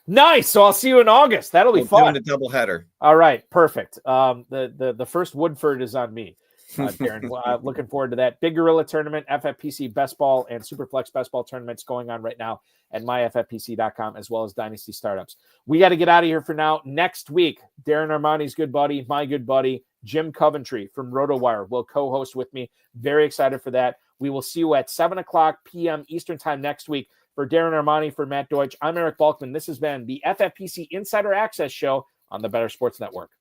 nice. So I'll see you in August. That'll be fun. Doing a doubleheader. All right, perfect. The first Woodford is on me, Darren. Looking forward to that. Big Gorilla Tournament, FFPC Best Ball, and Superflex Best Ball tournaments going on right now at myffpc.com, as well as Dynasty Startups. We got to get out of here for now. Next week, Darren Armani's good buddy, my good buddy, Jim Coventry from RotoWire will co-host with me. Very excited for that. We will see you at 7:00 p.m. Eastern Time next week. For Darren Armani, for Matt Deutsch, I'm Eric Balkman. This has been the FFPC Insider Access Show on the Better Sports Network.